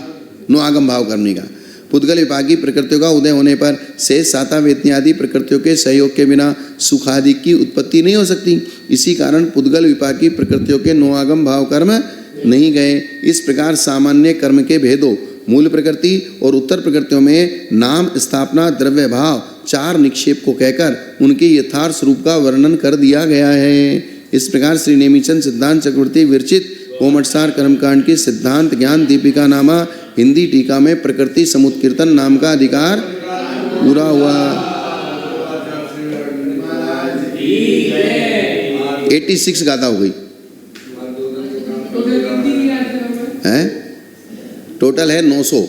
नो आगम भाव कर्म नहीं कहा। पुद्गल विपाकी प्रकृतियों का उदय होने पर शेष साता वेतनी आदि प्रकृतियों के सहयोग के बिना सुख आदि की उत्पत्ति नहीं हो सकती। इसी कारण पुद्गल विपाकी प्रकृतियों के नो आगम भाव कर्म नहीं गए। इस प्रकार सामान्य कर्म के भेदों मूल प्रकृति और उत्तर प्रकृतियों में नाम स्थापना द्रव्य भाव चार निक्षेप को कहकर उनके यथार्थ स्वरूप का वर्णन कर दिया गया है। इस प्रकार श्री नेमिचंद सिद्धांत चक्रवर्ती विरचित कोमटसार कर्मकांड की सिद्धांत ज्ञान दीपिका नामा हिंदी टीका में प्रकृति समुत्कीर्तन नाम का अधिकार पूरा हुआ। 86 गाथा हो गई है, टोटल है 900।